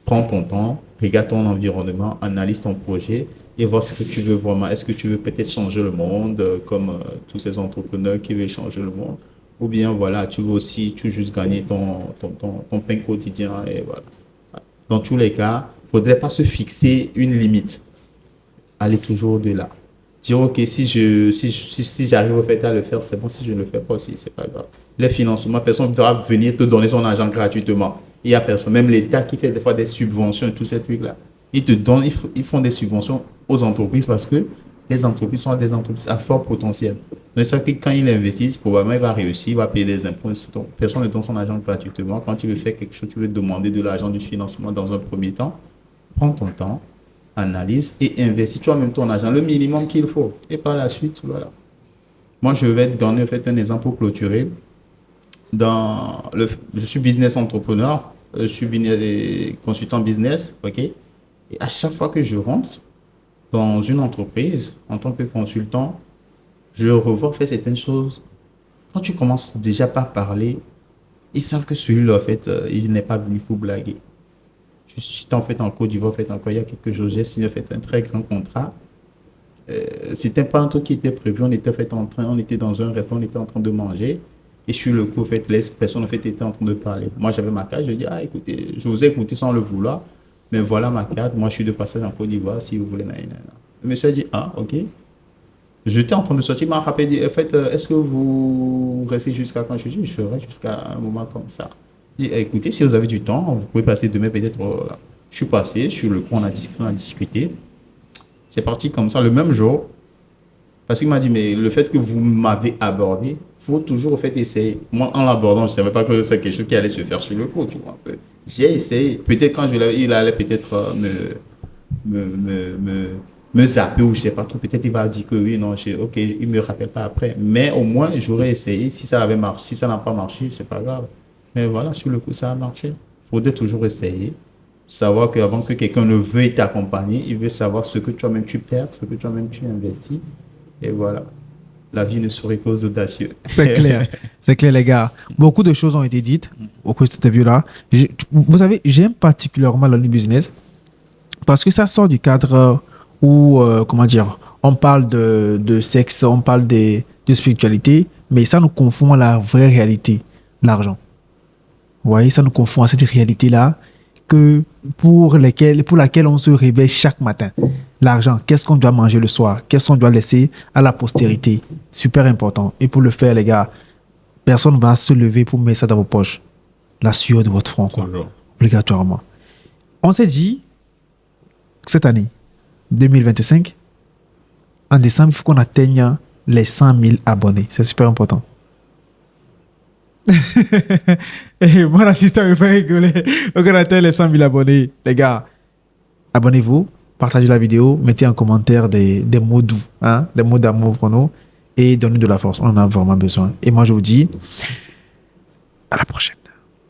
Prends ton temps, regarde ton environnement, analyse ton projet et vois ce que tu veux vraiment. Est-ce que tu veux peut-être changer le monde comme tous ces entrepreneurs qui veulent changer le monde? Ou bien voilà, tu veux aussi tu veux juste gagner ton pain quotidien et voilà. Dans tous les cas, il ne faudrait pas se fixer une limite. Aller toujours au-delà. Dire, OK, si j'arrive au fait à le faire, c'est bon. Si je ne le fais pas aussi, c'est pas grave. Les financements, personne ne va venir te donner son argent gratuitement. Il n'y a personne. Même l'État qui fait des fois des subventions et tous ces trucs-là. Ils te donnent, ils font des subventions aux entreprises parce que les entreprises sont des entreprises à fort potentiel. Mais c'est que quand ils investissent, probablement, il va réussir, il va payer des impôts. Personne ne donne son argent gratuitement. Quand tu veux faire quelque chose, tu veux demander de l'argent du financement dans un premier temps. Prends ton temps, analyse et investis toi-même ton argent, le minimum qu'il faut. Et par la suite, voilà. Moi, je vais te donner en fait, un exemple pour clôturer. Je suis business entrepreneur, je suis consultant business, ok? Et à chaque fois que je rentre dans une entreprise en tant que consultant, je revois faire certaines choses. Quand tu commences déjà par parler, ils savent que celui-là, en fait, il n'est pas venu pour blaguer. J'étais en fait en Côte d'Ivoire, en fait, encore il y a quelques jours, j'ai signé en fait, un très grand contrat. C'était pas un truc qui était prévu, on était en fait on était dans un restaurant, on était en train de manger. Et sur le coup, en fait, les personnes en fait, étaient en train de parler. Moi, j'avais ma carte, je dis, ah, écoutez, je vous ai écouté sans le vouloir, mais voilà ma carte, moi, je suis de passage en Côte d'Ivoire, si vous voulez. Le monsieur a dit, ah, ok. J'étais en train de sortir, il m'a rappelé, dit, en fait, est-ce que vous restez jusqu'à quand je dis, je serai jusqu'à un moment comme ça. J'ai dit, écoutez, si vous avez du temps, vous pouvez passer demain peut-être. Je suis passé, sur le coup, on a discuté. C'est parti comme ça, le même jour. Parce qu'il m'a dit, mais le fait que vous m'avez abordé, il faut toujours, en fait, essayer. Moi, en l'abordant, je ne savais pas que c'est quelque chose qui allait se faire sur le coup, tu vois. J'ai essayé. Peut-être quand il allait peut-être me, me, me, me zapper ou je ne sais pas trop. Peut-être il va dire que oui, non, ok, il ne me rappelle pas après. Mais au moins, j'aurais essayé. Si ça avait marché, si ça n'a pas marché, c'est pas grave. Mais voilà, sur le coup, ça a marché. Il faudrait toujours essayer. Savoir qu'avant que quelqu'un ne veuille t'accompagner, il veut savoir ce que toi-même tu perds, ce que toi-même tu investis. Et voilà. La vie ne serait qu'aux audacieux. C'est clair. C'est clair, les gars. Beaucoup de choses ont été dites au cours de cette interview-là. Vous savez, j'aime particulièrement le business parce que ça sort du cadre où, comment dire, on parle de sexe, on parle de spiritualité, mais ça nous confond à la vraie réalité, l'argent. Vous voyez, ça nous confond à cette réalité-là pour laquelle on se réveille chaque matin. L'argent, qu'est-ce qu'on doit manger le soir? Qu'est-ce qu'on doit laisser à la postérité? Super important. Et pour le faire, les gars, personne ne va se lever pour mettre ça dans vos poches. La sueur de votre front, quoi. Obligatoirement. On s'est dit, cette année, 2025, en décembre, il faut qu'on atteigne les 100 000 abonnés. C'est super important. Et mon assistant me fait rigoler. Donc on atteigne les 100 000 abonnés. Les gars, abonnez-vous, partagez la vidéo, mettez en commentaire des mots doux, hein, des mots d'amour pour nous et donnez de la force. On en a vraiment besoin. Et moi, je vous dis à la prochaine.